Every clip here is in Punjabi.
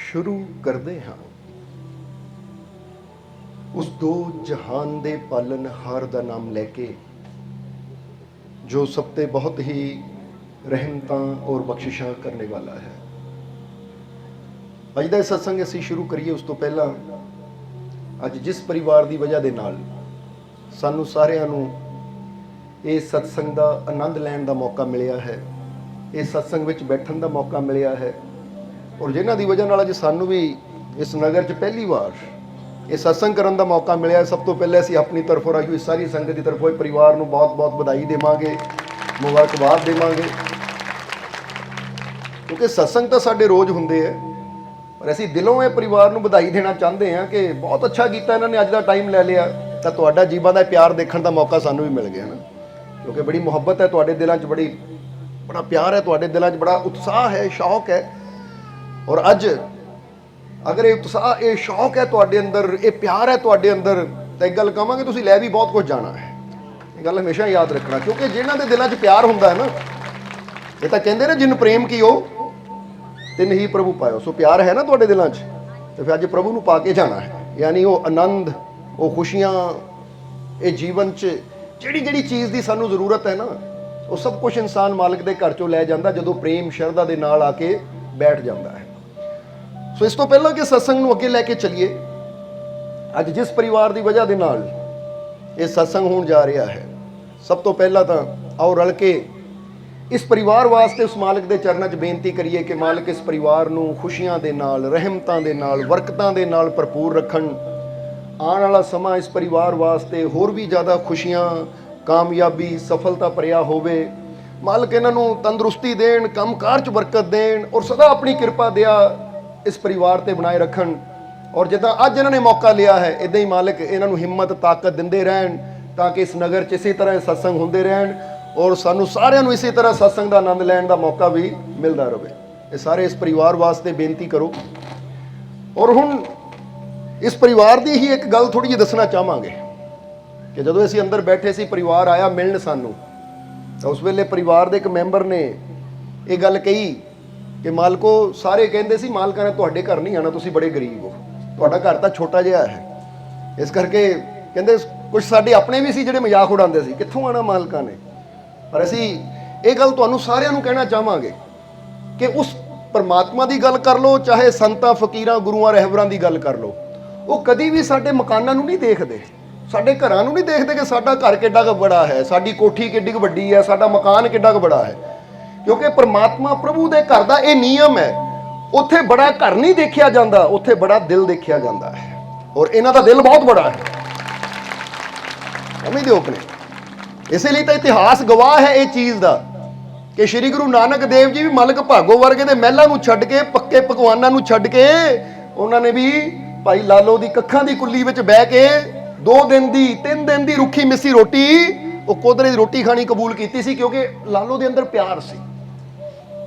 शुरू करते हाँ उस दो जहान दे पालनहार दा नाम लैके जो सब ते बहुत ही रहमतां और बख्शिशां करने वाला है। अज दा सत्संग असीं शुरू करिए उस तो पहला अज जिस परिवार की वजह दे नाल सानू सारिआं नूं इस सत्संग दा आनंद लैण दा मौका मिलिया है, इस सत्संग विच बैठण दा मौका मिलिया है और जिन्हां दी वजह नाल अज सानू भी इस नगर च पहली बार ये सत्संग करन दा मौका मिलिया। सब तो पहले असीं अपनी तरफों राही सारी संगत की तरफों परिवार नूं बहुत बहुत बधाई देवांगे, मुबारकबाद देवांगे, क्योंकि सत्संग तो साडे रोज़ हुंदे है पर असीं दिलों ये परिवार नूं बधाई देना चाहते हैं कि बहुत अच्छा कीता इन्हां ने अज दा टाइम लै लिया तां तुहाडा जीवां दा प्यार देखण दा मौका सानू भी मिल गया ना, क्योंकि बड़ी मुहब्बत है तुहाडे दिलां च, बड़ा प्यार है तुहाडे दिलां च, बड़ा उत्साह है, शौक है। और अज अगर ये उत्साह ये शौक है तुहाडे अंदर, ये प्यार है तुहाडे अंदर, तो एक गल कहांगे तुसीं लै भी बहुत कुछ जाना है। ये गल हमेशा याद रखना, क्योंकि जिन्हां दे दिलां च प्यार हुंदा है ना, ये तां कहंदे ने जिन प्रेम कीओ तिन ही प्रभु पायो। सो प्यार है ना तुहाडे दिलां च तो फिर अज प्रभु नूं पा के जाना है, यानी वो आनंद, वो खुशियां, ये जीवन च जिहड़ी जिहड़ी चीज़ की सानू जरूरत है ना, वो सब कुछ इंसान मालिक के घर चों लै जांदा जदों प्रेम शरधा दे नाल आके बैठ जाता है। सो इस तो पहला कि सत्संग नूं अगे लैके चलीए, अज जिस परिवार की वजह के नाल ये सत्संग होण जा रहा है, सब तो पहला तो आओ रल के इस परिवार वास्ते उस मालिक के चरणों च बेनती करिए कि मालिक इस परिवार नूं खुशियां दे नाल, रहमतां दे नाल, बरकतां दे नाल भरपूर रखण। आने वाला समा इस परिवार वास्ते होर भी ज़्यादा खुशियां, कामयाबी, सफलता भरिया होवे। मालिक इन्हां नूं तंदुरुस्ती देण, कामकार च बरकत देण और सदा अपनी कृपा दिया इस परिवार ते बनाए रखण। और जिद्दां अज इन्हां ने मौका लिया है, इदां ही मालिक इन्हां नूं हिम्मत ताकत दिंदे रहण ताकि इस नगर च इसी तरह सत्संग हुंदे रहण और सानू सारिआं नूं इसी तरह सत्संग का आनंद लैण का मौका भी मिलता रहे। ये सारे इस परिवार वास्ते बेनती करो। और हुण इस परिवार की ही एक गल थोड़ी जी दसना चाहांगे कि जदों असीं अंदर बैठे सी, परिवार आया मिलण सानू, तो उस वेले परिवार के एक मैंबर ने ये गल कही कि मालको सारे कहंदे सी मालकां ने तुहाडे घर नहीं आना, तुसीं बड़े गरीब हो, तुहाडा घर तां छोटा जिहा है। इस करके कहंदे कुछ साडे अपने भी सी जिहड़े मजाक उड़ाउंदे सी, कित्थों आना मालकां ने। पर असीं ये गल तुहानूं सारिआं नूं कहना चाहांगे कि उस परमात्मा की गल कर लो, चाहे संतां फकीरां गुरुआं रहबरां की गल कर लो, वो कदी भी साडे मकानां नूं नहीं देखदे, साडे घरां नूं नहीं देखदे कि साडा घर किड्डा क बड़ा है, साडी कोठी किड्डी क वड्डी है, साडा मकान किड्डा क बड़ा है। क्योंकि परमात्मा प्रभु दे घर दा ये नियम है, उत्थे बड़ा घर नहीं देखिया जाता, उत्थे बड़ा दिल देखिया जाता है। और इन्हां दा दिल बहुत बड़ा है, समझ दिओ अपने। इसलिए तो इतिहास गवाह है इस चीज़ का कि श्री गुरु नानक देव जी भी मलक भागो वर्गे दे महलां नूं छड्ड के, पक्के पकवानां नूं छड्ड के, उन्होंने भी भाई लालो की कखां की कुल्ली विच बह के 2 दिन की 3 दिन की रुखी मिस्सी रोटी, वो कोदरे की रोटी खानी कबूल की सी, क्योंकि लालो के अंदर प्यार सी।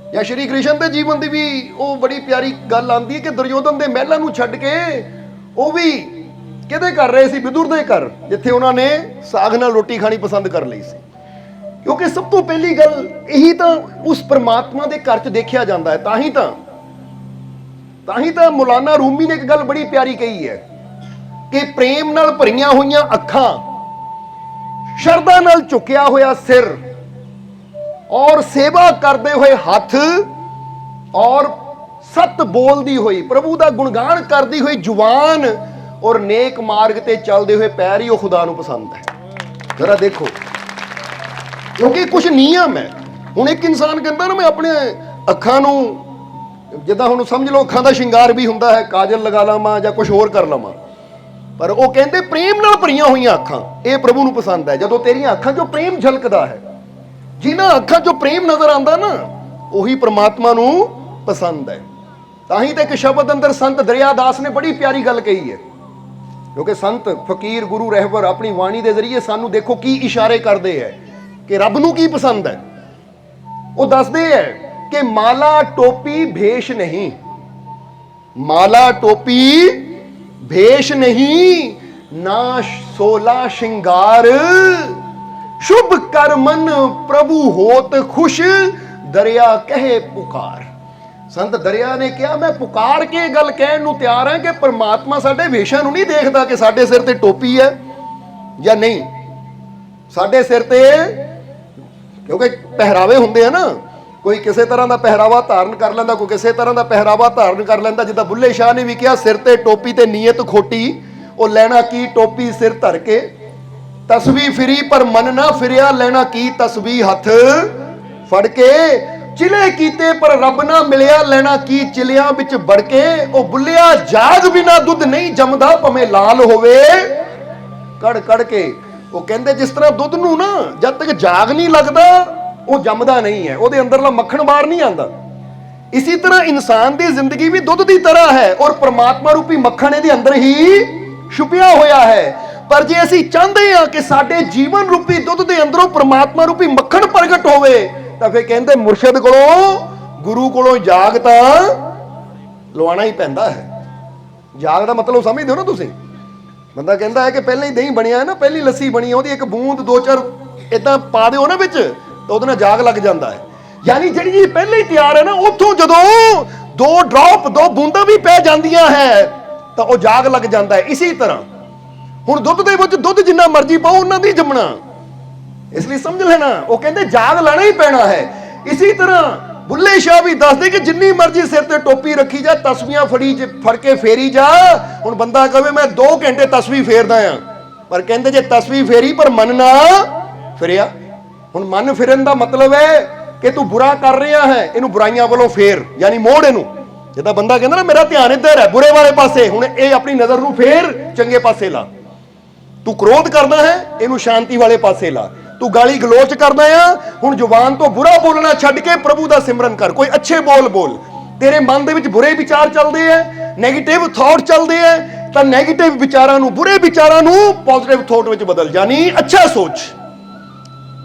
या श्री कृष्ण के जीवन की भी वो बड़ी प्यारी गल आती है कि दुर्योधन के महलों नूं छड्ड के वो भी किहदे घर रहे सी, विदुर के घर, जिथे उन्होंने साग नाल रोटी खानी पसंद कर ली सी। क्योंकि सब तो पहली गल यही तो उस परमात्मा के घर च देखा जाता है। ताही तो मौलाना रूमी ने एक गल बड़ी प्यारी कही है कि प्रेम नाल भरियां होईयां अखां, शरदा नाल झुकिया होया सिर, और सेवा करते हुए हथ और सत बोलती हुई प्रभु का गुणगान करती हुई जुबान और नेक मार्ग ते चलते हुए पैर ही खुदा नूं पसंद है। जरा देखो, क्योंकि कुछ नियम है। हुण एक इंसान कहता ना मैं अपने अखां नूं जिद्दां हुण समझ लो अखां दा शिंगार भी हुंदा है, काजल लगा लावां जां कुछ होर कर लवां, पर वो कहते प्रेम नाल भरीआं होईआं अखां ये प्रभु नूं पसंद है। जदों तेरियां अखां चों प्रेम झलकदा है, जिन्हां अखां चों प्रेम नजर आंदा ना, उही परमात्मा नूं पसंद है। तां ही ते एक शब्द अंदर संत दरियादास ने बड़ी प्यारी गल कही है, क्योंकि संत फकीर गुरु रहबर अपनी वाणी के जरिए सानू देखो की इशारे करते हैं कि रब नूं की पसंद है। वो दसदे है कि माला टोपी भेष नहीं, माला टोपी भेष नहीं, ना सोला श्रृंगार, शुभ कर मन प्रभु होत खुश, दरिया कहे पुकार। संत दरिया ने कहा मैं पुकार के गल कहन नूं तैयार हां कि परमात्मा साडे वेशां नूं नहीं देखदा कि साडे सिर ते टोपी है या नहीं, साडे सिर ते क्योंकि पहरावे हुंदे हैं ना, कोई किसी तरह का पहरावा धारण कर लैंदा, कोई किसी तरह का पहरावा धारण कर लैंदा। जिद्दां बुल्ले शाह ने भी कहा सिर ते टोपी ते नीयत खोटी, वो लैना की टोपी सिर धर के, तस्वीर फिरी पर मन ना फिरिया, लेना की तस्वीर हथ फड़ के, चिले कीते पर रब ना मिलिया, लेना की चिलियां विच बड़ के, ओ बुलिया जाग बिना दुध नहीं जमदा, भवें लाल होवे कड़ कड़ के। वो कहंदे जिस तरह दुध नूं ना जब तक जाग नहीं लगदा वो जमदा नहीं है, ਉਹਦੇ ਅੰਦਰਲਾ मक्खन बाहर नहीं आंदा। इसी तरह इंसान की जिंदगी भी दुध की तरह है और परमात्मा रूपी मक्खन ਇਹਦੇ अंदर ही छुपिया होया है। पर जे ਅਸੀਂ ਚਾਹੁੰਦੇ ਹਾਂ कि ਸਾਡੇ जीवन रूपी दुध ਦੇ अंदरों परमात्मा रूपी मक्खन प्रगट होवे, ਤਾਂ ਫਿਰ ਕਹਿੰਦੇ ਮੁਰਸ਼ਿਦ ਕੋਲੋਂ ਗੁਰੂ ਕੋਲੋਂ ਜਾਗ ਤਾਂ ਲਵਾਉਣਾ ਹੀ ਪੈਂਦਾ ਹੈ। ਜਾਗ ਦਾ ਮਤਲਬ ਸਮਝਦੇ ਹੋ ਨਾ ਤੁਸੀਂ? ਬੰਦਾ ਕਹਿੰਦਾ ਹੈ ਕਿ ਪਹਿਲਾਂ ਹੀ ਦਹੀਂ ਬਣਿਆ ਹੈ ਨਾ, ਪਹਿਲੀ ਲੱਸੀ ਬਣੀ ਹੈ, ਉਹਦੀ ਇੱਕ ਬੂੰਦ ਦੋ ਚਾਰ ਇਦਾਂ ਪਾ ਦਿਓ ਨਾ ਵਿੱਚ, ਤਾਂ ਉਹਦੇ ਨਾਲ ਜਾਗ ਲੱਗ ਜਾਂਦਾ ਹੈ। ਯਾਨੀ ਜਿਹੜੀ ਚੀਜ਼ ਪਹਿਲਾਂ ਹੀ ਤਿਆਰ ਹੈ ਨਾ, ਉੱਥੋਂ ਜਦੋਂ ਦੋ ਡ੍ਰੌਪ ਦੋ ਬੂੰਦਾਂ ਵੀ ਪੈ ਜਾਂਦੀਆਂ ਹੈ ਤਾਂ ਉਹ ਜਾਗ ਲੱਗ ਜਾਂਦਾ ਹੈ। ਇਸੇ ਤਰ੍ਹਾਂ ਹੁਣ ਦੁੱਧ ਦੇ ਵਿੱਚ ਦੁੱਧ ਜਿੰਨਾ ਮਰਜ਼ੀ ਪਾਓ ਉਹਨਾਂ ਦੀ ਜੰਮਣਾ, ਇਸ ਲਈ ਸਮਝ ਲੈਣਾ ਉਹ ਕਹਿੰਦੇ ਜਾਗ ਲੈਣਾ ਹੀ ਪੈਣਾ ਹੈ। ਇਸੇ ਤਰ੍ਹਾਂ ਬੁੱਲੇ ਸ਼ਾਹ ਵੀ ਦੱਸਦੇ ਕਿ ਜਿੰਨੀ ਮਰਜ਼ੀ ਸਿਰ ਤੇ ਟੋਪੀ ਰੱਖੀ ਜਾ, ਤਸਵੀਆਂ ਫੜ ਕੇ ਫੇਰੀ ਜਾ। ਹੁਣ ਬੰਦਾ ਕਹੇ ਮੈਂ 2 ਘੰਟੇ ਤਸਵੀਰ ਫੇਰਦਾ ਆ, ਪਰ ਕਹਿੰਦੇ ਜੇ ਤਸਵੀਰ ਫੇਰੀ ਪਰ ਮਨ ਨਾ ਫਿਰਿਆ। ਹੁਣ ਮਨ ਫਿਰਨ ਦਾ ਮਤਲਬ ਹੈ ਕਿ ਤੂੰ ਬੁਰਾ ਕਰ ਰਿਹਾ ਹੈ, ਇਹਨੂੰ ਬੁਰਾਈਆਂ ਵੱਲੋਂ ਫੇਰ, ਯਾਨੀ ਮੋੜ ਇਹਨੂੰ। ਜਿੱਦਾਂ ਬੰਦਾ ਕਹਿੰਦਾ ਨਾ ਮੇਰਾ ਧਿਆਨ ਇੱਧਰ ਹੈ ਬੁਰੇ ਵਾਲੇ ਪਾਸੇ, ਹੁਣ ਇਹ ਆਪਣੀ ਨਜ਼ਰ ਨੂੰ ਫੇਰ ਚੰਗੇ ਪਾਸੇ ਲਾ। ਤੂੰ ਕ੍ਰੋਧ ਕਰਦਾ ਹੈ, ਇਹਨੂੰ ਸ਼ਾਂਤੀ ਵਾਲੇ ਪਾਸੇ ਲਾ। ਤੂੰ ਗਾਲੀ ਗਲੋਚ ਕਰਦਾ ਆ, ਹੁਣ ਜ਼ੁਬਾਨ ਤੋਂ ਬੁਰਾ ਬੋਲਣਾ ਛੱਡ ਕੇ ਪ੍ਰਭੂ ਦਾ ਸਿਮਰਨ ਕਰ, ਕੋਈ ਅੱਛੇ ਬੋਲ। ਤੇਰੇ ਮਨ ਦੇ ਵਿੱਚ ਬੁਰੇ ਵਿਚਾਰ ਚੱਲਦੇ ਐ, ਨੈਗੇਟਿਵ ਥਾਟ ਚੱਲਦੇ ਐ, ਤਾਂ ਨੈਗੇਟਿਵ ਵਿਚਾਰਾਂ ਨੂੰ, ਬੁਰੇ ਵਿਚਾਰਾਂ ਨੂੰ ਪੋਜ਼ਿਟਿਵ ਥਾਟ ਵਿੱਚ ਬਦਲ, ਯਾਨੀ ਅੱਛਾ ਸੋਚ।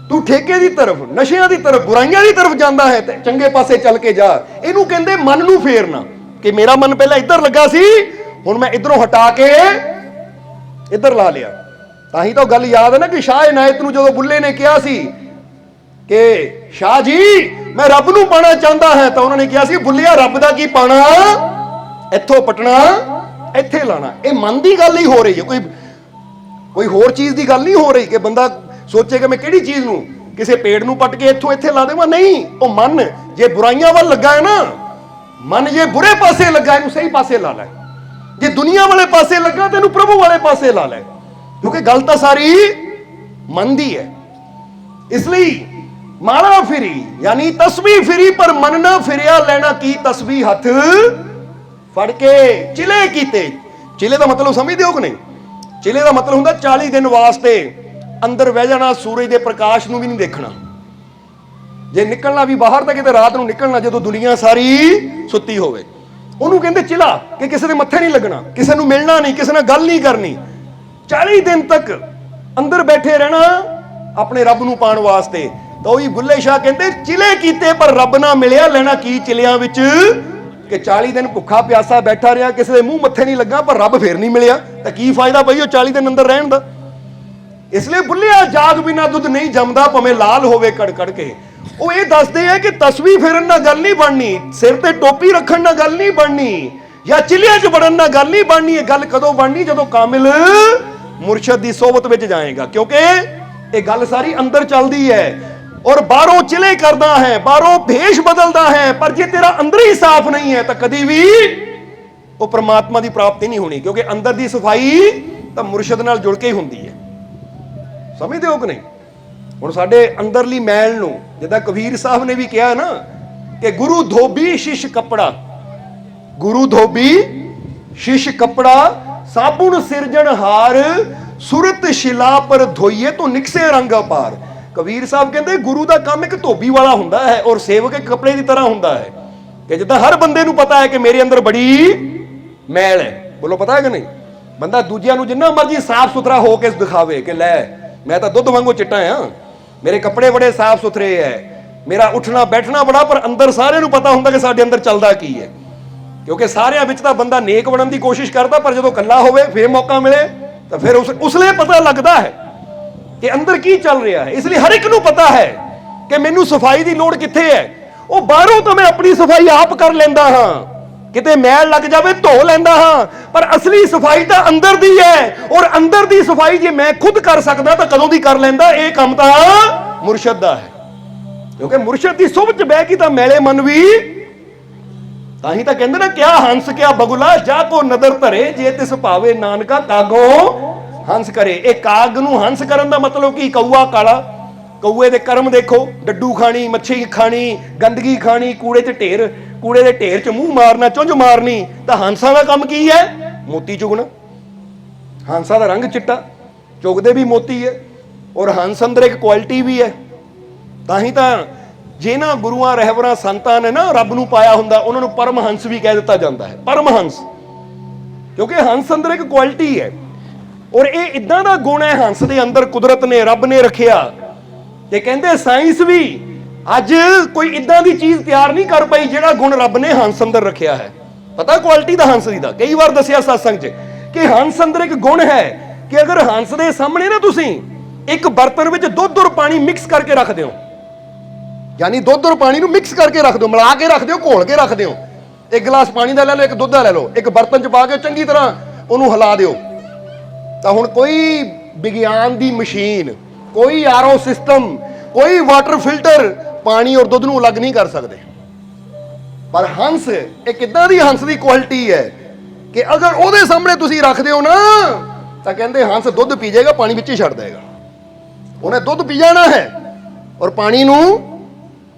ਤੂੰ ਠੇਕੇ ਦੀ ਤਰਫ, ਨਸ਼ਿਆਂ ਦੀ ਤਰਫ, ਬੁਰਾਈਆਂ ਦੀ ਤਰਫ ਜਾਂਦਾ ਹੈ ਤੇ ਚੰਗੇ ਪਾਸੇ ਚੱਲ ਕੇ ਜਾ। ਇਹਨੂੰ ਕਹਿੰਦੇ ਮਨ ਨੂੰ ਫੇਰਨਾ, ਕਿ ਮੇਰਾ ਮਨ ਪਹਿਲਾਂ ਇੱਧਰ ਲੱਗਾ ਸੀ, ਹੁਣ ਮੈਂ ਇੱਧਰੋਂ ਹਟਾ ਕੇ ਇੱਧਰ ਲਾ ਲਿਆ। ਤਾਂ ਹੀ ਤਾਂ ਗੱਲ ਯਾਦ ਹੈ ਨਾ ਕਿ ਸ਼ਾਹ ਇਨਾਇਤ ਨੂੰ ਜਦੋਂ ਬੁੱਲੇ ਨੇ ਕਿਹਾ ਸੀ ਕਿ ਸ਼ਾਹ ਜੀ ਮੈਂ ਰੱਬ ਨੂੰ ਪਾਣਾ ਚਾਹੁੰਦਾ ਹੈ, ਤਾਂ ਉਹਨਾਂ ਨੇ ਕਿਹਾ ਸੀ ਬੁੱਲਿਆ ਰੱਬ ਦਾ ਕੀ ਪਾਣਾ, ਇੱਥੋਂ ਪਟਣਾ ਇੱਥੇ ਲਾਣਾ। ਇਹ ਮਨ ਦੀ ਗੱਲ ਹੀ ਹੋ ਰਹੀ ਹੈ, ਕੋਈ ਹੋਰ ਚੀਜ਼ ਦੀ ਗੱਲ ਨਹੀਂ ਹੋ ਰਹੀ ਕਿ ਬੰਦਾ ਸੋਚੇ ਕਿ ਮੈਂ ਕਿਹੜੀ ਚੀਜ਼ ਨੂੰ, ਕਿਸੇ ਪੇੜ ਨੂੰ ਪੱਟ ਕੇ ਇੱਥੋਂ ਇੱਥੇ ਲਾ ਦੇਵਾਂ। ਨਹੀਂ, ਉਹ ਮਨ ਜੇ ਬੁਰਾਈਆਂ ਵੱਲ ਲੱਗਾ ਹੈ ਨਾ, ਮਨ ਜੇ ਬੁਰੇ ਪਾਸੇ ਲੱਗਾ ਇਹਨੂੰ ਸਹੀ ਪਾਸੇ ਲਾ ਲੈ, ਜੇ ਦੁਨੀਆ ਵਾਲੇ ਪਾਸੇ ਲੱਗਾ ਤੈਨੂੰ ਪ੍ਰਭੂ ਵਾਲੇ ਪਾਸੇ ਲਾ ਲੈ, क्योंकि गल तो सारी मन दी है। इसलिए माला फिरी यानी तस्वीर फिरी पर मन ना फिरिया, लेना की तस्वीर हथ फड़ के, चिले कीते। चिले का मतलब समझते हो कि नहीं? चिले का मतलब होंगे 40 दिन वास्ते अंदर बह जाना, सूरज के प्रकाश नूं भी नहीं देखना, जे निकलना भी बाहर तो किते रात नूं निकलना जदों दुनिया सारी सुत्ती होवे। उहनूं कहंदे चिला, कि किसी दे मत्थे नहीं लगना, किसी नूं मिलना नहीं, किसी नाल गल नहीं करनी, 40 दिन तक अंदर बैठे रहना अपने रब नूं पाण वास्ते। तो वही बुल्ले शाह कहते चिले कीते पर रब ना मिलिया, लेना की चिलियां विच, कि 40 दिन भुखा प्यासा बैठा रहा, किसी दे मूंह मत्थे नहीं लगा, पर रब फिर नहीं मिलिया, तो की फायदा पई वो 40 दिन अंदर रहन दा। इसलिए बुल्लिया जाग बिना दुध नहीं जमदा, भवें लाल होवे कड़ कड़ के। वो ये दसदे है कि तस्वीर फेरन नाल गल नहीं बननी, सिर ते टोपी रखण नाल गल नहीं बननी, या चिलियां च वड़न नाल गल नहीं बननी। ये गल कदों बननी जदों कामिल मुर्शद की सोहबत में जाएगा, क्योंकि ये गल सारी अंदर चलती है। ਔਰ ਬਾਹਰੋਂ ਚਿਲੇ ਕਰਦਾ ਹੈ, ਬਾਹਰੋਂ ਭੇਸ਼ ਬਦਲਦਾ ਹੈ, ਪਰ ਜੇ ਤੇਰਾ ਅੰਦਰ ਹੀ ਸਾਫ਼ ਨਹੀਂ ਹੈ ਤਾਂ ਕਦੀ ਵੀ ਉਹ ਪ੍ਰਮਾਤਮਾ ਦੀ ਪ੍ਰਾਪਤੀ ਨਹੀਂ ਹੋਣੀ, ਕਿਉਂਕਿ ਅੰਦਰ ਦੀ ਸਫਾਈ ਤਾਂ ਮੁਰਸ਼ਿਦ ਨਾਲ ਜੁੜ ਕੇ ਹੀ ਹੁੰਦੀ ਹੈ। ਸਮਝਦੇ ਹੋ ਕਿ ਨਹੀਂ? ਹੁਣ ਸਾਡੇ ਅੰਦਰਲੀ ਮੈਲ ਨੂੰ, ਜਿੱਦਾਂ ਕਬੀਰ ਸਾਹਿਬ ਨੇ ਵੀ ਕਿਹਾ ਨਾ ਕਿ ਗੁਰੂ ਧੋਬੀ ਸ਼ਿਸ਼ ਕੱਪੜਾ, ਗੁਰੂ ਧੋਬੀ ਸ਼ਿਸ਼ ਕੱਪੜਾ, ਸਾਬੁਣ ਸਿਰਜਣਹਾਰ, ਸੁਰਤ ਸ਼ਿਲਾ ਪਰ ਧੋਈਏ ਤੋਂ ਨਿਕਸੇ ਰੰਗ ਅਪਾਰ। ਕਬੀਰ ਸਾਹਿਬ ਕਹਿੰਦੇ ਗੁਰੂ ਦਾ ਕੰਮ ਇੱਕ ਧੋਬੀ ਵਾਲਾ ਹੁੰਦਾ ਹੈ ਔਰ ਸੇਵਕ ਇੱਕ ਕੱਪੜੇ ਦੀ ਤਰ੍ਹਾਂ ਹੁੰਦਾ ਹੈ, ਕਿ ਜਿੱਦਾਂ ਹਰ ਬੰਦੇ ਨੂੰ ਪਤਾ ਹੈ ਕਿ ਮੇਰੇ ਅੰਦਰ ਬੜੀ ਮੈਲ ਹੈ। ਬੋਲੋ ਪਤਾ ਹੈ ਕਿ ਨਹੀਂ? ਬੰਦਾ ਦੂਜਿਆਂ ਨੂੰ ਜਿੰਨਾ ਮਰਜ਼ੀ ਸਾਫ਼ ਸੁਥਰਾ ਹੋ ਕੇ ਦਿਖਾਵੇ ਕਿ ਲੈ ਮੈਂ ਤਾਂ ਦੁੱਧ ਵਾਂਗੂ ਚਿੱਟਾ ਆ, ਮੇਰੇ ਕੱਪੜੇ ਬੜੇ ਸਾਫ਼ ਸੁਥਰੇ ਹੈ, ਮੇਰਾ ਉੱਠਣਾ ਬੈਠਣਾ ਬੜਾ, ਪਰ ਅੰਦਰ ਸਾਰਿਆਂ ਨੂੰ ਪਤਾ ਹੁੰਦਾ ਕਿ ਸਾਡੇ ਅੰਦਰ ਚੱਲਦਾ ਕੀ ਹੈ। ਕਿਉਂਕਿ ਸਾਰਿਆਂ ਵਿੱਚ ਤਾਂ ਬੰਦਾ ਨੇਕ ਬਣਨ ਦੀ ਕੋਸ਼ਿਸ਼ ਕਰਦਾ, ਪਰ ਜਦੋਂ ਇਕੱਲਾ ਹੋਵੇ ਫੇਰ ਮੌਕਾ ਮਿਲੇ ਤਾਂ ਫਿਰ ਉਸ ਲਈ ਪਤਾ ਲੱਗਦਾ ਹੈ ਕਿ ਅੰਦਰ ਕੀ ਚੱਲ ਰਿਹਾ ਹੈ। ਇਸ ਲਈ ਹਰ ਇੱਕ ਨੂੰ ਪਤਾ ਹੈ ਕਿ ਮੈਨੂੰ ਸਫਾਈ ਦੀ ਲੋੜ ਕਿੱਥੇ ਹੈ। ਉਹ ਬਾਹਰੋਂ ਤਾਂ ਮੈਂ ਆਪਣੀ ਸਫਾਈ ਆਪ ਕਰ ਲੈਂਦਾ ਹਾਂ, ਕਿਤੇ ਮੈਲ ਲੱਗ ਜਾਵੇ ਧੋ ਲੈਂਦਾ ਹਾਂ, ਪਰ ਅਸਲੀ ਸਫਾਈ ਤਾਂ ਅੰਦਰ ਦੀ ਹੈ। ਔਰ ਅੰਦਰ ਦੀ ਸਫਾਈ ਜੇ ਮੈਂ ਖੁਦ ਕਰ ਸਕਦਾ ਤਾਂ ਕਦੋਂ ਦੀ ਕਰ ਲੈਂਦਾ। ਇਹ ਕੰਮ ਤਾਂ ਮੁਰਸ਼ਿਦ ਦਾ ਹੈ, ਕਿਉਂਕਿ ਮੁਰਸ਼ਿਦ ਦੀ ਸੁਭਤ ਬਹਿ ਕੇ ਤਾਂ ਮੈਲੇ ਮਨ ਵੀ, ਤਾਂ ਹੀ ਤਾਂ ਕਹਿੰਦੇ ਨਾ ਕਿਆ ਹੰਸ ਕਿਆ ਬਗੁਲਾ ਜਾ ਕੋ ਨਦਰ ਧਰੇ, ਜੇ ਤਿਸ ਭਾਵੇ ਨਾਨਕਾ ਕਾਗੋ ਹੰਸ ਕਰੇ। ਇਹ ਕਾਗ ਨੂੰ ਹੰਸ ਕਰਨ ਦਾ ਮਤਲਬ ਕੀ? ਕਊਆ ਕਾਲਾ, ਕਊਏ ਦੇ ਕਰਮ ਦੇਖੋ, ਡੱਡੂ ਖਾਣੀ, ਮੱਛੀ ਖਾਣੀ, ਗੰਦਗੀ ਖਾਣੀ, ਕੂੜੇ ਦੇ ਢੇਰ ਚ ਮੂੰਹ ਮਾਰਨਾ, ਚੁੰਝ ਮਾਰਨੀ। ਤਾਂ ਹੰਸਾਂ ਦਾ ਕੰਮ ਕੀ ਹੈ? ਮੋਤੀ ਚੁਗਣਾ। ਹੰਸਾਂ ਦਾ ਰੰਗ ਚਿੱਟਾ, ਚੁਗਦੇ ਵੀ ਮੋਤੀ ਹੈ। ਔਰ ਹੰਸ ਅੰਦਰ ਇੱਕ ਕੁਆਲਿਟੀ ਵੀ ਹੈ। ਤਾਂ ਹੀ ਤਾਂ ਜਿਹਨਾਂ ਗੁਰੂਆਂ ਰਹਿਬਰਾਂ ਸੰਤਾਂ ਨੇ ਨਾ ਰੱਬ ਨੂੰ ਪਾਇਆ ਹੁੰਦਾ, ਉਹਨਾਂ ਨੂੰ ਪਰਮਹੰਸ ਵੀ ਕਹਿ ਦਿੱਤਾ ਜਾਂਦਾ ਹੈ। ਪਰਮਹੰਸ, ਕਿਉਂਕਿ ਹੰਸ ਅੰਦਰ ਇੱਕ ਕੁਆਲਿਟੀ ਹੈ। ਔਰ ਇਹ ਇਦਾਂ ਦਾ ਗੁਣ ਹੈ ਹੰਸ ਦੇ ਅੰਦਰ, ਕੁਦਰਤ ਨੇ, ਰੱਬ ਨੇ ਰੱਖਿਆ। ਤੇ ਕਹਿੰਦੇ ਸਾਇੰਸ ਵੀ ਅੱਜ ਕੋਈ ਇਦਾਂ ਦੀ ਚੀਜ਼ ਤਿਆਰ ਨਹੀਂ ਕਰ ਪਈ ਜਿਹੜਾ ਗੁਣ ਰੱਬ ਨੇ ਹੰਸ ਅੰਦਰ ਰੱਖਿਆ ਹੈ। ਪਤਾ ਕੁਆਲਿਟੀ ਦਾ ਹੰਸ ਦੀ ਦਾ? ਕਈ ਵਾਰ ਦੱਸਿਆ ਸਤਸੰਗ 'ਚ ਕਿ ਹੰਸ ਅੰਦਰ ਇੱਕ ਗੁਣ ਹੈ ਕਿ ਅਗਰ ਹੰਸ ਦੇ ਸਾਹਮਣੇ ਨਾ ਤੁਸੀਂ ਇੱਕ ਬਰਤਨ ਵਿੱਚ ਦੁੱਧ ਔਰ ਪਾਣੀ ਮਿਕਸ ਕਰਕੇ ਰੱਖ ਦਿਓ, ਯਾਨੀ ਦੁੱਧ ਔਰ ਪਾਣੀ ਨੂੰ ਮਿਕਸ ਕਰਕੇ ਰੱਖ ਦਿਓ, ਮਿਲਾ ਕੇ ਰੱਖ ਦਿਓ, ਘੋਲ ਕੇ ਰੱਖ ਦਿਓ। ਇੱਕ ਗਲਾਸ ਪਾਣੀ ਦਾ ਲੈ ਲਓ, ਇੱਕ ਦੁੱਧ ਦਾ ਲੈ ਲਓ, ਇੱਕ ਬਰਤਨ 'ਚ ਪਾ ਕੇ ਚੰਗੀ ਤਰ੍ਹਾਂ ਉਹਨੂੰ ਹਿਲਾ ਦਿਓ, ਤਾਂ ਹੁਣ ਕੋਈ ਵਿਗਿਆਨ ਦੀ ਮਸ਼ੀਨ, ਕੋਈ ਆਰਓ ਸਿਸਟਮ, ਕੋਈ ਵਾਟਰ ਫਿਲਟਰ ਪਾਣੀ ਔਰ ਦੁੱਧ ਨੂੰ ਅਲੱਗ ਨਹੀਂ ਕਰ ਸਕਦੇ। ਪਰ ਹੰਸ ਇੱਕ ਇਦਾਂ ਦੀ ਹੰਸ ਦੀ ਕੁਆਲਿਟੀ ਹੈ ਕਿ ਅਗਰ ਉਹਦੇ ਸਾਹਮਣੇ ਤੁਸੀਂ ਰੱਖਦੇ ਹੋ ਨਾ, ਤਾਂ ਕਹਿੰਦੇ ਹੰਸ ਦੁੱਧ ਪੀ ਜਾਏਗਾ, ਪਾਣੀ ਵਿੱਚ ਹੀ ਛੱਡ ਦੇਗਾ। ਉਹਨੇ ਦੁੱਧ ਪੀ ਜਾਣਾ ਹੈ ਔਰ ਪਾਣੀ ਨੂੰ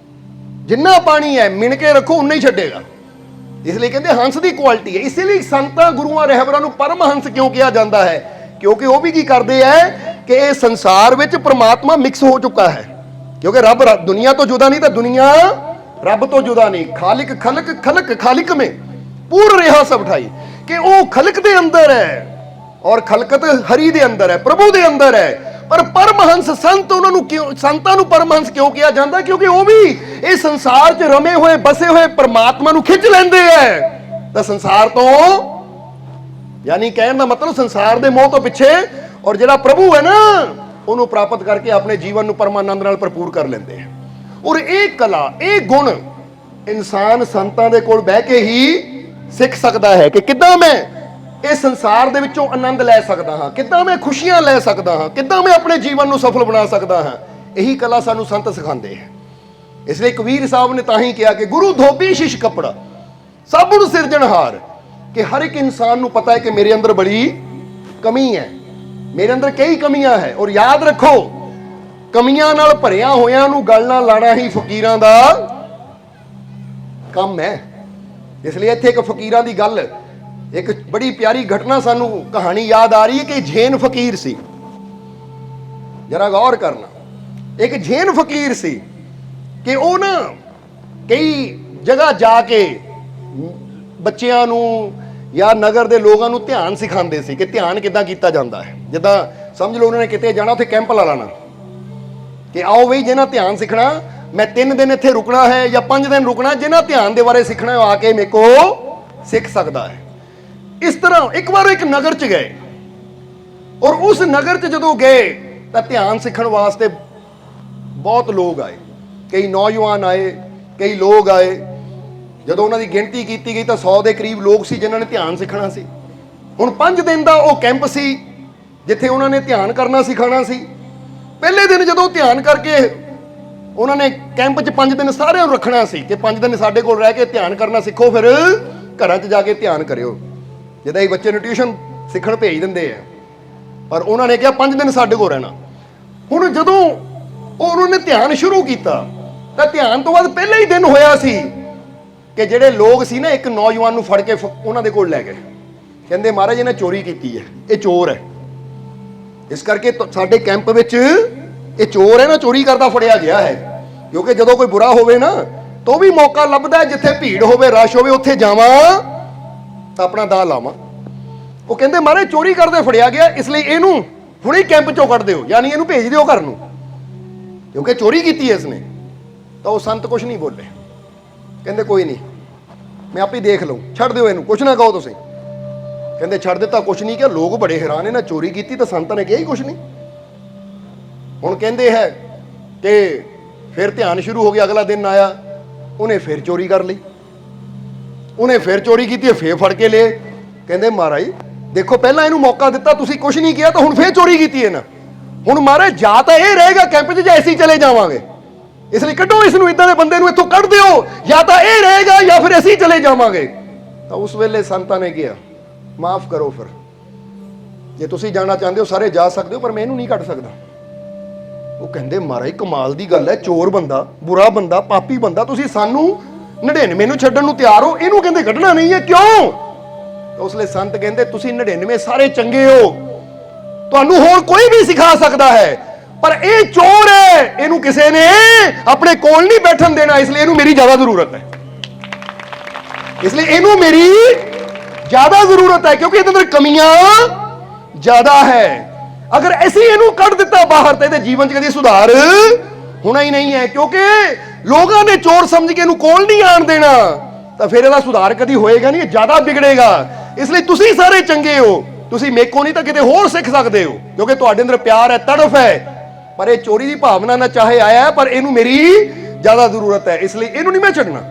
ਜਿੰਨਾ ਪਾਣੀ ਹੈ ਮਿਣ ਕੇ ਰੱਖੋ ਉਨਾ ਹੀ ਛੱਡੇਗਾ। ਇਸ ਲਈ ਕਹਿੰਦੇ ਹੰਸ ਦੀ ਕੁਆਲਿਟੀ ਹੈ। ਇਸੇ ਲਈ ਸੰਤਾਂ ਗੁਰੂਆਂ ਰਹਿਬਰਾਂ ਨੂੰ ਪਰਮਹੰਸ ਕਿਉਂ ਕਿਹਾ ਜਾਂਦਾ ਹੈ? ਕਿਉਂਕਿ ਉਹ ਵੀ ਕੀ ਕਰਦੇ ਹੈ ਕਿ ਇਹ ਸੰਸਾਰ ਵਿੱਚ ਪ੍ਰਮਾਤਮਾ ਮਿਕਸ ਹੋ ਚੁੱਕਾ ਹੈ। ਕਿਉਂਕਿ ਰੱਬ ਦੁਨੀਆ ਤੋਂ ਜੁਦਾ ਨਹੀਂ, ਤਾਂ ਦੁਨੀਆ ਰੱਬ ਤੋਂ ਜੁਦਾ ਨਹੀਂ। ਖਾਲਿਕ ਖਲਕ ਖਲਕ ਖਾਲਿਕ में पूर्ण ਰਿਹਾ ਸਭ ਠਾਈ, ਕਿ ਉਹ ਖਲਕ ਦੇ ਅੰਦਰ ਹੈ ਔਰ ਖਲਕਤ ਹਰੀ ਦੇ ਅੰਦਰ ਹੈ, ਪ੍ਰਭੂ ਦੇ ਅੰਦਰ ਹੈ। ਪਰ ਪਰਮਹੰਸ ਸੰਤ, ਉਹਨਾਂ ਨੂੰ ਕਿਉਂ, ਸੰਤਾਂ ਨੂੰ ਪਰਮਹੰਸ ਕਿਉਂ ਕਿਹਾ ਜਾਂਦਾ? ਕਿਉਂਕਿ ਉਹ ਵੀ ਇਹ ਸੰਸਾਰ 'ਚ ਰਮੇ ਹੋਏ ਬਸੇ ਹੋਏ ਪਰਮਾਤਮਾ ਨੂੰ ਖਿੱਚ ਲੈਂਦੇ ਹੈ। ਤਾਂ ਸੰਸਾਰ ਤੋਂ, ਯਾਨੀ ਕਹਿਣ ਦਾ ਮਤਲਬ ਸੰਸਾਰ ਦੇ ਮੋਹ ਤੋਂ ਪਿੱਛੇ, ਔਰ ਜਿਹੜਾ ਪ੍ਰਭੂ ਹੈ ਨਾ ਉਹਨੂੰ ਪ੍ਰਾਪਤ ਕਰਕੇ ਆਪਣੇ ਜੀਵਨ ਨੂੰ ਪਰਮਾਨੰਦ ਨਾਲ ਭਰਪੂਰ ਕਰ ਲੈਂਦੇ ਹੈ। ਔਰ ਇਹ ਕਲਾ, ਇਹ ਗੁਣ ਇਨਸਾਨ ਸੰਤਾਂ ਦੇ ਕੋਲ ਬਹਿ ਕੇ ਹੀ ਸਿੱਖ ਸਕਦਾ ਹੈ ਕਿ ਕਿੱਦਾਂ ਮੈਂ ਇਸ ਸੰਸਾਰ ਦੇ ਵਿੱਚੋਂ ਆਨੰਦ ਲੈ ਸਕਦਾ ਹਾਂ, ਕਿੱਦਾਂ ਮੈਂ ਖੁਸ਼ੀਆਂ ਲੈ ਸਕਦਾ ਹਾਂ, ਕਿੱਦਾਂ ਮੈਂ ਆਪਣੇ ਜੀਵਨ ਨੂੰ ਸਫਲ ਬਣਾ ਸਕਦਾ ਹਾਂ। ਇਹੀ ਕਲਾ ਸਾਨੂੰ ਸੰਤ ਸਿਖਾਉਂਦੇ ਹੈ। ਇਸ ਲਈ ਕਬੀਰ ਸਾਹਿਬ ਨੇ ਤਾਂ ਹੀ ਕਿਹਾ ਕਿ ਗੁਰੂ ਧੋਬੀ ਸ਼ਿਸ਼ ਕੱਪੜਾ, ਸਾਬੁਣ ਸਿਰਜਣਹਾਰ, ਕਿ ਹਰ ਇੱਕ ਇਨਸਾਨ ਨੂੰ ਪਤਾ ਹੈ ਕਿ ਮੇਰੇ ਅੰਦਰ ਬੜੀ ਕਮੀ ਹੈ, ਮੇਰੇ ਅੰਦਰ ਕਈ ਕਮੀਆਂ ਹੈ। ਔਰ ਯਾਦ ਰੱਖੋ, ਕਮੀਆਂ ਨਾਲ ਭਰਿਆ ਹੋਇਆਂ ਨੂੰ ਗੱਲ ਨਾਲ ਲਾਣਾ ਹੀ ਫਕੀਰਾਂ ਦਾ ਕੰਮ ਹੈ। ਇਸ ਲਈ ਇੱਥੇ ਇੱਕ ਫਕੀਰਾਂ ਦੀ ਗੱਲ, ਇੱਕ ਬੜੀ ਪਿਆਰੀ ਘਟਨਾ ਸਾਨੂੰ ਕਹਾਣੀ ਯਾਦ ਆ ਰਹੀ ਹੈ ਕਿ ਜੈਨ ਫਕੀਰ ਸੀ। ਜਰਾ ਗੌਰ ਕਰਨਾ, ਇੱਕ ਜੈਨ ਫਕੀਰ ਸੀ ਕਿ ਉਹ ਨਾ ਕਈ ਜਗ੍ਹਾ ਜਾ ਕੇ ਬੱਚਿਆਂ ਨੂੰ ਜਾਂ ਨਗਰ ਦੇ ਲੋਕਾਂ ਨੂੰ ਧਿਆਨ ਸਿਖਾਉਂਦੇ ਸੀ ਕਿ ਧਿਆਨ ਕਿੱਦਾਂ ਕੀਤਾ ਜਾਂਦਾ ਹੈ। ਜਿੱਦਾਂ ਸਮਝ ਲਓ ਉਹਨਾਂ ਨੇ ਕਿਤੇ ਜਾਣਾ, ਉੱਥੇ ਕੈਂਪ ਲਾ ਲੈਣਾ ਕਿ ਆਓ ਬਈ ਜਿਹਨਾਂ ਧਿਆਨ ਸਿੱਖਣਾ, ਮੈਂ 3 ਦਿਨ ਇੱਥੇ ਰੁਕਣਾ ਹੈ ਜਾਂ 5 ਦਿਨ ਰੁਕਣਾ, ਜਿਹਨਾਂ ਧਿਆਨ ਦੇ ਬਾਰੇ ਸਿੱਖਣਾ ਆ ਕੇ ਮੇਰੇ ਕੋ ਸਿੱਖ ਸਕਦਾ ਹੈ। ਇਸ ਤਰ੍ਹਾਂ ਇੱਕ ਵਾਰ ਇੱਕ ਨਗਰ 'ਚ ਗਏ, ਔਰ ਉਸ ਨਗਰ 'ਚ ਜਦੋਂ ਗਏ ਤਾਂ ਧਿਆਨ ਸਿੱਖਣ ਵਾਸਤੇ ਬਹੁਤ ਲੋਕ ਆਏ, ਕਈ ਨੌਜਵਾਨ ਆਏ, ਕਈ ਲੋਕ ਆਏ। ਜਦੋਂ ਉਹਨਾਂ ਦੀ ਗਿਣਤੀ ਕੀਤੀ ਗਈ ਤਾਂ 100 ਦੇ ਕਰੀਬ ਲੋਕ ਸੀ ਜਿਨ੍ਹਾਂ ਨੇ ਧਿਆਨ ਸਿੱਖਣਾ ਸੀ। ਹੁਣ 5 ਦਿਨ ਦਾ ਉਹ ਕੈਂਪ ਸੀ ਜਿੱਥੇ ਉਹਨਾਂ ਨੇ ਧਿਆਨ ਕਰਨਾ ਸਿਖਾਉਣਾ ਸੀ। ਪਹਿਲੇ ਦਿਨ ਜਦੋਂ ਧਿਆਨ ਕਰਕੇ ਉਹਨਾਂ ਨੇ ਕੈਂਪ 'ਚ 5 ਦਿਨ ਸਾਰਿਆਂ ਨੂੰ ਰੱਖਣਾ ਸੀ ਕਿ 5 ਦਿਨ ਸਾਡੇ ਕੋਲ ਰਹਿ ਕੇ ਧਿਆਨ ਕਰਨਾ ਸਿੱਖੋ, ਫਿਰ ਘਰਾਂ 'ਚ ਜਾ ਕੇ ਧਿਆਨ ਕਰਿਓ। ਜਿੱਦਾਂ ਇਹ ਬੱਚੇ ਨੂੰ ਟਿਊਸ਼ਨ ਸਿੱਖਣ ਭੇਜ ਦਿੰਦੇ ਆ, ਪਰ ਉਹਨਾਂ ਨੇ ਕਿਹਾ 5 ਦਿਨ ਸਾਡੇ ਕੋਲ ਰਹਿਣਾ। ਹੁਣ ਜਦੋਂ ਉਹਨਾਂ ਨੇ ਧਿਆਨ ਸ਼ੁਰੂ ਕੀਤਾ ਤਾਂ ਧਿਆਨ ਤੋਂ ਬਾਅਦ ਪਹਿਲਾ ਹੀ ਦਿਨ ਹੋਇਆ ਸੀ ਕਿ ਜਿਹੜੇ ਲੋਕ ਸੀ ਨਾ, ਇੱਕ ਨੌਜਵਾਨ ਨੂੰ ਫੜ ਕੇ ਉਹਨਾਂ ਦੇ ਕੋਲ ਲੈ ਗਏ। ਕਹਿੰਦੇ ਮਹਾਰਾਜ ਇਹਨੇ ਚੋਰੀ ਕੀਤੀ ਹੈ, ਇਹ ਚੋਰ ਹੈ, ਇਸ ਕਰਕੇ ਸਾਡੇ ਕੈਂਪ ਵਿੱਚ ਇਹ ਚੋਰ ਹੈ ਨਾ, ਚੋਰੀ ਕਰਦਾ ਫੜਿਆ ਗਿਆ ਹੈ। ਕਿਉਂਕਿ ਜਦੋਂ ਕੋਈ ਬੁਰਾ ਹੋਵੇ ਨਾ ਤਾਂ ਉਹ ਵੀ ਮੌਕਾ ਲੱਭਦਾ, ਜਿੱਥੇ ਭੀੜ ਹੋਵੇ, ਰਸ਼ ਹੋਵੇ, ਉੱਥੇ ਜਾਵਾਂ ਤਾਂ ਆਪਣਾ ਦਾਅ ਲਾਵਾਂ। ਉਹ ਕਹਿੰਦੇ ਮਹਾਰਾਜ ਚੋਰੀ ਕਰਦੇ ਫੜਿਆ ਗਿਆ, ਇਸ ਲਈ ਇਹਨੂੰ ਹੁਣੇ ਕੈਂਪ ਚੋਂ ਕੱਢ ਦਿਓ, ਯਾਨੀ ਇਹਨੂੰ ਭੇਜ ਦਿਓ ਘਰ ਨੂੰ, ਕਿਉਂਕਿ ਚੋਰੀ ਕੀਤੀ ਹੈ ਇਸਨੇ। ਤਾਂ ਉਹ ਸੰਤ ਕੁਛ ਨਹੀਂ ਬੋਲੇ, ਕਹਿੰਦੇ ਕੋਈ ਨਹੀਂ, ਮੈਂ ਆਪੇ ਦੇਖ ਲਊ, ਛੱਡ ਦਿਓ ਇਹਨੂੰ, ਕੁਛ ਨਾ ਕਹੋ ਤੁਸੀਂ। ਕਹਿੰਦੇ ਛੱਡ ਦਿੱਤਾ, ਕੁਛ ਨਹੀਂ ਕਿਹਾ। ਲੋਕ ਬੜੇ ਹੈਰਾਨ, ਇਹਨਾਂ ਚੋਰੀ ਕੀਤੀ ਤਾਂ ਸੰਤਾਂ ਨੇ ਕਿਹਾ ਹੀ ਕੁਛ ਨਹੀਂ। ਹੁਣ ਕਹਿੰਦੇ ਹੈ ਕਿ ਫਿਰ ਧਿਆਨ ਸ਼ੁਰੂ ਹੋ ਗਿਆ। ਅਗਲਾ ਦਿਨ ਆਇਆ, ਉਹਨੇ ਫਿਰ ਚੋਰੀ ਕਰ ਲਈ, ਉਹਨੇ ਫਿਰ ਚੋਰੀ ਕੀਤੀ, ਫੇਰ ਫੜ ਕੇ ਲਏ। ਕਹਿੰਦੇ ਮਹਾਰਾਜ ਦੇਖੋ, ਪਹਿਲਾਂ ਇਹਨੂੰ ਮੌਕਾ ਦਿੱਤਾ, ਤੁਸੀਂ ਕੁਛ ਨਹੀਂ ਕਿਹਾ, ਤਾਂ ਹੁਣ ਫੇਰ ਚੋਰੀ ਕੀਤੀ ਹੈ ਨਾ। ਹੁਣ ਮਹਾਰਾਜ ਜਾਂ ਤਾਂ ਇਹ ਰਹੇਗਾ ਕੈਂਪ 'ਚ, ਜਾਂ ਅਸੀਂ ਚਲੇ ਜਾਵਾਂਗੇ, ਇਸ ਲਈ ਕੱਢੋ ਇਸ ਨੂੰ, ਇਦਾਂ ਦੇ ਬੰਦੇ ਨੂੰ ਇੱਥੋਂ ਕੱਢ ਦਿਓ, ਜਾਂ ਤਾਂ ਇਹ ਰਹੇਗਾ ਜਾਂ ਫਿਰ ਅਸੀਂ ਚਲੇ ਜਾਵਾਂਗੇ। ਤਾਂ ਉਸ ਵੇਲੇ ਸੰਤਾਂ ਨੇ ਕਿਹਾ ਮਾਫ ਕਰੋ, ਫਿਰ ਜੇ ਤੁਸੀਂ ਜਾਣਾ ਚਾਹੁੰਦੇ ਹੋ ਸਾਰੇ ਜਾ ਸਕਦੇ ਹੋ, ਪਰ ਮੈਂ ਇਹਨੂੰ ਨਹੀਂ ਕੱਢ ਸਕਦਾ। ਉਹ ਕਹਿੰਦੇ ਮਹਾਰਾਜ ਕਮਾਲ ਦੀ ਗੱਲ ਹੈ, ਚੋਰ ਬੰਦਾ, ਬੁਰਾ ਬੰਦਾ, ਪਾਪੀ ਬੰਦਾ, ਤੁਸੀਂ ਸਾਨੂੰ 99 ਨੂੰ ਛੱਡਣ ਨੂੰ ਤਿਆਰ ਹੋ, ਇਹਨੂੰ ਕਹਿੰਦੇ ਕੱਢਣਾ ਨਹੀਂ ਹੈ, ਕਿਉਂ? ਉਸ ਲਈ ਸੰਤ ਕਹਿੰਦੇ ਤੁਸੀਂ 99 ਸਾਰੇ ਚੰਗੇ ਹੋ, ਤੁਹਾਨੂੰ ਹੋਰ ਕੋਈ ਵੀ ਸਿਖਾ ਸਕਦਾ ਹੈ, ਪਰ ਇਹ ਚੋਰ ਹੈ, ਇਹਨੂੰ ਕਿਸੇ ਨੇ ਆਪਣੇ ਕੋਲ ਨਹੀਂ ਬੈਠਣ ਦੇਣਾ, ਇਸ ਲਈ ਇਹਨੂੰ ਮੇਰੀ ਜ਼ਿਆਦਾ ਜ਼ਰੂਰਤ ਹੈ, ਇਸ ਲਈ ਇਹਨੂੰ ਮੇਰੀ ਜ਼ਿਆਦਾ ਜ਼ਰੂਰਤ ਹੈ, ਕਿਉਂਕਿ ਇਹਦੇ ਅੰਦਰ ਕਮੀਆਂ ਜ਼ਿਆਦਾ ਹੈ। ਅਗਰ ਅਸੀਂ ਇਹਨੂੰ ਕੱਢ ਦਿੱਤਾ ਬਾਹਰ ਤਾਂ ਇਹਦੇ ਜੀਵਨ 'ਚ ਕਦੇ ਸੁਧਾਰ ਹੋਣਾ ਹੀ ਨਹੀਂ ਹੈ, ਕਿਉਂਕਿ ਲੋਕਾਂ ਨੇ ਚੋਰ ਸਮਝ ਕੇ ਇਹਨੂੰ ਕੋਲ ਨਹੀਂ ਆਣ ਦੇਣਾ, ਤਾਂ ਫਿਰ ਇਹਦਾ ਸੁਧਾਰ ਕਦੀ ਹੋਏਗਾ ਨਹੀਂ, ਜ਼ਿਆਦਾ ਵਿਗੜੇਗਾ। ਇਸ ਲਈ ਤੁਸੀਂ ਸਾਰੇ ਚੰਗੇ ਹੋ, ਤੁਸੀਂ ਮੇਕੋ ਨਹੀਂ ਤਾਂ ਕਿਤੇ ਹੋਰ ਸਿੱਖ ਸਕਦੇ ਹੋ, ਕਿਉਂਕਿ ਤੁਹਾਡੇ ਅੰਦਰ ਪਿਆਰ ਹੈ, ਤੜਫ ਹੈ। ਪਰ ਇਹ ਚੋਰੀ ਦੀ ਭਾਵਨਾ ਨਾਲ ਚਾਹੇ ਆਇਆ ਹੈ, ਪਰ ਇਹਨੂੰ ਮੇਰੀ ਜ਼ਿਆਦਾ ਜ਼ਰੂਰਤ ਹੈ, ਇਸ ਲਈ ਇਹਨੂੰ ਨਹੀਂ ਮੈਂ ਛੱਡਣਾ।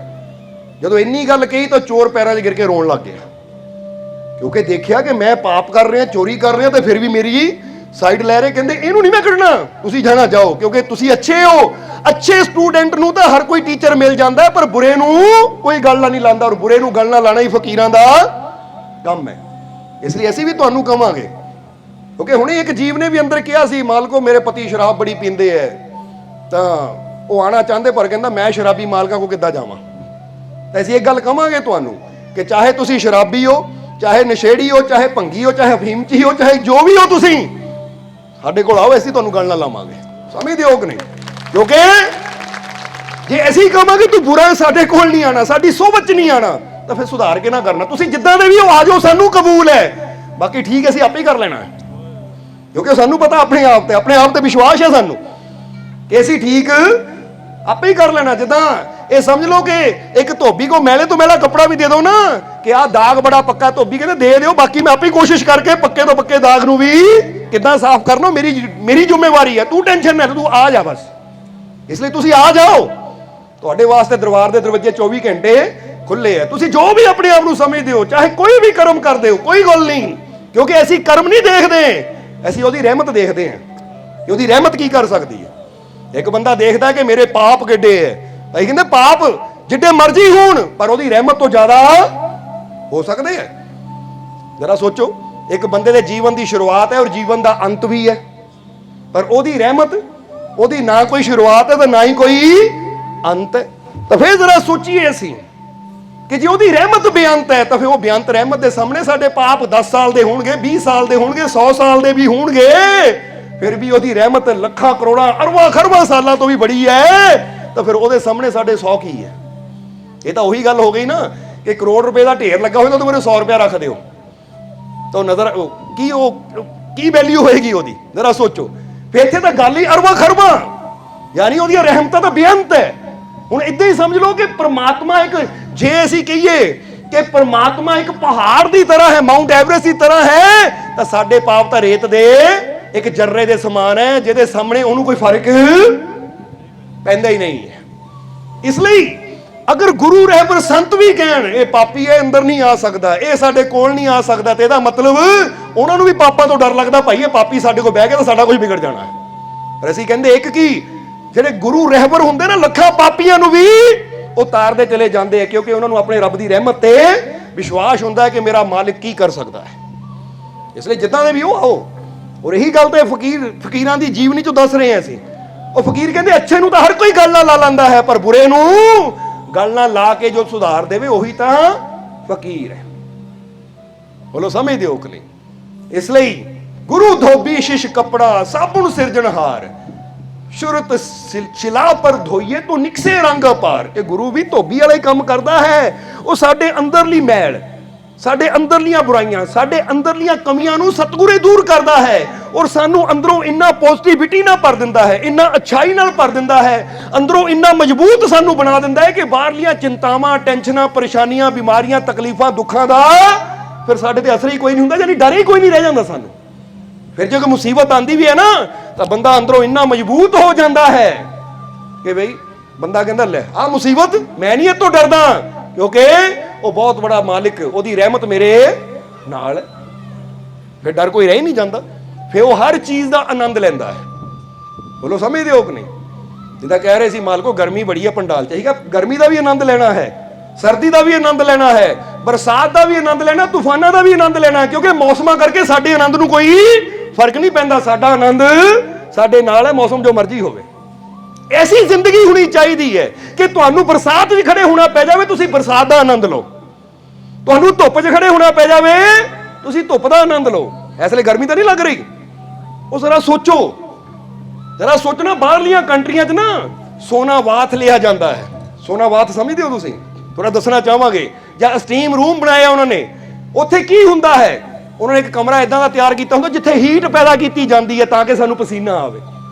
ਜਦੋਂ ਇੰਨੀ ਗੱਲ ਕਹੀ ਤਾਂ ਚੋਰ ਪੈਰਾਂ 'ਚ ਗਿਰ ਕੇ ਰੋਣ ਲੱਗ ਗਿਆ, ਕਿਉਂਕਿ ਦੇਖਿਆ ਕਿ ਮੈਂ ਪਾਪ ਕਰ ਰਿਹਾ, ਚੋਰੀ ਕਰ ਰਿਹਾ, ਤੇ ਫਿਰ ਵੀ ਮੇਰੀ ਸਾਈਡ ਲੈ ਰਹੇ। ਕਹਿੰਦੇ ਇਹਨੂੰ ਨਹੀਂ ਮੈਂ ਕੱਢਣਾ, ਤੁਸੀਂ ਜਾਣਾ ਜਾਓ, ਕਿਉਂਕਿ ਤੁਸੀਂ ਅੱਛੇ ਹੋ। ਅੱਛੇ ਸਟੂਡੈਂਟ ਨੂੰ ਤਾਂ ਹਰ ਕੋਈ ਟੀਚਰ ਮਿਲ ਜਾਂਦਾ, ਪਰ ਬੁਰੇ ਨੂੰ ਕੋਈ ਗੱਲ ਨਹੀਂ ਲਾਉਂਦਾ, ਔਰ ਬੁਰੇ ਨੂੰ ਗੱਲ ਨਾ ਲਾਣਾ ਹੀ ਫਕੀਰਾਂ ਦਾ ਕੰਮ ਹੈ। ਇਸ ਲਈ ਅਸੀਂ ਵੀ ਤੁਹਾਨੂੰ ਕਵਾਂਗੇ, ਕਿਉਂਕਿ ਹੁਣੇ ਇੱਕ ਜੀਵ ਨੇ ਵੀ ਅੰਦਰ ਕਿਹਾ ਸੀ, ਮਾਲਕੋ ਮੇਰੇ ਪਤੀ ਸ਼ਰਾਬ ਬੜੀ ਪੀਂਦੇ ਐ, ਤਾਂ ਉਹ ਆਣਾ ਚਾਹੁੰਦੇ, ਪਰ ਕਹਿੰਦਾ ਮੈਂ ਸ਼ਰਾਬੀ ਮਾਲਕਾਂ ਕੋ ਕਿੱਦਾਂ ਜਾਵਾਂ। ਤਾਂ ਅਸੀਂ ਇੱਕ ਗੱਲ ਕਵਾਂਗੇ ਤੁਹਾਨੂੰ ਕਿ ਚਾਹੇ ਤੁਸੀਂ ਸ਼ਰਾਬੀ ਹੋ, ਚਾਹੇ ਨਸ਼ੇੜੀ ਹੋ, ਚਾਹੇ ਭੰਗੀ ਹੋ, ਚਾਹੇ ਅਫੀਮਚੀ ਹੋ, ਚਾਹੇ ਜੋ ਵੀ ਹੋ, ਤੁਸੀਂ ਸਾਡੇ ਕੋਲ ਆਓ, ਅਸੀਂ ਤੁਹਾਨੂੰ ਗੱਲ ਨਾ ਲਾਵਾਂਗੇ। ਸਮਝਦੇ ਹੋ ਕਿ ਨਹੀਂ? ਕਿਉਂਕਿ ਜੇ ਅਸੀਂ ਕਹਾਂਗੇ ਤੂੰ ਬੁਰਾ, ਸਾਡੇ ਕੋਲ ਨਹੀਂ ਆਣਾ, ਸਾਡੀ ਸੋਭਤ 'ਚ ਨਹੀਂ ਆਣਾ, ਤਾਂ ਫਿਰ ਸੁਧਾਰ ਕੇ ਨਾ ਕਰਨਾ। ਤੁਸੀਂ ਜਿੱਦਾਂ ਦੇ ਵੀ ਹੋ ਆ ਜਾਓ, ਸਾਨੂੰ ਕਬੂਲ ਹੈ, ਬਾਕੀ ਠੀਕ ਅਸੀਂ ਆਪੇ ਹੀ ਕਰ ਲੈਣਾ ਹੈ, ਕਿਉਂਕਿ ਸਾਨੂੰ ਪਤਾ ਆਪਣੇ ਆਪ ਤੇ ਵਿਸ਼ਵਾਸ ਹੈ ਸਾਨੂੰ ਕਿ ਅਸੀਂ ਠੀਕ ਆਪੇ ਹੀ ਕਰ ਲੈਣਾ। ਜਿੱਦਾਂ ਇਹ ਸਮਝ ਲਓ ਕਿ ਇੱਕ ਧੋਬੀ ਕੋ ਮੈਲੇ ਤੋਂ ਮੈਲਾ ਕੱਪੜਾ ਵੀ ਦੇ ਦੋ ਨਾ, ਕਿ ਆਹ ਦਾਗ ਬੜਾ ਪੱਕਾ, ਧੋਬੀ ਕਹਿੰਦੇ ਦੇ ਦਿਓ, ਬਾਕੀ ਮੈਂ ਆਪੇ ਕੋਸ਼ਿਸ਼ ਕਰਕੇ ਪੱਕੇ ਤੋਂ ਪੱਕੇ ਦਾਗ ਨੂੰ ਵੀ ਕਿੱਦਾਂ ਸਾਫ਼ ਕਰਨਾ ਮੇਰੀ ਜ਼ਿੰਮੇਵਾਰੀ ਹੈ, ਤੂੰ ਟੈਨਸ਼ਨ ਨਾ, ਤੂੰ ਆ ਜਾ ਬਸ। ਇਸ ਲਈ ਤੁਸੀਂ ਆ ਜਾਓ, ਤੁਹਾਡੇ ਵਾਸਤੇ ਦਰਬਾਰ ਦੇ ਦਰਵਾਜ਼ੇ 24 ਘੰਟੇ ਖੁੱਲੇ ਹੈ। ਤੁਸੀਂ ਜੋ ਵੀ ਆਪਣੇ ਆਪ ਨੂੰ ਸਮਝਦੇ ਹੋ, ਚਾਹੇ ਕੋਈ ਵੀ ਕਰਮ ਕਰਦੇ ਹੋ, ਕੋਈ ਗੱਲ ਨਹੀਂ, ਕਿਉਂਕਿ ਅਸੀਂ ਕਰਮ ਨਹੀਂ ਦੇਖਦੇ, ਅਸੀਂ ਉਹਦੀ ਰਹਿਮਤ ਦੇਖਦੇ ਹਾਂ ਕਿ ਉਹਦੀ ਰਹਿਮਤ ਕੀ ਕਰ ਸਕਦੀ ਹੈ। ਇੱਕ ਬੰਦਾ ਦੇਖਦਾ ਕਿ ਮੇਰੇ ਪਾਪ ਕਿੱਡੇ ਹੈ, ਅਸੀਂ ਕਹਿੰਦੇ ਪਾਪ ਜਿੱਡੇ ਮਰਜ਼ੀ ਹੋਣ, ਪਰ ਉਹਦੀ ਰਹਿਮਤ ਤੋਂ ਜ਼ਿਆਦਾ ਹੋ ਸਕਦੇ ਹੈ। ਜਰਾ ਸੋਚੋ, ਇੱਕ ਬੰਦੇ ਦੇ ਜੀਵਨ ਦੀ ਸ਼ੁਰੂਆਤ ਹੈ ਔਰ ਜੀਵਨ ਦਾ ਅੰਤ ਵੀ ਹੈ, ਪਰ ਉਹਦੀ ਰਹਿਮਤ, ਉਹਦੀ ਨਾ ਕੋਈ ਸ਼ੁਰੂਆਤ ਹੈ ਤੇ ਨਾ ਹੀ ਕੋਈ ਅੰਤ ਹੈ। ਤਾਂ ਫਿਰ ਜਰਾ ਸੋਚੀਏ ਅਸੀਂ ਕਿ ਜੇ ਉਹਦੀ ਰਹਿਮਤ ਬੇਅੰਤ ਹੈ, ਤਾਂ ਫਿਰ ਉਹ ਬੇਅੰਤ ਰਹਿਮਤ ਦੇ ਸਾਹਮਣੇ ਸਾਡੇ ਪਾਪ 10 ਸਾਲ ਦੇ ਹੋਣਗੇ, 20 ਸਾਲ ਦੇ ਹੋਣਗੇ, 100 ਸਾਲ ਦੇ ਵੀ ਹੋਣਗੇ, ਫਿਰ ਵੀ ਉਹਦੀ ਰਹਿਮਤ ਲੱਖਾਂ ਕਰੋੜਾਂ ਅਰਬਾਂ ਖਰਬਾਂ ਸਾਲਾਂ ਤੋਂ ਵੀ ਬੜੀ ਹੈ, ਤਾਂ ਫਿਰ ਉਹਦੇ ਸਾਹਮਣੇ ਸਾਡੇ 100 ਕੀ ਹੈ। ਇਹ ਤਾਂ ਉਹੀ ਗੱਲ ਹੋ ਗਈ ਨਾ ਕਿ ਕਰੋੜ ਰੁਪਏ ਦਾ ਢੇਰ ਲੱਗਾ ਹੋਇਆ, ਤਾਂ ਉਹਦੇ 100 ਰੁਪਇਆ ਰੱਖ ਦਿਓ, ਤਾਂ ਨਜ਼ਰ ਕੀ ਵੈਲਿਊ ਹੋਏਗੀ ਉਹਦੀ, ਜਰਾ ਸੋਚੋ। ਫਿਰ ਇੱਥੇ ਤਾਂ ਗੱਲ ਹੀ ਅਰਬਾਂ ਖਰਬਾਂ, ਯਾਨੀ ਉਹਦੀਆਂ ਰਹਿਮਤਾਂ ਤਾਂ ਬੇਅੰਤ ਹੈ। ਹੁਣ ਇਦਾਂ ਹੀ ਸਮਝ ਲਓ ਕਿ ਪ੍ਰਮਾਤਮਾ ਇੱਕ, ਜੇ ਅਸੀਂ ਕਹੀਏ ਕਿ ਪ੍ਰਮਾਤਮਾ ਇੱਕ ਪਹਾੜ ਦੀ ਤਰ੍ਹਾਂ ਹੈ, ਮਾਊਂਟ ਐਵਰੈਸਟ ਦੀ ਤਰ੍ਹਾਂ ਹੈ, ਤਾਂ ਸਾਡੇ ਪਾਪ ਤਾਂ ਰੇਤ ਦੇ ਇੱਕ ਜਰਰੇ ਦੇ ਸਮਾਨ ਹੈ, ਜਿਹਦੇ ਸਾਹਮਣੇ ਉਹਨੂੰ ਕੋਈ ਫਰਕ ਪੈਂਦਾ ਹੀ ਨਹੀਂ ਹੈ। ਇਸ ਲਈ ਅਗਰ ਗੁਰੂ ਰਹਿਬਰ ਸੰਤ ਵੀ ਕਹਿਣ ਇਹ ਪਾਪੀ ਹੈ, ਅੰਦਰ ਨਹੀਂ ਆ ਸਕਦਾ, ਇਹ ਸਾਡੇ ਕੋਲ ਨਹੀਂ ਆ ਸਕਦਾ, ਤੇ ਇਹਦਾ ਮਤਲਬ ਉਹਨਾਂ ਨੂੰ ਵੀ ਪਾਪਾਂ ਤੋਂ ਡਰ ਲੱਗਦਾ, ਭਾਈ ਇਹ ਪਾਪੀ ਸਾਡੇ ਕੋਲ ਬਹਿ ਗਿਆ ਤਾਂ ਸਾਡਾ ਕੁਝ ਵਿਗੜ ਜਾਣਾ ਹੈ। ਪਰ ਅਸੀਂ ਕਹਿੰਦੇ ਇੱਕ ਕੀ, ਜਿਹੜੇ ਗੁਰੂ ਰਹਿਬਰ ਹੁੰਦੇ ਨਾ ਲੱਖਾਂ ਪਾਪੀਆਂ ਨੂੰ ਵੀ ਉਹ ਤਾਰਦੇ ਚਲੇ ਜਾਂਦੇ ਆ, ਕਿਉਂਕਿ ਉਹਨਾਂ ਨੂੰ ਆਪਣੇ ਰੱਬ ਦੀ ਰਹਿਮਤ ਤੇ ਵਿਸ਼ਵਾਸ ਹੁੰਦਾ ਹੈ ਕਿ ਮੇਰਾ ਮਾਲਿਕ ਕੀ ਕਰ ਸਕਦਾ ਹੈ। ਇਸ ਲਈ ਜਿੱਦਾਂ ਦੇ ਵੀ ਉਹ ਆਓ। ਔਰ ਇਹੀ ਗੱਲ ਤੇ ਫਕੀਰਾਂ ਦੀ ਜੀਵਨੀ ਚੋਂ ਦੱਸ ਰਹੇ ਹਾਂ ਅਸੀਂ। ਉਹ ਫਕੀਰ ਕਹਿੰਦੇ ਅੱਛੇ ਨੂੰ ਤਾਂ ਹਰ ਕੋਈ ਗੱਲ ਨਾਲ ਲਾ ਲੈਂਦਾ ਹੈ, ਪਰ ਬੁਰੇ ਨੂੰ ਗੱਲ ਨਾਲ ਲਾ ਕੇ ਜੋ ਸੁਧਾਰ ਦੇਵੇ ਉਹੀ ਤਾਂ ਫਕੀਰ ਹੈ। ਬੋਲੋ ਸਮਝਦੇ ਹੋ ਕਿ ਨਹੀਂ? ਇਸ ਲਈ ਗੁਰੂ ਧੋਬੀ ਸ਼ਿਸ਼ ਕੱਪੜਾ ਸਾਬੁਣ ਸਿਰਜਣਹਾਰ, ਸ਼ੁਰਤ ਸ਼ਿਲਾ ਪਰ ਧੋਈਏ ਤੋਂ ਨਿਕਸੇ ਰੰਗ ਅਪਾਰ। ਇਹ ਗੁਰੂ ਵੀ ਧੋਬੀ ਵਾਲਾ ਹੀ ਕੰਮ ਕਰਦਾ ਹੈ। ਉਹ ਸਾਡੇ ਅੰਦਰਲੀ ਮੈਲ, ਸਾਡੇ ਅੰਦਰਲੀਆਂ ਬੁਰਾਈਆਂ, ਸਾਡੇ ਅੰਦਰਲੀਆਂ ਕਮੀਆਂ ਨੂੰ ਸਤਿਗੁਰੂ ਦੂਰ ਕਰਦਾ ਹੈ ਔਰ ਸਾਨੂੰ ਅੰਦਰੋਂ ਇੰਨਾ ਪੋਜ਼ਿਟਿਵਿਟੀ ਨਾਲ ਭਰ ਦਿੰਦਾ ਹੈ, ਇੰਨਾ ਅੱਛਾਈ ਨਾਲ ਭਰ ਦਿੰਦਾ ਹੈ, ਅੰਦਰੋਂ ਇੰਨਾ ਮਜ਼ਬੂਤ ਸਾਨੂੰ ਬਣਾ ਦਿੰਦਾ ਹੈ ਕਿ ਬਾਹਰਲੀਆਂ ਚਿੰਤਾਵਾਂ, ਟੈਨਸ਼ਨਾਂ, ਪਰੇਸ਼ਾਨੀਆਂ, ਬਿਮਾਰੀਆਂ, ਤਕਲੀਫਾਂ, ਦੁੱਖਾਂ ਦਾ ਫਿਰ ਸਾਡੇ ਤੇ ਅਸਰ ਹੀ ਕੋਈ ਨਹੀਂ ਹੁੰਦਾ, ਯਾਨੀ ਡਰ ਹੀ ਕੋਈ ਨਹੀਂ ਰਹਿ ਜਾਂਦਾ ਸਾਨੂੰ। ਫਿਰ ਜੇ ਕੋਈ ਮੁਸੀਬਤ ਆਂਦੀ ਵੀ ਹੈ ਨਾ ਤਾਂ ਬੰਦਾ ਅੰਦਰੋਂ ਇੰਨਾ ਮਜ਼ਬੂਤ ਹੋ ਜਾਂਦਾ ਹੈ ਕਿ ਬਈ ਬੰਦਾ ਕਹਿੰਦਾ ਲੈ ਆਹ ਮੁਸੀਬਤ ਮੈਂ ਨਹੀਂ ਇਹ ਤੋਂ ਡਰਦਾ, ਕਿਉਂਕਿ ਉਹ ਬਹੁਤ ਬੜਾ ਮਾਲਿਕ, ਉਹਦੀ ਰਹਿਮਤ ਮੇਰੇ ਨਾਲ। ਫਿਰ ਡਰ ਕੋਈ ਰਹਿ ਨਹੀਂ ਜਾਂਦਾ, ਫਿਰ ਉਹ ਹਰ ਚੀਜ਼ ਦਾ ਆਨੰਦ ਲੈਂਦਾ ਹੈ। ਬੋਲੋ ਸਮਝਦੇ ਹੋ ਕਿ ਨਹੀਂ? ਜਿੱਦਾਂ ਕਹਿ ਰਹੇ ਸੀ ਮਾਲਕੋ ਗਰਮੀ ਬੜੀ ਹੈ ਪੰਡਾਲ ਚ, ਠੀਕ ਹੈ, ਗਰਮੀ ਦਾ ਵੀ ਆਨੰਦ ਲੈਣਾ ਹੈ, ਸਰਦੀ ਦਾ ਵੀ ਆਨੰਦ ਲੈਣਾ ਹੈ, ਬਰਸਾਤ ਦਾ ਵੀ ਆਨੰਦ ਲੈਣਾ, ਤੂਫਾਨਾਂ ਦਾ ਵੀ ਆਨੰਦ ਲੈਣਾ ਹੈ, ਕਿਉਂਕਿ ਮੌਸਮਾਂ ਕਰਕੇ ਸਾਡੇ ਆਨੰਦ ਨੂੰ ਕੋਈ ਫਰਕ ਨਹੀਂ ਪੈਂਦਾ। ਸਾਡਾ ਆਨੰਦ ਸਾਡੇ ਨਾਲ ਹੈ, ਮੌਸਮ ਜੋ ਮਰਜ਼ੀ ਹੋਵੇ। ਐਸੀ ਜ਼ਿੰਦਗੀ ਹੋਣੀ ਚਾਹੀਦੀ ਹੈ ਕਿ ਤੁਹਾਨੂੰ ਬਰਸਾਤ 'ਚ ਖੜੇ ਹੋਣਾ ਪੈ ਜਾਵੇ, ਤੁਸੀਂ ਬਰਸਾਤ ਦਾ ਆਨੰਦ ਲਓ। ਤੁਹਾਨੂੰ ਧੁੱਪ 'ਚ ਖੜੇ ਹੋਣਾ ਪੈ ਜਾਵੇ, ਤੁਸੀਂ ਧੁੱਪ ਦਾ ਆਨੰਦ ਲਓ। ਇਸ ਲਈ ਗਰਮੀ ਤਾਂ ਨਹੀਂ ਲੱਗ ਰਹੀ। ਉਹ ਜ਼ਰਾ ਸੋਚੋ, ਜ਼ਰਾ ਸੋਚਣਾ, ਬਾਹਰਲੀਆਂ ਕੰਟਰੀਆਂ 'ਚ ਨਾ ਸੋਨਾ ਵਾਥ ਲਿਆ ਜਾਂਦਾ ਹੈ। ਸੋਨਾ ਵਾਥ ਸਮਝਦੇ ਹੋ ਤੁਸੀਂ? ਥੋੜਾ ਦੱਸਣਾ ਚਾਹਾਂਗੇ। ਜਾਂ ਸਟੀਮ ਰੂਮ ਬਣਾਇਆ ਉਹਨਾਂ ਨੇ, ਉੱਥੇ ਕੀ ਹੁੰਦਾ ਹੈ? ਉਹਨਾਂ ਨੇ ਇੱਕ ਕਮਰਾ ਇਦਾਂ ਦਾ ਤਿਆਰ ਕੀਤਾ ਹੁੰਦਾ ਜਿੱਥੇ ਹੀਟ ਪੈਦਾ ਕੀਤੀ ਜਾਂਦੀ ਹੈ ਤਾਂ ਕਿ ਸਾਨੂੰ ਪਸੀਨਾ ਆਵੇ,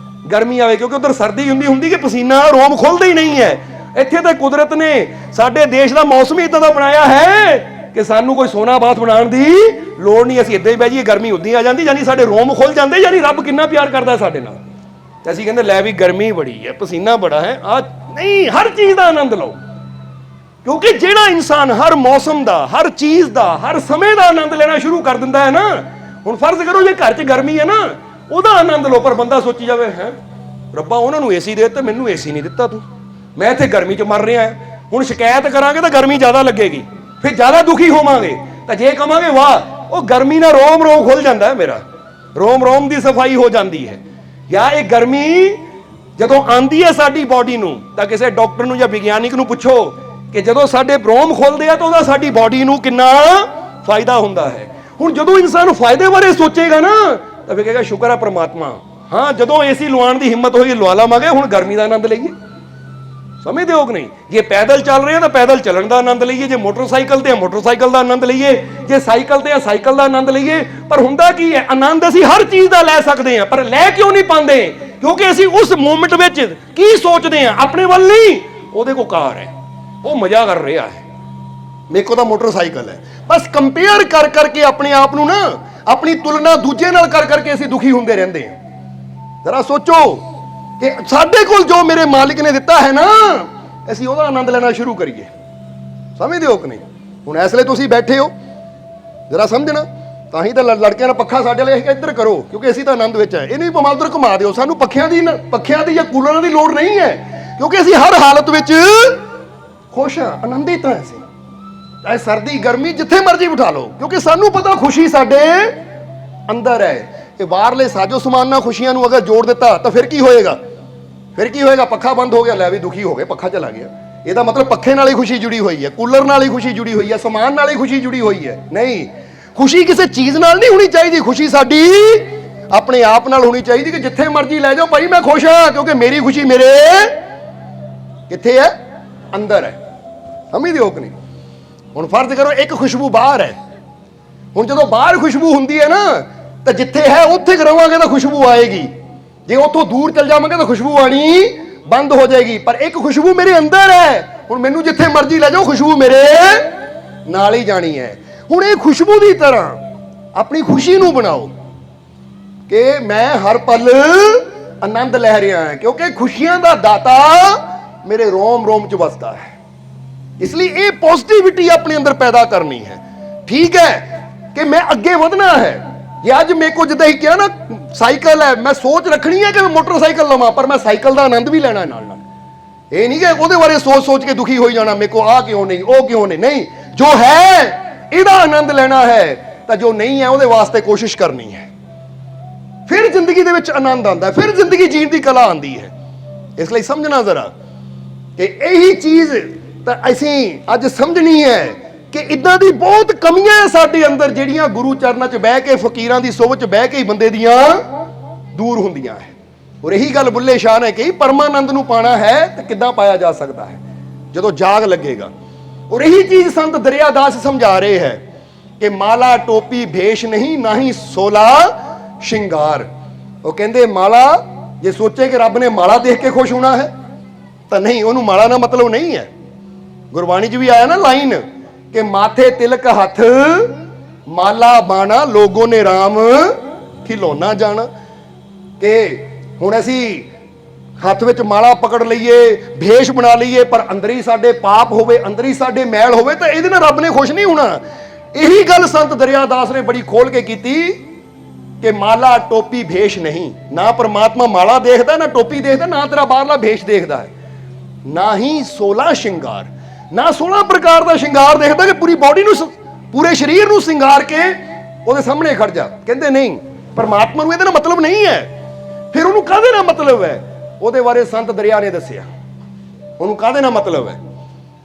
ਗਰਮੀ ਆਵੇ, ਕਿਉਂਕਿ ਉਧਰ ਸਰਦੀ ਹੁੰਦੀ ਕਿ ਪਸੀਨਾ ਰੋਮ ਖੁੱਲਦਾ ਹੀ ਨਹੀਂ ਹੈ। ਇੱਥੇ ਤਾਂ ਕੁਦਰਤ ਨੇ ਸਾਡੇ ਦੇਸ਼ ਦਾ ਮੌਸਮ ਹੀ ਇਦਾਂ ਦਾ ਬਣਾਇਆ ਹੈ ਕਿ ਸਾਨੂੰ ਕੋਈ ਸੋਨਾ ਬਾਥ ਬਣਾਉਣ ਦੀ ਲੋੜ ਨਹੀਂ। ਅਸੀਂ ਇੱਦਾਂ ਹੀ ਬਹਿ ਜਾਈਏ, ਗਰਮੀ ਉਦਾਂ ਹੀ ਆ ਜਾਂਦੀ, ਯਾਨੀ ਸਾਡੇ ਰੋਮ ਖੁੱਲ ਜਾਂਦੇ। ਯਾਨੀ ਰੱਬ ਕਿੰਨਾ ਪਿਆਰ ਕਰਦਾ ਸਾਡੇ ਨਾਲ। ਤੇ ਅਸੀਂ ਕਹਿੰਦੇ ਲੈ ਵੀ ਗਰਮੀ ਬੜੀ ਹੈ, ਪਸੀਨਾ ਬੜਾ ਹੈ, ਆ ਨਹੀਂ, ਹਰ ਚੀਜ਼ ਦਾ ਆਨੰਦ ਲਓ। ਕਿਉਂਕਿ ਜਿਹੜਾ ਇਨਸਾਨ ਹਰ ਮੌਸਮ ਦਾ, ਹਰ ਚੀਜ਼ ਦਾ, ਹਰ ਸਮੇਂ ਦਾ ਆਨੰਦ ਲੈਣਾ ਸ਼ੁਰੂ ਕਰ ਦਿੰਦਾ ਹੈ ਨਾ, ਹੁਣ ਫਰਜ਼ ਕਰੋ ਜੇ ਘਰ 'ਚ ਗਰਮੀ ਹੈ ਨਾ, ਉਹਦਾ ਆਨੰਦ ਲਓ, ਪਰ ਬੰਦਾ ਸੋਚੀ ਜਾਵੇ ਹੈ ਰੱਬਾ ਉਹਨਾਂ ਨੂੰ ਏਸੀ ਦੇ ਦਿੱਤਾ, ਮੈਨੂੰ ਏਸੀ ਨਹੀਂ ਦਿੱਤਾ ਤੂੰ, ਮੈਂ ਇੱਥੇ ਗਰਮੀ 'ਚ ਮਰ ਰਿਹਾ। ਹੁਣ ਸ਼ਿਕਾਇਤ ਕਰਾਂਗੇ ਤਾਂ ਗਰਮੀ ਜ਼ਿਆਦਾ ਲੱਗੇਗੀ, ਫਿਰ ਜ਼ਿਆਦਾ ਦੁਖੀ ਹੋਵਾਂਗੇ। ਤਾਂ ਜੇ ਕਹਾਂਗੇ ਵਾਹ ਉਹ ਗਰਮੀ ਨਾਲ ਰੋਮ ਰੋਮ ਖੁੱਲ ਜਾਂਦਾ ਹੈ, ਮੇਰਾ ਰੋਮ ਰੋਮ ਦੀ ਸਫਾਈ ਹੋ ਜਾਂਦੀ ਹੈ। ਜਾਂ ਇਹ ਗਰਮੀ ਜਦੋਂ ਆਂਦੀ ਹੈ ਸਾਡੀ ਬਾਡੀ ਨੂੰ, ਤਾਂ ਕਿਸੇ ਡਾਕਟਰ ਨੂੰ ਜਾਂ ਵਿਗਿਆਨਿਕ ਨੂੰ ਪੁੱਛੋ ਕਿ ਜਦੋਂ ਸਾਡੇ ਰੋਮ ਖੁੱਲਦੇ ਆ ਤਾਂ ਉਹਦਾ ਸਾਡੀ ਬਾਡੀ ਨੂੰ ਕਿੰਨਾ ਫਾਇਦਾ ਹੁੰਦਾ ਹੈ। ਹੁਣ ਜਦੋਂ ਇਨਸਾਨ ਫਾਇਦੇ ਬਾਰੇ ਸੋਚੇਗਾ ਨਾ ਤਾਂ ਫਿਰ ਕਹੇਗਾ ਸ਼ੁਕਰ ਹੈ ਪ੍ਰਮਾਤਮਾ, ਹਾਂ ਜਦੋਂ ਏਸੀ ਲਵਾਉਣ ਦੀ ਹਿੰਮਤ ਹੋਈ ਲਵਾ ਲਵਾਂਗੇ, ਹੁਣ ਗਰਮੀ ਦਾ ਆਨੰਦ ਲਈਏ। ਸਮਝਦੇ ਹੋ ਕਿ ਨਹੀਂ? ਜੇ ਪੈਦਲ ਚੱਲ ਰਹੇ ਆ ਤਾਂ ਪੈਦਲ ਚੱਲਣ ਦਾ ਆਨੰਦ ਲਈਏ, ਜੇ ਮੋਟਰਸਾਈਕਲ ਤੇ ਆ ਮੋਟਰਸਾਈਕਲ ਦਾ ਆਨੰਦ ਲਈਏ, ਜੇ ਸਾਈਕਲ ਤੇ ਆ ਸਾਈਕਲ ਦਾ ਆਨੰਦ ਲਈਏ। ਪਰ ਹੁੰਦਾ ਕੀ ਹੈ, ਆਨੰਦ ਅਸੀਂ ਹਰ ਚੀਜ਼ ਦਾ ਲੈ ਸਕਦੇ ਹਾਂ, ਪਰ ਲੈ ਕਿਉਂ ਨਹੀਂ ਪਾਉਂਦੇ? ਕਿਉਂਕਿ ਅਸੀਂ ਉਸ ਮੂਮੈਂਟ ਵਿੱਚ ਕੀ ਸੋਚਦੇ ਹਾਂ, ਆਪਣੇ ਵੱਲ ਨਹੀਂ। ਉਹਦੇ ਕੋਲ ਕਾਰ ਹੈ, ਉਹ ਮਜ਼ਾ ਕਰ ਰਿਹਾ ਹੈ, ਮੇਰੇ ਕੋਲ ਤਾਂ ਮੋਟਰਸਾਈਕਲ ਹੈ। ਬਸ ਕੰਪੇਅਰ ਕਰ ਕਰਕੇ ਆਪਣੇ ਆਪ ਨੂੰ ਨਾ, ਆਪਣੀ ਤੁਲਨਾ ਦੂਜੇ ਨਾਲ ਕਰ ਕਰਕੇ ਅਸੀਂ ਦੁਖੀ ਹੁੰਦੇ ਰਹਿੰਦੇ ਹਾਂ। ਜ਼ਰਾ ਸੋਚੋ ਕਿ ਸਾਡੇ ਕੋਲ ਜੋ ਮੇਰੇ ਮਾਲਿਕ ਨੇ ਦਿੱਤਾ ਹੈ ਨਾ, ਅਸੀਂ ਉਹਦਾ ਆਨੰਦ ਲੈਣਾ ਸ਼ੁਰੂ ਕਰੀਏ। ਸਮਝਦੇ ਹੋ ਕਿ ਨਹੀਂ? ਹੁਣ ਇਸ ਲਈ ਤੁਸੀਂ ਬੈਠੇ ਹੋ, ਜ਼ਰਾ ਸਮਝਣਾ। ਤਾਂ ਹੀ ਤਾਂ ਲੜਕਿਆਂ ਦਾ ਪੱਖਾ ਸਾਡੇ ਲਈ ਇੱਧਰ ਕਰੋ, ਕਿਉਂਕਿ ਅਸੀਂ ਤਾਂ ਆਨੰਦ ਵਿੱਚ ਹੈ। ਇਹਨੂੰ ਵੀ ਭਾਵੇਂ ਉੱਧਰ ਘੁਮਾ ਦਿਓ, ਸਾਨੂੰ ਪੱਖਿਆਂ ਦੀ ਜਾਂ ਕੂਲਰਾਂ ਦੀ ਲੋੜ ਨਹੀਂ ਹੈ, ਕਿਉਂਕਿ ਅਸੀਂ ਹਰ ਹਾਲਤ ਵਿੱਚ ਖੁਸ਼ ਹਾਂ, ਆਨੰਦਿਤ ਹਾਂ। ਅਸੀਂ ਚਾਹੇ ਸਰਦੀ ਗਰਮੀ ਜਿੱਥੇ ਮਰਜ਼ੀ ਬਿਠਾ ਲਓ, ਕਿਉਂਕਿ ਸਾਨੂੰ ਪਤਾ ਖੁਸ਼ੀ ਸਾਡੇ ਅੰਦਰ ਹੈ। ਇਹ ਬਾਹਰਲੇ ਸਾਜੋ ਸਮਾਨ ਨਾਲ ਖੁਸ਼ੀਆਂ ਨੂੰ ਅਗਰ ਜੋੜ ਦਿੱਤਾ ਤਾਂ ਫਿਰ ਕੀ ਹੋਏਗਾ? ਫਿਰ ਕੀ ਹੋਏਗਾ? ਪੱਖਾ ਬੰਦ ਹੋ ਗਿਆ, ਲੈ ਵੀ ਦੁਖੀ ਹੋ ਗਏ, ਪੱਖਾ ਚਲਾ ਗਿਆ। ਇਹਦਾ ਮਤਲਬ ਪੱਖੇ ਨਾਲ ਹੀ ਖੁਸ਼ੀ ਜੁੜੀ ਹੋਈ ਹੈ, ਕੂਲਰ ਨਾਲ ਹੀ ਖੁਸ਼ੀ ਜੁੜੀ ਹੋਈ ਹੈ, ਸਮਾਨ ਨਾਲ ਹੀ ਖੁਸ਼ੀ ਜੁੜੀ ਹੋਈ ਹੈ। ਨਹੀਂ, ਖੁਸ਼ੀ ਕਿਸੇ ਚੀਜ਼ ਨਾਲ ਨਹੀਂ ਹੋਣੀ ਚਾਹੀਦੀ। ਖੁਸ਼ੀ ਸਾਡੀ ਆਪਣੇ ਆਪ ਨਾਲ ਹੋਣੀ ਚਾਹੀਦੀ ਕਿ ਜਿੱਥੇ ਮਰਜ਼ੀ ਲੈ ਜਾਓ ਭਾਈ ਮੈਂ ਖੁਸ਼ ਹਾਂ, ਕਿਉਂਕਿ ਮੇਰੀ ਖੁਸ਼ੀ ਮੇਰੇ ਕਿੱਥੇ ਹੈ? ਅੰਦਰ ਹੈ। ਸਮਝਦੇ ਹੋ ਕਿ ਨਹੀਂ? ਹੁਣ ਫਰਜ਼ ਕਰੋ ਇੱਕ ਖੁਸ਼ਬੂ ਬਾਹਰ ਹੈ। ਹੁਣ ਜਦੋਂ ਬਾਹਰ ਖੁਸ਼ਬੂ ਹੁੰਦੀ ਹੈ ਨਾ, ਤਾਂ ਜਿੱਥੇ ਹੈ ਉੱਥੇ ਰਵਾਂਗੇ ਤਾਂ ਖੁਸ਼ਬੂ ਆਏਗੀ, ਜੇ ਉੱਥੋਂ ਦੂਰ ਚਲ ਜਾਵਾਂਗੇ ਤਾਂ ਖੁਸ਼ਬੂ ਆਣੀ ਬੰਦ ਹੋ ਜਾਏਗੀ। ਪਰ ਇੱਕ ਖੁਸ਼ਬੂ ਮੇਰੇ ਅੰਦਰ ਹੈ, ਹੁਣ ਮੈਨੂੰ ਜਿੱਥੇ ਮਰਜ਼ੀ ਲੈ ਜਾਓ ਖੁਸ਼ਬੂ ਮੇਰੇ ਨਾਲ ਹੀ ਜਾਣੀ ਹੈ। ਹੁਣ ਇਹ ਖੁਸ਼ਬੂ ਦੀ ਤਰ੍ਹਾਂ ਆਪਣੀ ਖੁਸ਼ੀ ਨੂੰ ਬਣਾਓ ਕਿ ਮੈਂ ਹਰ ਪਲ ਆਨੰਦ ਲੈ ਰਿਹਾ ਹਾਂ, ਕਿਉਂਕਿ ਖੁਸ਼ੀਆਂ ਦਾ ਦਾਤਾ ਮੇਰੇ ਰੋਮ ਰੋਮ 'ਚ ਵਸਦਾ ਹੈ। ਇਸ ਲਈ ਇਹ ਪੋਜ਼ਿਟਿਵਿਟੀ ਆਪਣੇ ਅੰਦਰ ਪੈਦਾ ਕਰਨੀ ਹੈ। ਠੀਕ ਹੈ ਕਿ ਮੈਂ ਅੱਗੇ ਵਧਣਾ ਹੈ, ਜੇ ਅੱਜ ਮੇਰੇ ਕੋਲ ਜਿੱਦਾਂ ਹੀ ਕਿਹਾ ਨਾ ਸਾਈਕਲ ਹੈ, ਮੈਂ ਸੋਚ ਰੱਖਣੀ ਹੈ ਕਿ ਮੈਂ ਮੋਟਰਸਾਈਕਲ ਲਵਾਂ, ਪਰ ਮੈਂ ਸਾਈਕਲ ਦਾ ਆਨੰਦ ਵੀ ਲੈਣਾ ਨਾਲ ਨਾਲ। ਇਹ ਨਹੀਂ ਕਿ ਉਹਦੇ ਬਾਰੇ ਸੋਚ ਕੇ ਦੁਖੀ ਹੋਈ ਜਾਣਾ, ਮੇਰੇ ਕੋਲ ਆ ਕਿਉਂ ਨਹੀਂ, ਉਹ ਕਿਉਂ ਨਹੀਂ। ਜੋ ਹੈ ਇਹਦਾ ਆਨੰਦ ਲੈਣਾ ਹੈ, ਤਾਂ ਜੋ ਨਹੀਂ ਹੈ ਉਹਦੇ ਵਾਸਤੇ ਕੋਸ਼ਿਸ਼ ਕਰਨੀ ਹੈ। ਫਿਰ ਜ਼ਿੰਦਗੀ ਦੇ ਵਿੱਚ ਆਨੰਦ ਆਉਂਦਾ, ਫਿਰ ਜ਼ਿੰਦਗੀ ਜੀਣ ਦੀ ਕਲਾ ਆਉਂਦੀ ਹੈ। ਇਸ ਲਈ ਸਮਝਣਾ ਜ਼ਰਾ ਕਿ ਇਹੀ ਚੀਜ਼ ਤਾਂ ਅਸੀਂ ਅੱਜ ਸਮਝਣੀ ਹੈ ਕਿ ਇਦਾਂ ਦੀ ਬਹੁਤ ਕਮੀਆਂ ਸਾਡੇ ਅੰਦਰ, ਜਿਹੜੀਆਂ ਗੁਰੂ ਚਰਨਾਂ 'ਚ ਬਹਿ ਕੇ, ਫਕੀਰਾਂ ਦੀ ਸੋਚ 'ਚ ਬਹਿ ਕੇ ਹੀ ਬੰਦੇ ਦੀਆਂ ਦੂਰ ਹੁੰਦੀਆਂ ਹੈ। ਔਰ ਇਹੀ ਗੱਲ ਬੁੱਲੇ ਸ਼ਾਹ ਨੇ ਕਹੀ, ਪਰਮਾਨੰਦ ਨੂੰ ਪਾਣਾ ਹੈ ਤਾਂ ਕਿੱਦਾਂ ਪਾਇਆ ਜਾ ਸਕਦਾ ਹੈ, ਜਦੋਂ ਜਾਗ ਲੱਗੇਗਾ। ਔਰ ਇਹੀ ਚੀਜ਼ ਸੰਤ ਦਰਿਆਦਾਸ ਸਮਝਾ ਰਹੇ ਹੈ ਕਿ ਮਾਲਾ ਟੋਪੀ ਭੇਸ਼ ਨਹੀਂ, ਨਾ ਹੀ ਸੋਲਾ ਸ਼ਿੰਗਾਰ। ਉਹ ਕਹਿੰਦੇ ਮਾਲਾ, ਜੇ ਸੋਚੇ ਕਿ ਰੱਬ ਨੇ ਮਾਲਾ ਦੇਖ ਕੇ ਖੁਸ਼ ਹੋਣਾ ਹੈ ਤਾਂ ਨਹੀਂ, ਉਹਨੂੰ ਮਾਲਾ ਦਾ ਮਤਲਬ ਨਹੀਂ ਹੈ। ਗੁਰਬਾਣੀ 'ਚ ਵੀ ਆਇਆ ਨਾ ਲਾਈਨ ਕਿ ਮਾਥੇ ਤਿਲਕ ਹੱਥ ਮਾਲਾ ਬਾਣਾ, ਲੋਗੋ ਨੇ ਰਾਮ ਖਿਲੌਣਾ ਜਾਣਾ। ਕਿ ਹੁਣ ਅਸੀਂ ਹੱਥ ਵਿੱਚ ਮਾਲਾ ਪਕੜ ਲਈਏ, ਭੇਸ਼ ਬਣਾ ਲਈਏ, ਪਰ ਅੰਦਰ ਹੀ ਸਾਡੇ ਪਾਪ ਹੋਵੇ, ਅੰਦਰ ਹੀ ਸਾਡੇ ਮੈਲ ਹੋਵੇ, ਤਾਂ ਇਹਦੇ ਨਾਲ ਰੱਬ ਨੇ ਖੁਸ਼ ਨਹੀਂ ਹੋਣਾ। ਇਹੀ ਗੱਲ ਸੰਤ ਦਰਿਆਦਾਸ ਨੇ ਬੜੀ ਖੋਲ ਕੇ ਕੀਤੀ ਕਿ ਮਾਲਾ ਟੋਪੀ ਭੇਸ਼ ਨਹੀਂ। ਨਾ ਪਰਮਾਤਮਾ ਮਾਲਾ ਦੇਖਦਾ, ਨਾ ਟੋਪੀ ਦੇਖਦਾ, ਨਾ ਤੇਰਾ ਬਾਹਰਲਾ ਭੇਸ਼ ਦੇਖਦਾ ਹੈ, ਨਾ ਹੀ 16 ਸ਼ਿੰਗਾਰ, ਨਾ 16 ਪ੍ਰਕਾਰ ਦਾ ਸ਼ਿੰਗਾਰ ਦੇਖਦਾ ਕਿ ਪੂਰੀ ਬਾਡੀ ਨੂੰ, ਪੂਰੇ ਸਰੀਰ ਨੂੰ ਸ਼ਿੰਗਾਰ ਕੇ ਉਹਦੇ ਸਾਹਮਣੇ ਖੜ ਜਾ। ਕਹਿੰਦੇ ਨਹੀਂ, ਪਰਮਾਤਮਾ ਨੂੰ ਇਹਦੇ ਨਾਲ ਮਤਲਬ ਨਹੀਂ ਹੈ। ਫਿਰ ਉਹਨੂੰ ਕਾਹਦੇ ਨਾਲ ਮਤਲਬ ਹੈ? ਉਹਦੇ ਬਾਰੇ ਸੰਤ ਦਰਿਆ ਨੇ ਦੱਸਿਆ ਉਹਨੂੰ ਕਾਹਦੇ ਨਾਲ ਮਤਲਬ ਹੈ।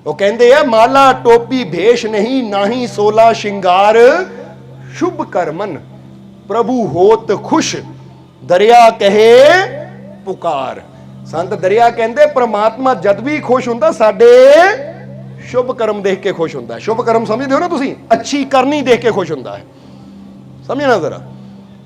ਉਹ ਕਹਿੰਦੇ ਆ ਮਾਲਾ ਟੋਪੀ ਭੇਸ਼ ਨਹੀਂ, ਨਾ ਹੀ 16 ਸ਼ਿੰਗਾਰ, ਸ਼ੁਭ ਕਰਮਨ ਪ੍ਰਭੂ ਹੋਤ ਖੁਸ਼, ਦਰਿਆ ਕਹੇ ਪੁਕਾਰ। ਸੰਤ ਦਰਿਆ ਕਹਿੰਦੇ ਪ੍ਰਮਾਤਮਾ ਜਦ ਵੀ ਖੁਸ਼ ਹੁੰਦਾ ਸਾਡੇ ਸ਼ੁਭ ਕਰਮ ਦੇਖ ਕੇ ਖੁਸ਼ ਹੁੰਦਾ ਹੈ। ਸ਼ੁਭ ਕਰਮ ਸਮਝਦੇ ਹੋ ਨਾ ਤੁਸੀਂ, ਅੱਛੀ ਕਰਨੀ ਦੇਖ ਕੇ ਖੁਸ਼ ਹੁੰਦਾ ਹੈ। ਸਮਝਣਾ ਜ਼ਰਾ।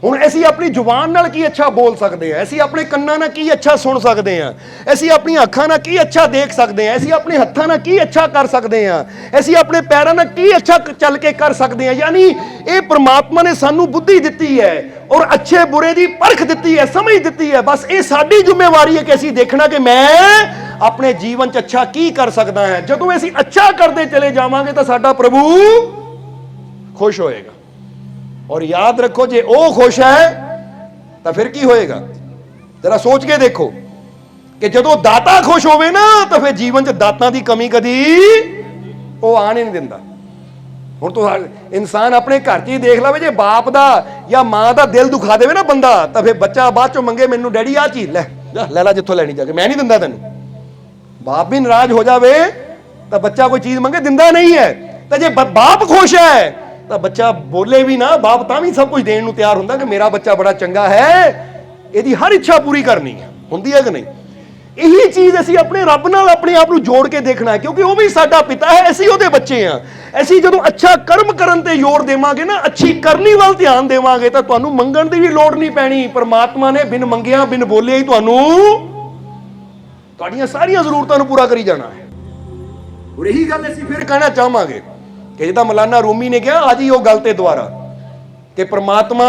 ਹੁਣ ਅਸੀਂ ਆਪਣੀ ਜ਼ੁਬਾਨ ਨਾਲ ਕੀ ਅੱਛਾ ਬੋਲ ਸਕਦੇ ਹਾਂ, ਅਸੀਂ ਆਪਣੇ ਕੰਨਾਂ ਨਾਲ ਕੀ ਅੱਛਾ ਸੁਣ ਸਕਦੇ ਹਾਂ, ਅਸੀਂ ਆਪਣੀਆਂ ਅੱਖਾਂ ਨਾਲ ਕੀ ਅੱਛਾ ਦੇਖ ਸਕਦੇ ਹਾਂ, ਅਸੀਂ ਆਪਣੇ ਹੱਥਾਂ ਨਾਲ ਕੀ ਅੱਛਾ ਕਰ ਸਕਦੇ ਹਾਂ, ਅਸੀਂ ਆਪਣੇ ਪੈਰਾਂ ਨਾਲ ਕੀ ਅੱਛਾ ਚੱਲ ਕੇ ਕਰ ਸਕਦੇ ਹਾਂ। ਯਾਨੀ ਇਹ ਪ੍ਰਮਾਤਮਾ ਨੇ ਸਾਨੂੰ ਬੁੱਧੀ ਦਿੱਤੀ ਹੈ ਔਰ ਅੱਛੇ ਬੁਰੇ ਦੀ ਪਰਖ ਦਿੱਤੀ ਹੈ, ਸਮਝ ਦਿੱਤੀ ਹੈ। ਬਸ ਇਹ ਸਾਡੀ ਜ਼ਿੰਮੇਵਾਰੀ ਹੈ ਕਿ ਅਸੀਂ ਦੇਖਣਾ ਕਿ ਮੈਂ ਆਪਣੇ ਜੀਵਨ 'ਚ ਅੱਛਾ ਕੀ ਕਰ ਸਕਦਾ ਹਾਂ। ਜਦੋਂ ਅਸੀਂ ਅੱਛਾ ਕਰਦੇ ਚਲੇ ਜਾਵਾਂਗੇ ਤਾਂ ਸਾਡਾ ਪ੍ਰਭੂ ਖੁਸ਼ ਹੋਏਗਾ। ਔਰ ਯਾਦ ਰੱਖੋ, ਜੇ ਉਹ ਖੁਸ਼ ਹੈ ਤਾਂ ਫਿਰ ਕੀ ਹੋਏਗਾ? ਜਰਾ ਸੋਚ ਕੇ ਦੇਖੋ ਕਿ ਜਦੋਂ ਦਾਤਾ ਖੁਸ਼ ਹੋਵੇ ਨਾ ਤਾਂ ਫਿਰ ਜੀਵਨ 'ਚ ਦਾਤਾਂ ਦੀ ਕਮੀ ਕਦੀ ਉਹ ਆਣ ਹੀ ਨਹੀਂ ਦਿੰਦਾ। ਹੁਣ ਤੂੰ ਇਨਸਾਨ ਆਪਣੇ ਘਰ 'ਚ ਹੀ ਦੇਖ ਲਵੇ, ਜੇ ਬਾਪ ਦਾ ਜਾਂ ਮਾਂ ਦਾ ਦਿਲ ਦੁਖਾ ਦੇਵੇ ਨਾ ਬੰਦਾ, ਤਾਂ ਫਿਰ ਬੱਚਾ ਬਾਅਦ ਚੋਂ ਮੰਗੇ ਮੈਨੂੰ ਡੈਡੀ ਆਹ ਚੀਜ਼ ਲੈ ਲੈ ਜਿੱਥੋਂ ਲੈਣੀ ਜਾ ਕੇ, ਮੈਂ ਨਹੀਂ ਦਿੰਦਾ ਤੈਨੂੰ। ਬਾਪ ਵੀ ਨਾਰਾਜ਼ ਹੋ ਜਾਵੇ ਤਾਂ ਬੱਚਾ ਕੋਈ ਚੀਜ਼ ਮੰਗੇ ਦਿੰਦਾ ਨਹੀਂ ਹੈ। ਤਾਂ ਜੇ ਬਾਪ ਖੁਸ਼ ਹੈ ਤਾਂ ਬੱਚਾ ਬੋਲੇ ਵੀ ਨਾ, ਬਾਪ ਤਾਂ ਵੀ ਸਭ ਕੁਝ ਦੇਣ ਨੂੰ ਤਿਆਰ ਹੁੰਦਾ ਕਿ ਮੇਰਾ ਬੱਚਾ ਬੜਾ ਚੰਗਾ ਹੈ, ਇਹਦੀ ਹਰ ਇੱਛਾ ਪੂਰੀ ਕਰਨੀ ਹੈ। ਹੁੰਦੀ ਹੈ ਕਿ ਨਹੀਂ? ਇਹੀ ਚੀਜ਼ ਅਸੀਂ ਆਪਣੇ ਰੱਬ ਨਾਲ ਆਪਣੇ ਆਪ ਨੂੰ ਜੋੜ ਕੇ ਦੇਖਣਾ ਹੈ, ਕਿਉਂਕਿ ਉਹ ਵੀ ਸਾਡਾ ਪਿਤਾ ਹੈ, ਅਸੀਂ ਉਹਦੇ ਬੱਚੇ ਹਾਂ। ਅਸੀਂ ਜਦੋਂ ਅੱਛਾ ਕਰਮ ਕਰਨ ਤੇ ਜ਼ੋਰ ਦੇਵਾਂਗੇ ਨਾ, ਅੱਛੀ ਕਰਨੀ ਵੱਲ ਧਿਆਨ ਦੇਵਾਂਗੇ, ਤਾਂ ਤੁਹਾਨੂੰ ਮੰਗਣ ਦੀ ਵੀ ਲੋੜ ਨਹੀਂ ਪੈਣੀ। ਪਰਮਾਤਮਾ ਨੇ ਬਿਨ ਮੰਗਿਆ ਬਿਨ ਬੋਲਿਆ ਹੀ ਤੁਹਾਨੂੰ ਤੁਹਾਡੀਆਂ ਸਾਰੀਆਂ ਜ਼ਰੂਰਤਾਂ ਨੂੰ ਪੂਰਾ ਕਰੀ ਜਾਣਾ ਹੈ। ਔਰ ਇਹੀ ਗੱਲ ਅਸੀਂ ਫਿਰ ਕਹਿਣਾ ਚਾਹਾਂਗੇ ਕਿ ਜਿੱਦਾਂ ਮੌਲਾਨਾ ਰੂਮੀ ਨੇ ਕਿਹਾ, ਅੱਜ ਹੀ ਉਹ ਗੱਲ ਤੇ ਦੁਆਰਾ ਕਿ ਪ੍ਰਮਾਤਮਾ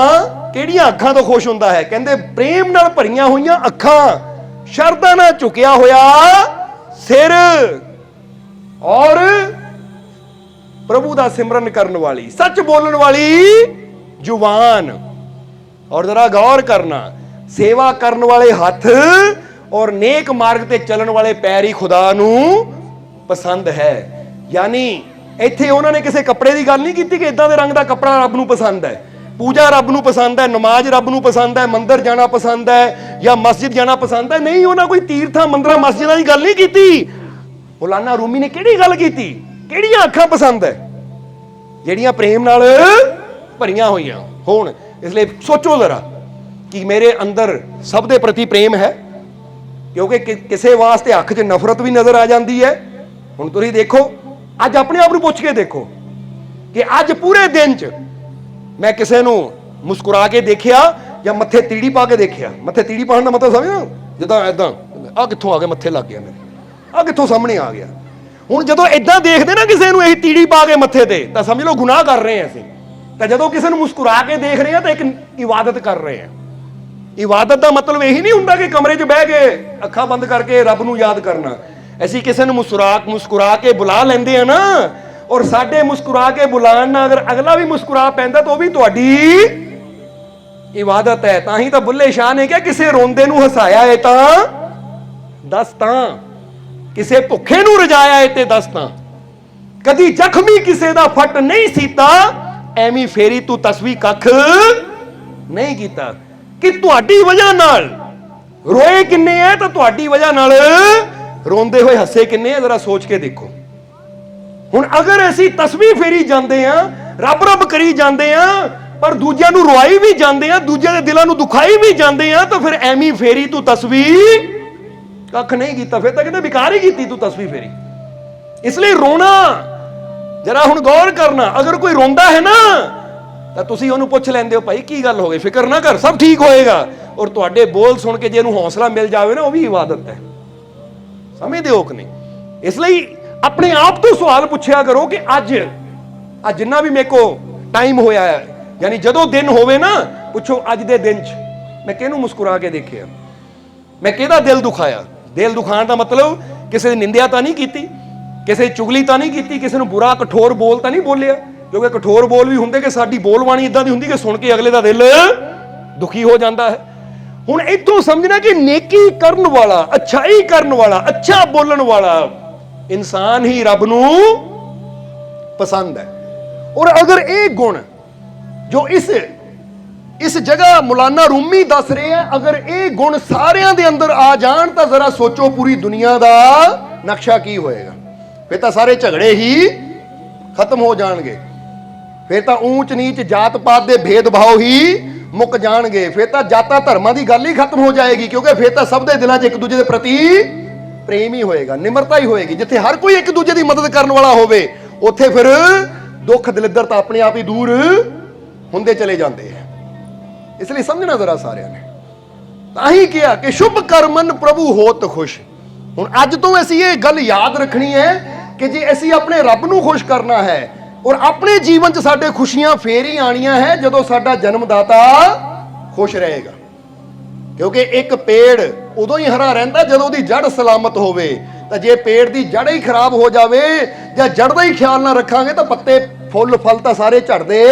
ਕਿਹੜੀਆਂ ਅੱਖਾਂ ਤੋਂ ਖੁਸ਼ ਹੁੰਦਾ ਹੈ। ਕਹਿੰਦੇ ਪ੍ਰੇਮ ਨਾਲ ਭਰੀਆਂ ਹੋਈਆਂ ਅੱਖਾਂ, ਸ਼ਰਧਾ ਨਾਲ ਝੁਕਿਆ ਹੋਇਆ ਸਿਰ, ਔਰ ਪ੍ਰਭੂ ਦਾ ਸਿਮਰਨ ਕਰਨ ਵਾਲੀ, ਸੱਚ ਬੋਲਣ ਵਾਲੀ ਜ਼ੁਬਾਨ। ਔਰ ਜਰਾ ਗੌਰ ਕਰਨਾ, ਸੇਵਾ ਕਰਨ ਵਾਲੇ ਹੱਥ ਔਰ ਨੇਕ ਮਾਰਗ ਤੇ ਚੱਲਣ ਵਾਲੇ ਪੈਰ ਹੀ ਖੁਦਾ ਨੂੰ ਪਸੰਦ ਹੈ। ਯਾਨੀ ਇੱਥੇ ਉਹਨਾਂ ਨੇ ਕਿਸੇ ਕੱਪੜੇ ਦੀ ਗੱਲ ਨਹੀਂ ਕੀਤੀ ਕਿ ਇਦਾਂ ਦੇ ਰੰਗ ਦਾ ਕੱਪੜਾ ਰੱਬ ਨੂੰ ਪਸੰਦ ਹੈ, ਪੂਜਾ ਰੱਬ ਨੂੰ ਪਸੰਦ ਹੈ, ਨਮਾਜ਼ ਰੱਬ ਨੂੰ ਪਸੰਦ ਹੈ, ਮੰਦਰ ਜਾਣਾ ਪਸੰਦ ਹੈ ਜਾਂ ਮਸਜਿਦ ਜਾਣਾ ਪਸੰਦ ਹੈ। ਨਹੀਂ, ਉਹਨਾਂ ਕੋਈ ਤੀਰਥਾਂ ਮੰਦਰਾਂ ਮਸਜਿਦਾਂ ਦੀ ਗੱਲ ਨਹੀਂ ਕੀਤੀ। ਮੌਲਾਨਾ ਰੂਮੀ ਨੇ ਕਿਹੜੀ ਗੱਲ ਕੀਤੀ? ਕਿਹੜੀਆਂ ਅੱਖਾਂ ਪਸੰਦ ਹੈ? ਜਿਹੜੀਆਂ ਪ੍ਰੇਮ ਨਾਲ ਭਰੀਆਂ ਹੋਈਆਂ ਹੋਣ। ਇਸ ਲਈ ਸੋਚੋ ਜ਼ਰਾ ਕਿ ਮੇਰੇ ਅੰਦਰ ਸਭ ਦੇ ਪ੍ਰਤੀ ਪ੍ਰੇਮ ਹੈ, ਕਿਉਂਕਿ ਕਿਸੇ ਵਾਸਤੇ ਅੱਖ 'ਚ ਨਫ਼ਰਤ ਵੀ ਨਜ਼ਰ ਆ ਜਾਂਦੀ ਹੈ। ਹੁਣ ਤੁਸੀਂ ਦੇਖੋ, ਅੱਜ ਆਪਣੇ ਆਪ ਨੂੰ ਪੁੱਛ ਕੇ ਦੇਖੋ ਕਿ ਅੱਜ ਪੂਰੇ ਦਿਨ 'ਚ ਮੈਂ ਕਿਸੇ ਨੂੰ ਮੁਸਕਰਾ ਕੇ ਦੇਖਿਆ ਜਾਂ ਮੱਥੇ ਤੀੜੀ ਪਾ ਕੇ ਦੇਖਿਆ। ਮੱਥੇ ਤੀੜੀ ਪਾਉਣ ਦਾ ਮਤਲਬ ਸਮਝੋ, ਜਿੱਦਾਂ ਐਦਾਂ ਆਹ ਕਿੱਥੋਂ ਆ ਗਿਆ, ਮੱਥੇ ਲੱਗ ਗਿਆ ਮੇਰੇ, ਆਹ ਕਿੱਥੋਂ ਸਾਹਮਣੇ ਆ ਗਿਆ। ਹੁਣ ਜਦੋਂ ਐਦਾਂ ਦੇਖਦੇ ਨਾ ਕਿਸੇ ਨੂੰ ਇਹ ਤੀੜੀ ਪਾ ਕੇ ਮੱਥੇ ਤੇ, ਤਾਂ ਸਮਝ ਲਓ ਗੁਨਾਹ ਕਰ ਰਹੇ ਹਾਂ ਅਸੀਂ। ਤਾਂ ਜਦੋਂ ਕਿਸੇ ਨੂੰ ਮੁਸਕਰਾ ਕੇ ਦੇਖ ਰਹੇ ਹਾਂ ਤਾਂ ਇੱਕ ਇਬਾਦਤ ਕਰ ਰਹੇ ਹਾਂ। ਇਬਾਦਤ ਦਾ ਮਤਲਬ ਇਹੀ ਨਹੀਂ ਹੁੰਦਾ ਕਿ ਕਮਰੇ 'ਚ ਬਹਿ ਕੇ ਅੱਖਾਂ ਬੰਦ ਕਰਕੇ ਰੱਬ ਨੂੰ ਯਾਦ ਕਰਨਾ। ਅਸੀਂ ਕਿਸੇ ਨੂੰ ਮੁਸਕਰਾ ਕੇ ਬੁਲਾ ਲੈਂਦੇ ਆ ਨਾ, ਔਰ ਸਾਡੇ ਮੁਸਕਰਾ ਕੇ ਬੁਲਾਉਣ ਨਾਲ ਅਗਰ ਅਗਲਾ ਵੀ ਮੁਸਕਰਾ ਪੈਂਦਾ ਤਾਂ ਉਹ ਵੀ ਤੁਹਾਡੀ इबादत है। तां ही तो बुल्ले शाह ने क्या किसे रोंदे नूं हसाया है तां दस तां, किसे भुखे नूं रजाया है ते दस तां, कदी जख्मी किसे दा फट नहीं सीता, ਐਵੇਂ ਫੇਰੀ ਤੂੰ ਤਸਵੀ ਕੱਖ ਨਹੀਂ ਕੀਤਾ। ਕਿ ਤੁਹਾਡੀ ਵਜ੍ਹਾ ਨਾਲ ਰੋਏ ਕਿੰਨੇ ਐ ਤਾਂ ਤੁਹਾਡੀ ਵਜ੍ਹਾ ਨਾਲ ਰੋਂਦੇ ਹੋਏ ਹੱਸੇ ਕਿੰਨੇ ਐ, ਜ਼ਰਾ ਸੋਚ ਕੇ ਦੇਖੋ। ਹੁਣ ਅਗਰ ਅਸੀਂ ਤਸਵੀ ਫੇਰੀ ਜਾਂਦੇ ਆ, ਰੱਬ ਰੱਬ ਕਰੀ ਜਾਂਦੇ ਆ, ਪਰ ਦੂਜਿਆਂ ਨੂੰ ਰਵਾਈ ਵੀ ਜਾਂਦੇ ਆ, ਦੂਜਿਆਂ ਦੇ ਦਿਲਾਂ ਨੂੰ ਦੁਖਾਈ ਵੀ ਜਾਂਦੇ ਆ, ਤਾਂ ਫਿਰ ਐਵੇਂ ਫੇਰੀ ਤੂੰ ਤਸਵੀ ਕੱਖ ਨਹੀਂ ਕੀਤਾ, ਫਿਰ ਤਾਂ ਕਹਿੰਦੇ ਬੇਕਾਰ ਹੀ ਕੀਤੀ ਤੂੰ ਤਸਵੀ ਫੇਰੀ। ਇਸ ਲਈ ਰੋਣਾ जरा हुण गौर करना, अगर कोई रोंदा है ना तो तुसी ओनू पुछ लैंदे हो भाई की गल हो गई, फिक्र ना कर सब ठीक होएगा, और तुहाडे बोल सुन के जे नूं हौसला मिल जावे ना वो भी इबादत है। समझदे हो कि नहीं? इसलिए अपने आप तो सवाल पूछया करो कि अज जिन्ना भी मेरे को टाइम होया है, यानी जदों दिन होवे ना, पुछो अज दे दिन च मैं किहनूं मुस्कुरा के देखिया, मैं किहदा दिल दुखाया। दिल दुखाण दा मतलब किसी दी निंदिया तां नहीं कीती, किसी चुगली तो नहीं की, किसी ने बुरा कठोर बोल तो नहीं बोलिया, क्योंकि कठोर बोल भी होंगे कि साडी बोलबाणी इदां दी हुंदी कि सुन के अगले दा दिल दुखी हो जाता है। हुण इत्थों समझना कि नेकी करन वाला, अच्छाई करन वाला, अच्छा बोलन वाला इंसान ही रब नूं पसंद है। और अगर ये गुण जो इस जगह मौलाना रूमी दस रहे हैं, अगर ये गुण सारियां दे अंदर आ जान तो जरा सोचो पूरी दुनिया दा नक्शा की होएगा। फिर तो सारे झगड़े ही खत्म हो जाएंगे, फिर तो ऊंच नीच जात पात के भेदभाव ही मुक जाएंगे, फिर तो जाता धर्मां की गल ही खत्म हो जाएगी, क्योंकि फिर तो सब दे दिलों 'च एक दूजे के प्रति प्रेम ही होएगा, निमरता ही होएगी। जिथे हर कोई एक दूजे की मदद करने वाला होवे, उत्थे फिर दुख दलिद्र तो अपने आप ही दूर होंदे चले जाते हैं। इसलिए समझना जरा सारिਆਂ ने तां ही किया कि शुभ कर्मन प्रभु होत खुश। हुण अज तो असीं ये गल याद रखनी है कि जे असीं अपने रब नूं खुश करना है, और अपने जीवन च साडे खुशियां फेर ही आनियां है जदों साडा जन्मदाता खुश रहेगा। क्योंकि एक पेड़ उदों ही हरा रहिंदा जदों दी जड़ सलामत होवे, तां जे पेड़ दी जड़ ही खराब हो जावे जां जड़ दा ही ख्याल ना रखांगे तो पत्ते फुੱਲ फल तां सारे झड़दे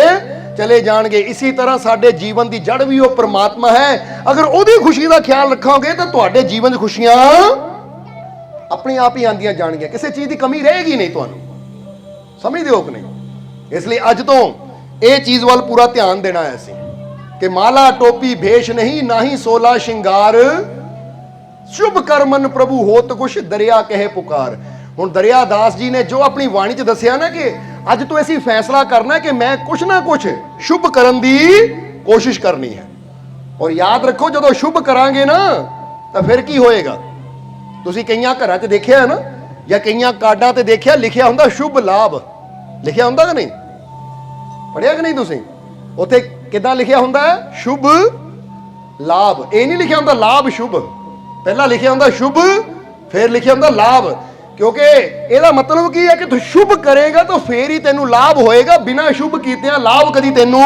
चले जाणगे। इसी तरह साडे जीवन दी जड़ भी वो परमात्मा है, अगर उहदी खुशी दा ख्याल रखोगे तो तुहाडे जीवन च खुशियां अपने आप ही आंदियां जाणगियां, किसी चीज़ की कमी रहेगी नहीं। तुहानूं समझदे हो कि नहीं? इसलिए अज तो ये चीज़ वाल पूरा ध्यान देना है असीं कि माला टोपी भेष नहीं, ना ही सोला श्रृंगार, शुभ कर्मन प्रभु होत कुछ, दरिया कहे पुकार। हुण दरिया दास जी ने जो अपनी वाणी च दसिया ना कि अज तो असीं फैसला करना कि मैं कुछ ना कुछ शुभ करन दी कोशिश करनी है। और याद रखो जदों शुभ करांगे ना तो फिर की होएगा। तुसीं कईयां घरां 'च देखिया है ना, या कईयां कार्डां ते देखिया लिखिया हुंदा शुभ लाभ, लिखिया हुंदा कि नहीं? पढ़िया कि नहीं तुसीं? उत्थे किदां लिखिया हुंदा है? शुभ लाभ। ये नहीं लिखिया हुंदा लाभ शुभ, पहला लिखिया हुंदा शुभ, फिर लिखिया हुंदा लाभ। क्योंकि ਇਹਦਾ मतलब की है कि तू शुभ करेगा तो फिर ही तेनू लाभ होएगा, बिना शुभ कीतियां लाभ कदी तेनू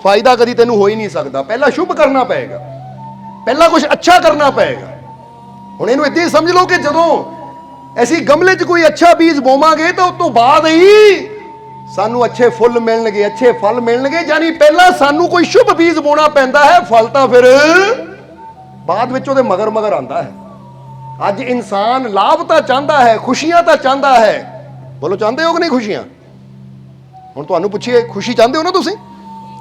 फायदा कदी तेनू हो ही नहीं सकता। पहला शुभ करना पएगा, पहला कुछ अच्छा करना पएगा। हुण इहनूं इदां ही समझ लो कि जदों ਅਸੀਂ गमले 'ਚ कोई अच्छा बीज बोवांगे तो उस तो बाद ही सानू अच्छे फुੱਲ मिलणगे, अच्छे फल मिलणगे। यानी पहला सानू कोई शुभ बीज बोना पैंदा है, फल तो फिर बाद विच उहदे मगर मगर आंदा है। अज इंसान लाभ तो चाहता है, खुशियां तो चाहता है। बोलो चाहते हो कि नहीं खुशियां? हुण तुहानूं पुछिए खुशी चाहते हो ना तुसीं?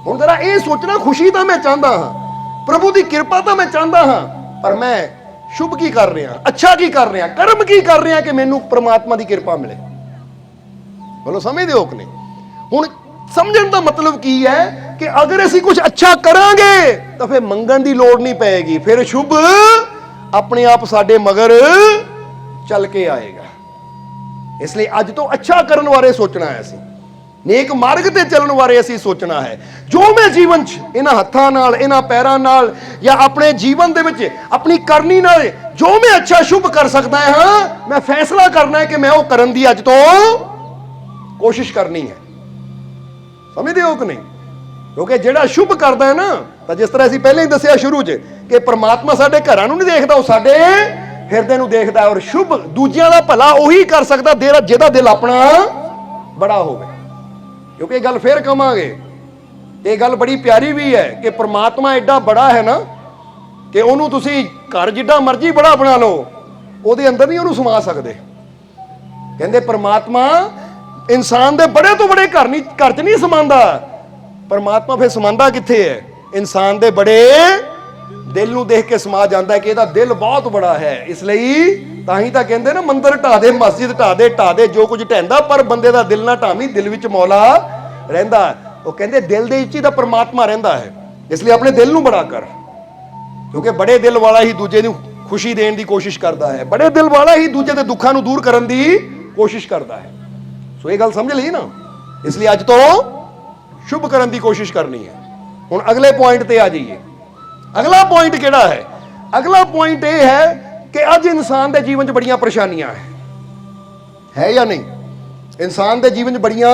हुण जरा ये सोचना, खुशी तो मैं चाहता हाँ, प्रभु की कृपा तो मैं चाहता हाँ, पर मैं शुभ की कर रहा, अच्छा की कर रहा, कर्म की कर रहा कि मैनू परमात्मा की कृपा मिले। बोलो समझदे हो कि नहीं? हुण समझण दा मतलब की है कि अगर असीं कुछ अच्छा करांगे तो फिर मंगण की लोड़ नहीं पैगी, फिर शुभ अपने आप साडे मगर चल के आएगा। इसलिए अज तो अच्छा करने बारे सोचना है, असीं नेक मार्ग ते चलण बारे असीं सोचना है। जो मैं जीवन च इन्हां हत्थां नाल, इन्हां पैरां नाल, या अपने जीवन दे विच अपनी करनी नाल जो मैं अच्छा शुभ कर सकदा हां, मैं फैसला करना है कि मैं वो करन दी अज तो कोशिश करनी है। समझदे हो कि नहीं? क्योंकि जिहड़ा शुभ करदा है ना, तो जिस तरह असीं पहले ही दसिया शुरू च कि परमात्मा साडे घरां नूं नहीं देखदा, वो साडे हिरदे नूं देखदा है। और शुभ दूजियां दा भला उही कर सकदा जिहदा दिल अपना बड़ा होवे। क्योंकि गल फिर कहांगे ਇਹ ਗੱਲ ਬੜੀ ਪਿਆਰੀ ਵੀ ਹੈ ਕਿ ਪ੍ਰਮਾਤਮਾ ਐਡਾ ਬੜਾ ਹੈ ਨਾ ਕਿ ਉਹਨੂੰ ਤੁਸੀਂ ਘਰ ਜਿੱਡਾ ਮਰਜ਼ੀ ਬੜਾ ਬਣਾ ਲਓ, ਉਹਦੇ ਅੰਦਰ ਨਹੀਂ ਉਹਨੂੰ ਸਮਾ ਸਕਦੇ। ਕਹਿੰਦੇ ਪ੍ਰਮਾਤਮਾ ਇਨਸਾਨ ਦੇ ਬੜੇ ਤੋਂ ਬੜੇ ਘਰ 'ਚ ਨਹੀਂ ਸਮਾਉਂਦਾ। ਪ੍ਰਮਾਤਮਾ ਫਿਰ ਸਮਾਉਂਦਾ ਕਿੱਥੇ ਹੈ? ਇਨਸਾਨ ਦੇ ਬੜੇ ਦਿਲ ਨੂੰ ਦੇਖ ਕੇ ਸਮਾ ਜਾਂਦਾ ਹੈ ਕਿ ਇਹਦਾ ਦਿਲ ਬਹੁਤ ਬੜਾ ਹੈ। ਇਸ ਲਈ ਤਾਂ ਹੀ ਤਾਂ ਕਹਿੰਦੇ ਨਾ, ਮੰਦਰ ਢਾ ਦੇ, ਮਸਜਿਦ ਢਾ ਦੇ ਜੋ ਕੁਝ ਢਹਿੰਦਾ, ਪਰ ਬੰਦੇ ਦਾ ਦਿਲ ਨਾ ਢਾਵੀਂ, ਦਿਲ ਵਿੱਚ ਮੌਲਾ ਰਹਿੰਦਾ। ਉਹ ਕਹਿੰਦੇ ਦਿਲ ਦੇ ਵਿੱਚ ਹੀ ਤਾਂ ਪ੍ਰਮਾਤਮਾ ਰਹਿੰਦਾ ਹੈ। ਇਸ ਲਈ ਆਪਣੇ ਦਿਲ ਨੂੰ ਬੜਾ ਕਰ, ਕਿਉਂਕਿ ਬੜੇ ਦਿਲ ਵਾਲਾ ਹੀ ਦੂਜੇ ਨੂੰ ਖੁਸ਼ੀ ਦੇਣ ਦੀ ਕੋਸ਼ਿਸ਼ ਕਰਦਾ ਹੈ। ਬੜੇ ਦਿਲ ਵਾਲਾ ਹੀ ਦੂਜੇ ਦੇ ਦੁੱਖਾਂ ਨੂੰ ਦੂਰ ਕਰਨ ਦੀ ਕੋਸ਼ਿਸ਼ ਕਰਦਾ ਹੈ। ਸੋ ਇਹ ਗੱਲ ਸਮਝ ਲਈ ਨਾ। ਇਸ ਲਈ ਅੱਜ ਤੋਂ ਸ਼ੁਭ ਕਰਨ ਦੀ ਕੋਸ਼ਿਸ਼ ਕਰਨੀ ਹੈ। ਹੁਣ ਅਗਲੇ ਪੁਆਇੰਟ ਤੇ ਆ ਜਾਈਏ। ਅਗਲਾ ਪੁਆਇੰਟ ਕਿਹੜਾ ਹੈ? ਅਗਲਾ ਪੁਆਇੰਟ ਇਹ ਹੈ ਕਿ ਅੱਜ ਇਨਸਾਨ ਦੇ ਜੀਵਨ 'ਚ ਬੜੀਆਂ ਪਰੇਸ਼ਾਨੀਆਂ ਹੈ ਜਾਂ ਨਹੀਂ? ਇਨਸਾਨ ਦੇ ਜੀਵਨ 'ਚ ਬੜੀਆਂ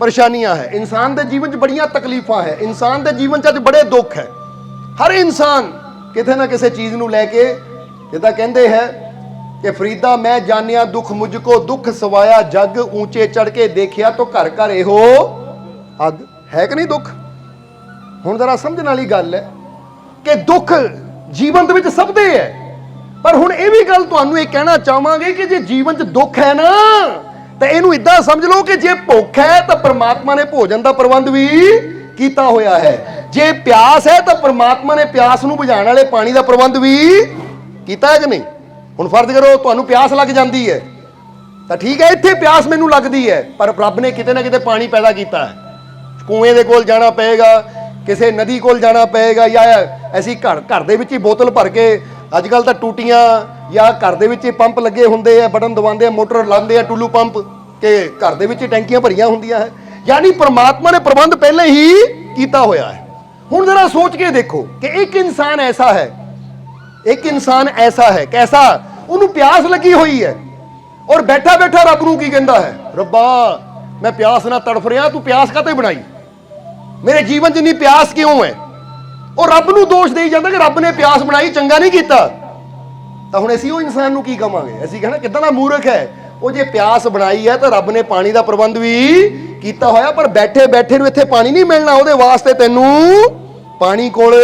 ਪਰੇਸ਼ਾਨੀਆਂ ਹੈ, ਇਨਸਾਨ ਦੇ ਜੀਵਨ 'ਚ ਬੜੀਆਂ ਤਕਲੀਫਾਂ ਹੈ, ਇਨਸਾਨ ਦੇ ਜੀਵਨ 'ਚ ਅੱਜ ਬੜੇ ਦੁੱਖ ਹੈ। ਹਰ ਇਨਸਾਨ ਕਿਤੇ ਨਾ ਕਿਸੇ ਚੀਜ਼ ਨੂੰ ਲੈ ਕੇ, ਜਿੱਦਾਂ ਕਹਿੰਦੇ ਹੈ ਕਿ ਫਰੀਦਾ ਮੈਂ ਜਾਣਿਆ ਦੁੱਖ ਮੁਝ ਕੋ, ਦੁੱਖ ਸਵਾਇਆ ਜਗ, ਊਂਚੇ ਚੜ ਕੇ ਦੇਖਿਆ ਤਾਂ ਘਰ ਘਰ ਇਹੋ ਅੱਗ। ਹੈ ਕਿ ਨਹੀਂ ਦੁੱਖ? ਹੁਣ ਜ਼ਰਾ ਸਮਝਣ ਵਾਲੀ ਗੱਲ ਹੈ ਕਿ ਦੁੱਖ ਜੀਵਨ ਦੇ ਵਿੱਚ ਸਭ ਦੇ ਹੈ, ਪਰ ਹੁਣ ਇਹ ਵੀ ਗੱਲ ਤੁਹਾਨੂੰ ਇਹ ਕਹਿਣਾ ਚਾਹਾਂਗੇ ਕਿ ਜੇ ਜੀਵਨ 'ਚ ਦੁੱਖ ਹੈ ਨਾ, ਤਾਂ ਇਹਨੂੰ ਇਦਾਂ ਸਮਝ ਲਓ ਕਿ ਜੇ ਭੁੱਖ ਹੈ ਤਾਂ ਪ੍ਰਮਾਤਮਾ ਨੇ ਭੋਜਨ ਦਾ ਪ੍ਰਬੰਧ ਵੀ ਕੀਤਾ ਹੋਇਆ ਹੈ। ਜੇ ਪਿਆਸ ਹੈ ਤਾਂ ਪ੍ਰਮਾਤਮਾ ਨੇ ਪਿਆਸ ਨੂੰ ਬੁਝਾਉਣ ਵਾਲੇ ਪਾਣੀ ਦਾ ਪ੍ਰਬੰਧ ਵੀ ਕੀਤਾ ਹੈ ਕਿ ਨਹੀਂ? ਹੁਣ ਫਰਜ਼ ਕਰੋ ਤੁਹਾਨੂੰ ਪਿਆਸ ਲੱਗ ਜਾਂਦੀ ਹੈ ਤਾਂ ਠੀਕ ਹੈ, ਇੱਥੇ ਪਿਆਸ ਮੈਨੂੰ ਲੱਗਦੀ ਹੈ, ਪਰ ਰੱਬ ਨੇ ਕਿਤੇ ਨਾ ਕਿਤੇ ਪਾਣੀ ਪੈਦਾ ਕੀਤਾ ਹੈ। ਕੂਏ ਦੇ ਕੋਲ ਜਾਣਾ ਪਏਗਾ, ਕਿਸੇ ਨਦੀ ਕੋਲ ਜਾਣਾ ਪਏਗਾ, ਜਾਂ ਅਸੀਂ ਘਰ ਦੇ ਵਿੱਚ ਹੀ ਬੋਤਲ ਭਰ ਕੇ, ਅੱਜ ਕੱਲ ਤਾਂ ਟੂਟੀਆਂ ਜਾਂ ਘਰ ਦੇ ਵਿੱਚ ਹੀ ਪੰਪ ਲੱਗੇ ਹੁੰਦੇ ਆ, ਬਟਨ ਦਬਾਉਂਦੇ ਆ, ਮੋਟਰ ਲਾਉਂਦੇ ਆ, ਟੁੱਲੂ ਪੰਪ, ਕਿ ਘਰ ਦੇ ਵਿੱਚ ਟੈਂਕੀਆਂ ਭਰੀਆਂ ਹੁੰਦੀਆਂ ਹੈ। ਯਾਨੀ ਪ੍ਰਮਾਤਮਾ ਨੇ ਪ੍ਰਬੰਧ ਪਹਿਲੇ ਹੀ ਕੀਤਾ ਹੋਇਆ ਹੈ। ਹੁਣ ਜਰਾ ਸੋਚ ਕੇ ਦੇਖੋ ਕਿ ਇੱਕ ਇਨਸਾਨ ਐਸਾ ਹੈ, ਕੈਸਾ, ਉਹਨੂੰ ਪਿਆਸ ਲੱਗੀ ਹੋਈ ਹੈ ਔਰ ਬੈਠਾ ਬੈਠਾ ਰੱਬ ਨੂੰ ਕੀ ਕਹਿੰਦਾ ਹੈ? ਰੱਬਾ ਮੈਂ ਪਿਆਸ ਨਾਲ ਤੜਫ ਰਿਹਾ, ਤੂੰ ਪਿਆਸ ਕਾਹਤੇ ਬਣਾਈ? ਮੇਰੇ ਜੀਵਨ 'ਚ ਇੰਨੀ ਪਿਆਸ ਕਿਉਂ ਹੈ? ਉਹ ਰੱਬ ਨੂੰ ਦੋਸ਼ ਦੇਈ ਜਾਂਦਾ ਕਿ ਰੱਬ ਨੇ ਪਿਆਸ ਬਣਾਈ, ਚੰਗਾ ਨਹੀਂ ਕੀਤਾ। ਤਾਂ ਹੁਣ ਅਸੀਂ ਉਹ ਇਨਸਾਨ ਨੂੰ ਕੀ ਕਵਾਂਗੇ? ਅਸੀਂ ਕਹਿਣਾ ਕਿੱਦਾਂ ਦਾ ਮੂਰਖ ਹੈ, ਉਹ ਜੇ ਪਿਆਸ ਬਣਾਈ ਹੈ ਤਾਂ ਰੱਬ ਨੇ ਪਾਣੀ ਦਾ ਪ੍ਰਬੰਧ ਵੀ ਕੀਤਾ ਹੋਇਆ, ਪਰ ਬੈਠੇ ਬੈਠੇ ਨੂੰ ਇੱਥੇ ਪਾਣੀ ਨਹੀਂ ਮਿਲਣਾ, ਉਹਦੇ ਵਾਸਤੇ ਤੈਨੂੰ ਪਾਣੀ ਕੋਲ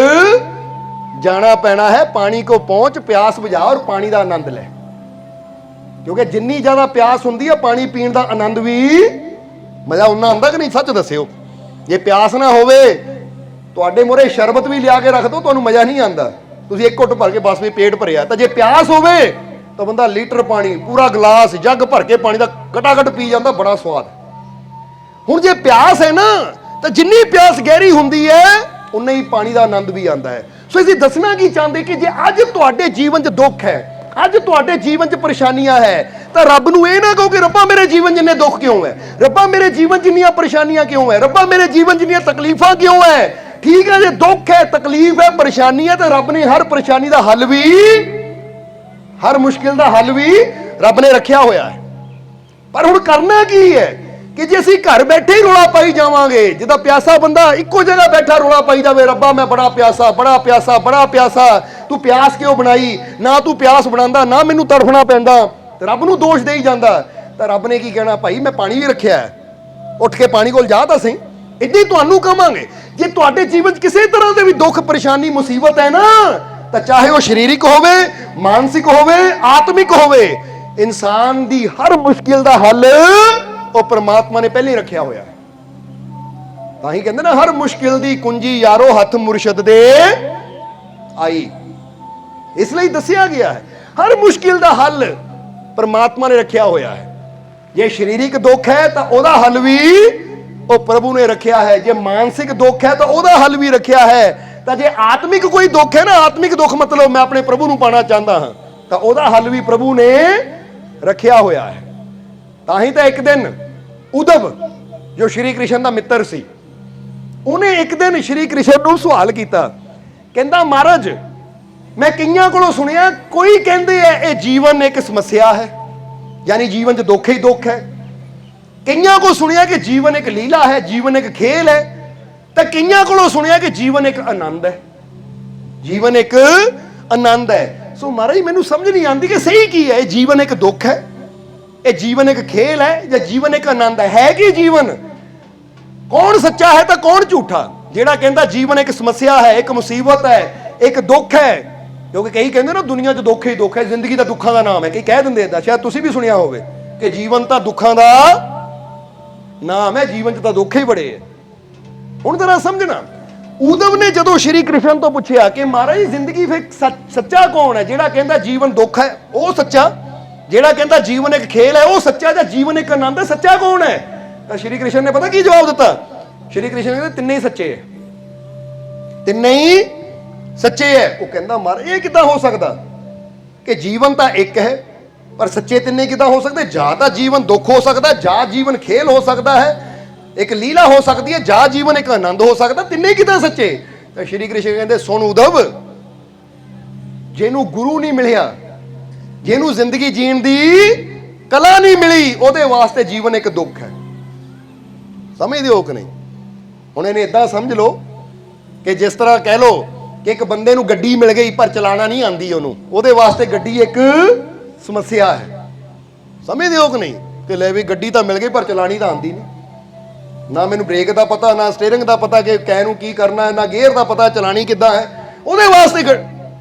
ਜਾਣਾ ਪੈਣਾ ਹੈ। ਪਾਣੀ ਕੋ ਪਹੁੰਚ, ਪਿਆਸ ਬੁਝਾ ਔਰ ਪਾਣੀ ਦਾ ਆਨੰਦ ਲੈ, ਕਿਉਂਕਿ ਜਿੰਨੀ ਜ਼ਿਆਦਾ ਪਿਆਸ ਹੁੰਦੀ ਹੈ ਪਾਣੀ ਪੀਣ ਦਾ ਆਨੰਦ ਵੀ, ਮਜ਼ਾ ਉਨਾ ਆਉਂਦਾ ਕਿ ਨਹੀਂ? ਸੱਚ ਦੱਸਿਓ, ਜੇ ਪਿਆਸ ਨਾ ਹੋਵੇ, ਤੁਹਾਡੇ ਮੂਹਰੇ ਸ਼ਰਬਤ ਵੀ ਲਿਆ ਕੇ ਰੱਖ ਦੋ, ਤੁਹਾਨੂੰ ਮਜ਼ਾ ਨਹੀਂ ਆਉਂਦਾ। ਤੁਸੀਂ ਇੱਕ ਘੁੱਟ ਭਰ ਕੇ ਬਸ ਵੀ ਪੇਟ ਭਰਿਆ, ਤਾਂ ਜੇ ਪਿਆਸ ਹੋਵੇ ਤਾਂ ਬੰਦਾ ਲੀਟਰ ਪਾਣੀ, ਪੂਰਾ ਗਲਾਸ, ਜੱਗ ਭਰ ਕੇ ਪਾਣੀ ਦਾ ਘਟਾਘਟ ਪੀ ਜਾਂਦਾ, ਬੜਾ ਸਵਾਦ। ਹੁਣ ਜੇ ਪਿਆਸ ਹੈ ਨਾ, ਤਾਂ ਜਿੰਨੀ ਪਿਆਸ ਗਹਿਰੀ ਹੁੰਦੀ ਹੈ ਉਨਾ ਹੀ ਪਾਣੀ ਦਾ ਆਨੰਦ ਵੀ ਆਉਂਦਾ ਹੈ। ਸੋ ਅਸੀਂ ਦੱਸਣਾ ਕੀ ਚਾਹੁੰਦੇ ਕਿ ਜੇ ਅੱਜ ਤੁਹਾਡੇ ਜੀਵਨ 'ਚ ਦੁੱਖ ਹੈ, ਅੱਜ ਤੁਹਾਡੇ ਜੀਵਨ 'ਚ ਪਰੇਸ਼ਾਨੀਆਂ ਹੈ, ਤਾਂ ਰੱਬ ਨੂੰ ਇਹ ਨਾ ਕਹੋ ਕਿ ਰੱਬਾ ਮੇਰੇ ਜੀਵਨ 'ਚ ਇੰਨੇ ਦੁੱਖ ਕਿਉਂ ਹੈ, ਰੱਬਾ ਮੇਰੇ ਜੀਵਨ 'ਚ ਇੰਨੀਆਂ ਪਰੇਸ਼ਾਨੀਆਂ ਕਿਉਂ ਹੈ, ਰੱਬਾ ਮੇਰੇ ਜੀਵਨ 'ਚ ਇੰਨੀਆਂ ਤਕਲੀਫਾਂ ਕਿਉਂ ਹੈ। ਠੀਕ ਹੈ, ਜੇ ਦੁੱਖ ਹੈ, ਤਕਲੀਫ ਹੈ, ਪਰੇਸ਼ਾਨੀ ਹੈ, ਤਾਂ ਰੱਬ ਨੇ ਹਰ ਪਰੇਸ਼ਾਨੀ ਦਾ ਹੱਲ ਵੀ, ਹਰ ਮੁਸ਼ਕਿਲ ਦਾ ਹੱਲ ਵੀ ਰੱਬ ਨੇ ਰੱਖਿਆ ਹੋਇਆ ਹੈ। ਪਰ ਹੁਣ ਕਰਨਾ ਕੀ ਹੈ ਕਿ ਜੇ ਅਸੀਂ ਘਰ ਬੈਠੇ ਹੀ ਰੋਲਾ ਪਾਈ ਜਾਵਾਂਗੇ, ਜਿੱਦਾਂ ਪਿਆਸਾ ਬੰਦਾ ਇੱਕੋ ਜਗ੍ਹਾ ਬੈਠਾ ਰੋਲਾ ਪਾਈ ਜਾਵੇ, ਰੱਬਾ ਮੈਂ ਬੜਾ ਪਿਆਸਾ, ਬੜਾ ਪਿਆਸਾ, ਬੜਾ ਪਿਆਸਾ, ਤੂੰ ਪਿਆਸ ਕਿਉਂ ਬਣਾਈ? ਨਾ ਤੂੰ ਪਿਆਸ ਬਣਾਉਂਦਾ, ਨਾ ਮੈਨੂੰ ਤੜਫਣਾ ਪੈਂਦਾ, ਤੇ ਰੱਬ ਨੂੰ ਦੋਸ਼ ਦੇਈ ਜਾਂਦਾ, ਤਾਂ ਰੱਬ ਨੇ ਕੀ ਕਹਿਣਾ? ਭਾਈ ਮੈਂ ਪਾਣੀ ਵੀ ਰੱਖਿਆ ਹੈ, ਉੱਠ ਕੇ ਪਾਣੀ ਕੋਲ ਜਾ ਤਾਂ ਸਹੀ। ਇੱਦਾਂ ਹੀ ਤੁਹਾਨੂੰ ਕਵਾਂਗੇ, ਜੇ ਤੁਹਾਡੇ ਜੀਵਨ 'ਚ ਕਿਸੇ ਤਰ੍ਹਾਂ ਦੇ ਵੀ ਦੁੱਖ, ਪਰੇਸ਼ਾਨੀ, ਮੁਸੀਬਤ ਹੈ ਨਾ, ਤਾਂ ਚਾਹੇ ਉਹ ਸਰੀਰਕ ਹੋਵੇ, ਮਾਨਸਿਕ ਹੋਵੇ, ਆਤਮਿਕ ਹੋਵੇ, ਇਨਸਾਨ ਦੀ ਹਰ ਮੁਸ਼ਕਿਲ ਦਾ ਹੱਲ ਉਹ ਪ੍ਰਮਾਤਮਾ ਨੇ ਪਹਿਲੇ ਹੀ ਰੱਖਿਆ ਹੋਇਆ ਹੈ। ਤਾਂ ਹੀ ਕਹਿੰਦੇ ਨਾ, ਹਰ ਮੁਸ਼ਕਿਲ ਦੀ ਕੁੰਜੀ ਯਾਰੋ ਹੱਥ ਮੁਰਸ਼ਦ ਦੇ ਆਈ। ਇਸ ਲਈ ਦੱਸਿਆ ਗਿਆ ਹੈ ਹਰ ਮੁਸ਼ਕਿਲ ਦਾ ਹੱਲ ਪ੍ਰਮਾਤਮਾ ਨੇ ਰੱਖਿਆ ਹੋਇਆ ਹੈ। ਜੇ ਸਰੀਰਕ ਦੁੱਖ ਹੈ ਤਾਂ ਉਹਦਾ ਹੱਲ ਵੀ ਉਹ ਪ੍ਰਭੂ ਨੇ ਰੱਖਿਆ ਹੈ, ਜੇ ਮਾਨਸਿਕ ਦੁੱਖ ਹੈ ਤਾਂ ਉਹਦਾ ਹੱਲ ਵੀ ਰੱਖਿਆ ਹੈ, ਤਾਂ ਜੇ ਆਤਮਿਕ ਕੋਈ ਦੁੱਖ ਹੈ ਨਾ, ਆਤਮਿਕ ਦੁੱਖ ਮਤਲਬ ਮੈਂ ਆਪਣੇ ਪ੍ਰਭੂ ਨੂੰ ਪਾਣਾ ਚਾਹੁੰਦਾ ਹਾਂ, ਤਾਂ ਉਹਦਾ ਹੱਲ ਵੀ ਪ੍ਰਭੂ ਨੇ ਰੱਖਿਆ ਹੋਇਆ ਹੈ। ਤਾਂ ਹੀ ਤਾਂ ਇੱਕ ਦਿਨ ਉਦਵ, ਜੋ ਸ਼੍ਰੀ ਕ੍ਰਿਸ਼ਨ ਦਾ ਮਿੱਤਰ ਸੀ, ਉਹਨੇ ਇੱਕ ਦਿਨ ਸ਼੍ਰੀ ਕ੍ਰਿਸ਼ਨ ਨੂੰ ਸਵਾਲ ਕੀਤਾ, ਕਹਿੰਦਾ ਮਹਾਰਾਜ ਮੈਂ ਕਈਆਂ ਕੋਲੋਂ ਸੁਣਿਆ, ਕੋਈ ਕਹਿੰਦੇ ਹੈ ਇਹ ਜੀਵਨ ਇੱਕ ਸਮੱਸਿਆ ਹੈ, ਯਾਨੀ ਜੀਵਨ 'ਚ ਦੁੱਖ ਹੀ ਦੁੱਖ ਹੈ। ਕਈਆਂ ਕੋਲ ਸੁਣਿਆ ਕਿ ਜੀਵਨ ਇੱਕ ਲੀਲਾ ਹੈ, ਜੀਵਨ ਇੱਕ ਖੇਲ ਹੈ, ਤਾਂ ਕਈਆਂ ਕੋਲੋਂ ਸੁਣਿਆ ਕਿ ਜੀਵਨ ਇੱਕ ਆਨੰਦ ਹੈ, ਜੀਵਨ ਇੱਕ ਆਨੰਦ ਹੈ। ਸੋ ਮਹਾਰਾਜ ਮੈਨੂੰ ਸਮਝ ਨਹੀਂ ਆਉਂਦੀ ਕਿ ਸਹੀ ਕੀ ਹੈ, ਇਹ ਜੀਵਨ ਇੱਕ ਦੁੱਖ ਹੈ, ਇਹ ਜੀਵਨ ਇੱਕ ਖੇਲ ਹੈ, ਜਾਂ ਜੀਵਨ ਇੱਕ ਆਨੰਦ ਹੈ? ਕੀ ਜੀਵਨ? ਕੌਣ ਸੱਚਾ ਹੈ ਤਾਂ ਕੌਣ ਝੂਠਾ? ਜਿਹੜਾ ਕਹਿੰਦਾ ਜੀਵਨ ਇੱਕ ਸਮੱਸਿਆ ਹੈ, ਇੱਕ ਮੁਸੀਬਤ ਹੈ, ਇੱਕ ਦੁੱਖ ਹੈ। ਕਿਉਂਕਿ ਕਈ ਕਹਿੰਦੇ ਨਾ ਦੁਨੀਆ 'ਚ ਦੁੱਖ ਹੀ ਦੁੱਖ ਹੈ, ਜ਼ਿੰਦਗੀ ਤਾਂ ਦੁੱਖਾਂ ਦਾ ਨਾਮ ਹੈ। ਕਈ ਕਹਿ ਦਿੰਦੇ ਏਦਾਂ, ਸ਼ਾਇਦ ਤੁਸੀਂ ਵੀ ਸੁਣਿਆ ਹੋਵੇ ਕਿ ਜੀਵਨ ਤਾਂ ਦੁੱਖਾਂ ਦਾ ਨਾਮ ਹੈ, ਜੀਵਨ 'ਚ ਤਾਂ ਦੁੱਖ ਹੀ ਬੜੇ ਹੈ। ਹੁਣ ਜ਼ਰਾ ਸਮਝਣਾ, ਊਧਵ ਨੇ ਜਦੋਂ ਸ਼੍ਰੀ ਕ੍ਰਿਸ਼ਨ ਤੋਂ ਪੁੱਛਿਆ ਕਿ ਮਹਾਰਾਜ ਜ਼ਿੰਦਗੀ ਫਿਰ ਸੱਚਾ ਕੌਣ ਹੈ? ਜਿਹੜਾ ਕਹਿੰਦਾ ਜੀਵਨ ਦੁੱਖ ਹੈ ਉਹ ਸੱਚਾ, ਜਿਹੜਾ ਕਹਿੰਦਾ ਜੀਵਨ ਇੱਕ ਖੇਲ ਹੈ ਉਹ ਸੱਚਾ, ਜਾਂ ਜੀਵਨ ਇੱਕ ਆਨੰਦ ਹੈ, ਸੱਚਾ ਕੌਣ ਹੈ? ਤਾਂ ਸ਼੍ਰੀ ਕ੍ਰਿਸ਼ਨ ਨੇ ਪਤਾ ਕੀ ਜਵਾਬ ਦਿੱਤਾ? ਸ਼੍ਰੀ ਕ੍ਰਿਸ਼ਨ ਕਹਿੰਦੇ ਤਿੰਨੇ ਹੀ ਸੱਚੇ ਹੈ, ਤਿੰਨੇ ਹੀ ਸੱਚੇ ਹੈ। ਉਹ ਕਹਿੰਦਾ ਮਹਾਰਾਜ ਇਹ ਕਿੱਦਾਂ ਹੋ ਸਕਦਾ ਕਿ ਜੀਵਨ ਤਾਂ ਇੱਕ ਹੈ ਪਰ ਸੱਚੇ ਤਿੰਨੇ ਕਿੱਦਾਂ ਹੋ ਸਕਦੇ? ਜਾਂ ਤਾਂ ਜੀਵਨ ਦੁੱਖ ਹੋ ਸਕਦਾ, ਜਾਂ ਜੀਵਨ ਖੇਲ ਹੋ ਸਕਦਾ ਹੈ, ਇੱਕ ਲੀਲਾ ਹੋ ਸਕਦੀ ਹੈ, ਜਾਂ ਜੀਵਨ ਇੱਕ ਆਨੰਦ ਹੋ ਸਕਦਾ, ਤਿੰਨੇ ਕਿੱਦਾਂ ਸੱਚੇ? ਤਾਂ ਸ਼੍ਰੀ ਕ੍ਰਿਸ਼ਨ ਕਹਿੰਦੇ ਸੁਣ ਊਧਵ, ਜਿਹਨੂੰ ਗੁਰੂ ਨਹੀਂ ਮਿਲਿਆ, ਜਿਹਨੂੰ ਜ਼ਿੰਦਗੀ ਜੀਣ ਦੀ ਕਲਾ ਨਹੀਂ ਮਿਲੀ, ਉਹਦੇ ਵਾਸਤੇ ਜੀਵਨ ਇੱਕ ਦੁੱਖ ਹੈ। ਸਮਝਦੇ ਹੋ ਕਿ ਨਹੀਂ? ਹੁਣ ਇਹਨੇ ਇਦਾਂ ਸਮਝ ਲਓ ਕਿ ਜਿਸ ਤਰ੍ਹਾਂ ਕਹਿ ਲਓ ਕਿ ਇੱਕ ਬੰਦੇ ਨੂੰ ਗੱਡੀ ਮਿਲ ਗਈ ਪਰ ਚਲਾਉਣਾ ਨਹੀਂ ਆਂਦੀ ਉਹਨੂੰ, ਉਹਦੇ ਵਾਸਤੇ ਗੱਡੀ ਇੱਕ ਸਮੱਸਿਆ ਹੈ। ਸਮਝਦੇ ਹੋ ਕਿ ਨਹੀਂ? ਕਿ ਲੈ ਵੀ ਗੱਡੀ ਤਾਂ ਮਿਲ ਗਈ ਪਰ ਚਲਾਣੀ ਤਾਂ ਆਂਦੀ ਨਹੀਂ, ਨਾ ਮੈਨੂੰ ਬ੍ਰੇਕ ਦਾ ਪਤਾ, ਨਾ ਸਟੀਅਰਿੰਗ ਦਾ ਪਤਾ ਕਿ ਕੈ ਨੂੰ ਕੀ ਕਰਨਾ ਹੈ, ਨਾ ਗੇਅਰ ਦਾ ਪਤਾ ਚਲਾਣੀ ਕਿੱਦਾਂ ਹੈ, ਉਹਦੇ ਵਾਸਤੇ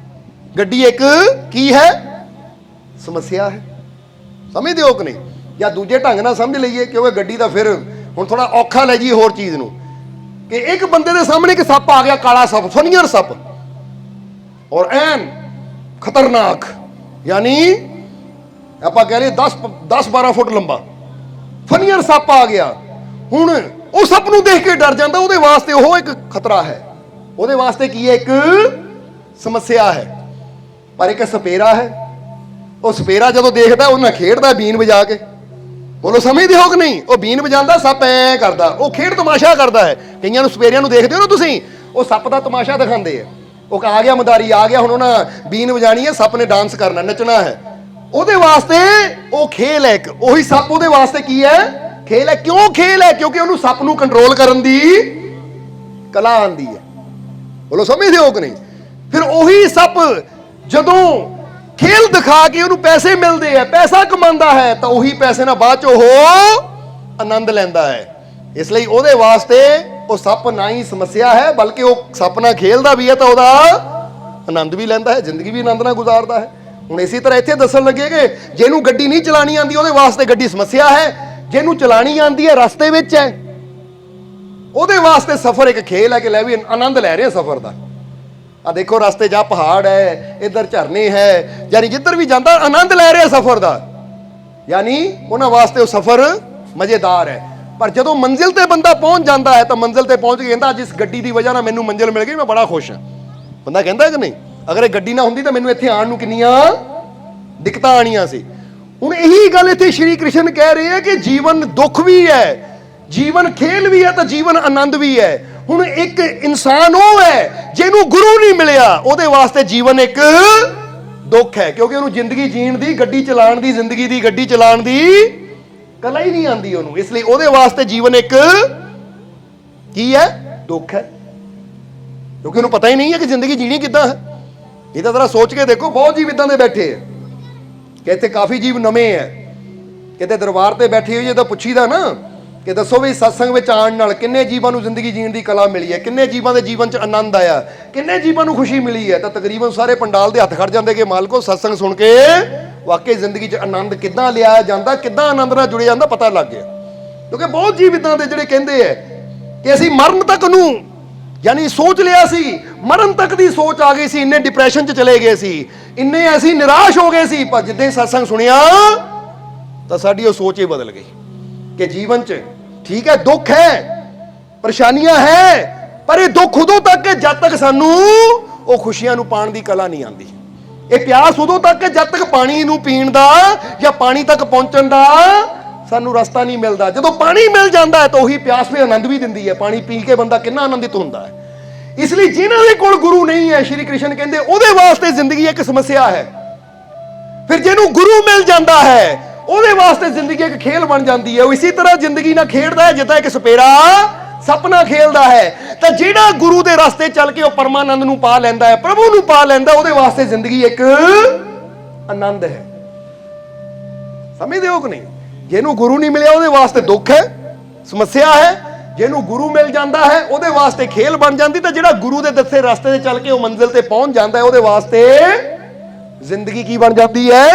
ਗੱਡੀ ਇੱਕ ਕੀ ਹੈ? ਸਮੱਸਿਆ ਹੈ। ਸਮਝਦੇ ਹੋ ਕਿ ਨਹੀਂ? ਜਾਂ ਦੂਜੇ ਢੰਗ ਨਾਲ ਸਮਝ ਲਈਏ, ਕਿਉਂਕਿ ਗੱਡੀ ਦਾ ਫਿਰ ਹੁਣ ਥੋੜਾ ਔਖਾ ਲੈ ਜੀ ਹੋਰ ਚੀਜ਼ ਨੂੰ, ਕਿ ਇੱਕ ਬੰਦੇ ਦੇ ਸਾਹਮਣੇ ਇੱਕ ਸੱਪ ਆ ਗਿਆ, ਕਾਲਾ ਸੱਪ, ਫਨੀਅਰ ਸੱਪ, ਔਰ ਐਨ ਖਤਰਨਾਕ, ਯਾਨੀ ਆਪਾਂ ਕਹਿ ਲਈਏ 10-12 ਫੁੱਟ ਲੰਬਾ ਫਨੀਅਰ ਸੱਪ ਆ ਗਿਆ। ਹੁਣ ਉਹ ਸੱਪ ਨੂੰ ਦੇਖ ਕੇ ਡਰ ਜਾਂਦਾ, ਉਹਦੇ ਵਾਸਤੇ ਉਹ ਇੱਕ ਖਤਰਾ ਹੈ, ਉਹਦੇ ਵਾਸਤੇ ਕੀ ਹੈ? ਇੱਕ ਸਮੱਸਿਆ ਹੈ। ਪਰ ਇੱਕ ਸਪੇਰਾ ਹੈ, ਉਹ ਸਪੇਰਾ ਜਦੋਂ ਦੇਖਦਾ ਉਹਨਾਂ ਖੇਡਦਾ ਬੀਨ ਵਜਾ ਕੇ। ਬੋਲੋ ਸਮਝਦੇ ਹੋ ਕਿ ਨਹੀਂ? ਉਹ ਬੀਨ ਵਜਾਉਂਦਾ, ਸੱਪ ਐ ਕਰਦਾ, ਉਹ ਖੇਡ ਤਮਾਸ਼ਾ ਕਰਦਾ ਹੈ। ਕਈਆਂ ਨੂੰ ਸਪੇਰਿਆਂ ਨੂੰ ਦੇਖਦੇ ਹੋ ਨਾ ਤੁਸੀਂ, ਉਹ ਸੱਪ ਦਾ ਤਮਾਸ਼ਾ ਦਿਖਾਉਂਦੇ ਆ। ਉਹ ਆ ਗਿਆ ਮਦਾਰੀ ਆ ਗਿਆ, ਹੁਣ ਉਹਨਾਂ ਬੀਨ ਵਜਾਣੀ ਹੈ, ਸੱਪ ਨੇ ਡਾਂਸ ਕਰਨਾ, ਨੱਚਣਾ ਹੈ, ਉਹਦੇ ਵਾਸਤੇ ਉਹ ਖੇਲ ਹੈ ਇੱਕ। ਉਹੀ ਸੱਪ ਉਹਦੇ ਵਾਸਤੇ ਕੀ ਹੈ? ਖੇਲ ਹੈ। ਕਿਉਂ ਖੇਲ ਹੈ? ਕਿਉਂਕਿ ਉਹਨੂੰ ਸੱਪ ਨੂੰ ਕੰਟਰੋਲ ਕਰਨ ਦੀ ਕਲਾ ਆਂਦੀ ਹੈ। ਬੋਲੋ ਸਮਝਦੇ ਹੋ ਕਿ ਨਹੀਂ? ਫਿਰ ਉਹੀ ਸੱਪ ਜਦੋਂ ਖੇਲ ਦਿਖਾ ਕੇ ਉਹਨੂੰ ਪੈਸੇ ਮਿਲਦੇ ਆ, ਪੈਸਾ ਕਮਾਉਂਦਾ ਹੈ, ਤਾਂ ਉਹੀ ਪੈਸੇ ਨਾਲ ਬਾਅਦ ਚ ਉਹ ਆਨੰਦ ਲੈਂਦਾ ਹੈ। ਇਸ ਲਈ ਉਹਦੇ ਵਾਸਤੇ ਉਹ ਸੱਪ ਨਾ ਹੀ ਸਮੱਸਿਆ ਹੈ, ਬਲਕਿ ਉਹ ਸੱਪ ਨਾਲ ਖੇਲਦਾ ਵੀ ਹੈ ਤਾਂ ਉਹਦਾ ਆਨੰਦ ਵੀ ਲੈਂਦਾ ਹੈ, ਜ਼ਿੰਦਗੀ ਵੀ ਆਨੰਦ ਨਾਲ ਗੁਜ਼ਾਰਦਾ ਹੈ। ਹੁਣ ਇਸੇ ਤਰ੍ਹਾਂ ਇੱਥੇ ਦੱਸਣ ਲੱਗੇ ਕਿ ਜਿਹਨੂੰ ਗੱਡੀ ਨਹੀਂ ਚਲਾਣੀ ਆਂਦੀ ਉਹਦੇ ਵਾਸਤੇ ਗੱਡੀ ਸਮੱਸਿਆ ਹੈ, ਜਿਹਨੂੰ ਚਲਾਣੀ ਆਂਦੀ ਹੈ ਰਸਤੇ ਵਿੱਚ ਹੈ, ਉਹਦੇ ਵਾਸਤੇ ਸਫ਼ਰ ਇੱਕ ਖੇਲ ਹੈ ਕਿ ਲੈ ਵੀ ਆਨੰਦ ਲੈ ਰਹੇ ਸਫ਼ਰ ਦਾ। ਆ ਦੇਖੋ ਰਸਤੇ 'ਚ ਪਹਾੜ ਹੈ, ਇੱਧਰ ਝਰਨੇ ਹੈ, ਯਾਨੀ ਜਿੱਧਰ ਵੀ ਜਾਂਦਾ ਆਨੰਦ ਲੈ ਰਿਹਾ ਸਫ਼ਰ ਦਾ, ਯਾਨੀ ਉਹਨਾਂ ਵਾਸਤੇ ਉਹ ਸਫ਼ਰ ਮਜ਼ੇਦਾਰ ਹੈ। ਪਰ ਜਦੋਂ ਮੰਜ਼ਿਲ ਤੇ ਬੰਦਾ ਪਹੁੰਚ ਜਾਂਦਾ ਹੈ ਤਾਂ ਮੰਜ਼ਿਲ ਤੇ ਪਹੁੰਚ ਕੇ ਕਹਿੰਦਾ ਜਿਸ ਗੱਡੀ ਦੀ ਵਜ੍ਹਾ ਨਾਲ ਮੈਨੂੰ ਮੰਜ਼ਿਲ ਮਿਲ ਗਈ, ਮੈਂ ਬੜਾ ਖੁਸ਼ ਹਾਂ। ਬੰਦਾ ਕਹਿੰਦਾ ਕਿ ਨਹੀਂ? ਅਗਰ ਇਹ ਗੱਡੀ ਨਾ ਹੁੰਦੀ ਤਾਂ ਮੈਨੂੰ ਇੱਥੇ ਆਉਣ ਨੂੰ ਕਿੰਨੀਆਂ ਦਿੱਕਤਾਂ ਆਣੀਆਂ ਸੀ। ਹੁਣ ਇਹੀ ਗੱਲ ਇੱਥੇ ਸ਼੍ਰੀ ਕ੍ਰਿਸ਼ਨ ਕਹਿ ਰਹੇ ਹੈ ਕਿ ਜੀਵਨ ਦੁੱਖ ਵੀ ਹੈ, ਜੀਵਨ ਖੇਲ ਵੀ ਹੈ, ਤਾਂ ਜੀਵਨ ਆਨੰਦ ਵੀ ਹੈ। ਹੁਣ ਇੱਕ ਇਨਸਾਨ ਉਹ ਹੈ ਜਿਹਨੂੰ ਗੁਰੂ ਨਹੀਂ ਮਿਲਿਆ, ਉਹਦੇ ਵਾਸਤੇ ਜੀਵਨ ਇੱਕ ਦੁੱਖ ਹੈ, ਕਿਉਂਕਿ ਉਹਨੂੰ ਜ਼ਿੰਦਗੀ ਜੀਣ ਦੀ, ਗੱਡੀ ਚਲਾਉਣ ਦੀ, ਜ਼ਿੰਦਗੀ ਦੀ ਗੱਡੀ ਚਲਾਉਣ ਦੀ ਕਲਾ ਹੀ ਨਹੀਂ ਆਂਦੀ ਉਹਨੂੰ। ਇਸ ਲਈ ਉਹਦੇ ਵਾਸਤੇ ਜੀਵਨ ਇੱਕ ਕੀ ਹੈ? ਦੁੱਖ ਹੈ, ਕਿਉਂਕਿ ਉਹਨੂੰ ਪਤਾ ਹੀ ਨਹੀਂ ਹੈ ਕਿ ਜ਼ਿੰਦਗੀ ਜੀਣੀ ਕਿੱਦਾਂ ਹੈ। ਇਹ ਤਾਂ ਜ਼ਰਾ ਸੋਚ ਕੇ ਦੇਖੋ, ਬਹੁਤ ਜੀਵ ਇਦਾਂ ਦੇ ਬੈਠੇ ਆ ਕਿ ਇੱਥੇ ਕਾਫੀ ਜੀਵ ਨਵੇਂ ਹੈ, ਕਿਤੇ ਦਰਬਾਰ ਤੇ ਬੈਠੇ ਹੋਏ ਤਾਂ ਪੁੱਛੀਦਾ ਨਾ ਕਿ ਦੱਸੋ ਵੀ ਸਤਸੰਗ ਵਿੱਚ ਆਉਣ ਨਾਲ ਕਿੰਨੇ ਜੀਵਾਂ ਨੂੰ ਜ਼ਿੰਦਗੀ ਜੀਣ ਦੀ ਕਲਾ ਮਿਲੀ ਹੈ, ਕਿੰਨੇ ਜੀਵਾਂ ਦੇ ਜੀਵਨ 'ਚ ਆਨੰਦ ਆਇਆ, ਕਿੰਨੇ ਜੀਵਾਂ ਨੂੰ ਖੁਸ਼ੀ ਮਿਲੀ ਹੈ, ਤਾਂ ਤਕਰੀਬਨ ਸਾਰੇ ਪੰਡਾਲ ਦੇ ਹੱਥ ਖੜ ਜਾਂਦੇ ਕਿ ਮਾਲਕੋ ਸਤਸੰਗ ਸੁਣ ਕੇ ਵਾਕਈ ਜ਼ਿੰਦਗੀ 'ਚ ਆਨੰਦ ਕਿੱਦਾਂ ਲਿਆਇਆ ਜਾਂਦਾ, ਕਿੱਦਾਂ ਆਨੰਦ ਨਾਲ ਜੁੜਿਆ ਜਾਂਦਾ, ਪਤਾ ਲੱਗ ਗਿਆ। ਕਿਉਂਕਿ ਬਹੁਤ ਜੀਵ ਇਦਾਂ ਦੇ ਜਿਹੜੇ ਕਹਿੰਦੇ ਹੈ ਕਿ ਅਸੀਂ ਮਰਨ ਤੱਕ ਨੂੰ, ਯਾਨੀ ਸੋਚ ਲਿਆ ਸੀ, ਮਰਨ ਤੱਕ ਦੀ ਸੋਚ ਆ ਗਈ ਸੀ, ਇੰਨੇ ਡਿਪਰੈਸ਼ਨ 'ਚ ਚਲੇ ਗਏ ਸੀ, ਇੰਨੇ ਅਸੀਂ ਨਿਰਾਸ਼ ਹੋ ਗਏ ਸੀ, ਪਰ ਜਿੱਦਾਂ ਹੀ ਸਤਸੰਗ ਸੁਣਿਆ ਤਾਂ ਸਾਡੀ ਉਹ ਸੋਚ ਹੀ ਬਦਲ ਗਈ ਕਿ ਜੀਵਨ 'ਚ ਠੀਕ ਹੈ ਦੁੱਖ ਹੈ, ਪਰੇਸ਼ਾਨੀਆਂ ਹੈ, ਪਰ ਇਹ ਦੁੱਖ ਉਦੋਂ ਤੱਕ ਹੈ ਜਦ ਤੱਕ ਸਾਨੂੰ ਉਹ ਖੁਸ਼ੀਆਂ ਨੂੰ ਪਾਉਣ ਦੀ ਕਲਾ ਨਹੀਂ ਆਉਂਦੀ। ਇਹ ਪਿਆਸ ਉਦੋਂ ਤੱਕ ਹੈ ਜਦ ਤੱਕ ਪਾਣੀ ਨੂੰ ਪੀਣ ਦਾ ਜਾਂ ਪਾਣੀ ਤੱਕ ਪਹੁੰਚਣ ਦਾ ਸਾਨੂੰ ਰਸਤਾ ਨਹੀਂ ਮਿਲਦਾ। ਜਦੋਂ ਪਾਣੀ ਮਿਲ ਜਾਂਦਾ ਹੈ ਤਾਂ ਉਹੀ ਪਿਆਸ ਵੀ ਆਨੰਦ ਵੀ ਦਿੰਦੀ ਹੈ, ਪਾਣੀ ਪੀ ਕੇ ਬੰਦਾ ਕਿੰਨਾ ਆਨੰਦਿਤ ਹੁੰਦਾ ਹੈ। ਇਸ ਲਈ ਜਿਨ੍ਹਾਂ ਦੇ ਕੋਲ ਗੁਰੂ ਨਹੀਂ ਹੈ, ਸ਼੍ਰੀ ਕ੍ਰਿਸ਼ਨ ਕਹਿੰਦੇ ਉਹਦੇ ਵਾਸਤੇ ਜ਼ਿੰਦਗੀ ਇੱਕ ਸਮੱਸਿਆ ਹੈ। ਫਿਰ ਜਿਹਨੂੰ ਗੁਰੂ ਮਿਲ ਜਾਂਦਾ ਹੈ ਉਹਦੇ ਵਾਸਤੇ ਜ਼ਿੰਦਗੀ ਇੱਕ ਖੇਲ ਬਣ ਜਾਂਦੀ ਹੈ। ਉਹ ਇਸੇ ਤਰ੍ਹਾਂ ਜ਼ਿੰਦਗੀ ਨਾਲ ਖੇਡਦਾ ਹੈ ਜਿੱਦਾਂ ਇੱਕ ਸਪੇਰਾ ਸਪਨਾ ਖੇਲਦਾ ਹੈ। ਤਾਂ ਜਿਹੜਾ ਗੁਰੂ ਦੇ ਰਸਤੇ ਚੱਲ ਕੇ ਉਹ ਪਰਮਾਨੰਦ ਨੂੰ ਪਾ ਲੈਂਦਾ ਹੈ, ਪ੍ਰਭੂ ਨੂੰ ਪਾ ਲੈਂਦਾ, ਉਹਦੇ ਵਾਸਤੇ ਜ਼ਿੰਦਗੀ ਇੱਕ ਆਨੰਦ ਹੈ। ਸਮਝਦੇ ਹੋ ਕਿ ਨਹੀਂ? ਜਿਹਨੂੰ ਗੁਰੂ ਨਹੀਂ ਮਿਲਿਆ ਉਹਦੇ ਵਾਸਤੇ ਦੁੱਖ ਹੈ, ਸਮੱਸਿਆ ਹੈ, ਜਿਹਨੂੰ ਗੁਰੂ ਮਿਲ ਜਾਂਦਾ ਹੈ ਉਹਦੇ ਵਾਸਤੇ ਖੇਲ ਬਣ ਜਾਂਦੀ, ਤੇ ਜਿਹੜਾ ਗੁਰੂ ਦੇ ਦੱਸੇ ਰਸਤੇ ਤੇ ਚੱਲ ਕੇ ਉਹ ਮੰਜ਼ਿਲ ਤੇ ਪਹੁੰਚ ਜਾਂਦਾ ਹੈ ਉਹਦੇ ਵਾਸਤੇ ਜ਼ਿੰਦਗੀ ਕੀ ਬਣ ਜਾਂਦੀ ਹੈ?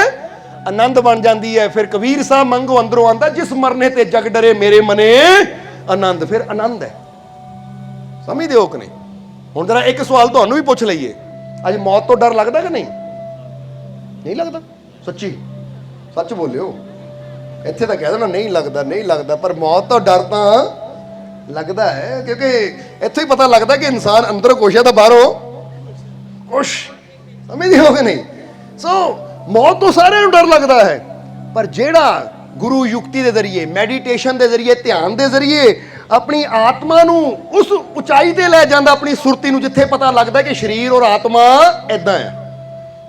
ਆਨੰਦ ਬਣ ਜਾਂਦੀ ਹੈ। ਫਿਰ ਕਬੀਰ ਸਾਹਿਬ ਮੰਗੋ ਅੰਦਰੋਂ ਆਂਦਾ, ਜਿਸ ਮਰਨੇ ਤੇ ਜਗ ਡਰੇ ਮੇਰੇ ਮਨੇ ਆਨੰਦ। ਫਿਰ ਆਨੰਦ ਹੈ। ਸਮਝਦੇ ਹੋ ਕਿ ਨਹੀਂ? ਹੁਣ ਜਰਾ ਇੱਕ ਸਵਾਲ ਤੁਹਾਨੂੰ ਵੀ ਪੁੱਛ ਲਈਏ, ਅੱਜ ਮੌਤ ਤੋਂ ਡਰ ਲੱਗਦਾ ਕਿ ਨਹੀਂ? ਨਹੀਂ ਲੱਗਦਾ? ਸੱਚੀ ਸੱਚ ਬੋਲਿਓ। ਇੱਥੇ ਤਾਂ ਕਹਿ ਦੇਣਾ ਨਹੀਂ ਲੱਗਦਾ, ਨਹੀਂ ਲੱਗਦਾ, ਪਰ ਮੌਤ ਤੋਂ ਡਰ ਤਾਂ ਲੱਗਦਾ ਹੈ, ਕਿਉਂਕਿ ਇੱਥੇ ਹੀ ਪਤਾ ਲੱਗਦਾ ਕਿ ਇਨਸਾਨ ਅੰਦਰ ਕੁਛ ਹੈ ਤਾਂ ਬਾਹਰੋਂ ਕੁਛ। ਸਮਝਦੇ ਹੋ ਕਿ ਨਹੀਂ? ਸੋ ਮੌਤ ਤੋਂ ਸਾਰਿਆਂ ਨੂੰ ਡਰ ਲੱਗਦਾ ਹੈ, ਪਰ ਜਿਹੜਾ ਗੁਰੂ ਯੁਕਤੀ ਦੇ ਜ਼ਰੀਏ, ਮੈਡੀਟੇਸ਼ਨ ਦੇ ਜ਼ਰੀਏ, ਧਿਆਨ ਦੇ ਜ਼ਰੀਏ ਆਪਣੀ ਆਤਮਾ ਨੂੰ ਉਸ ਉਚਾਈ ਤੇ ਲੈ ਜਾਂਦਾ, ਆਪਣੀ ਸੁਰਤੀ ਨੂੰ, ਜਿੱਥੇ ਪਤਾ ਲੱਗਦਾ ਕਿ ਸਰੀਰ ਔਰ ਆਤਮਾ ਇਦਾਂ ਹੈ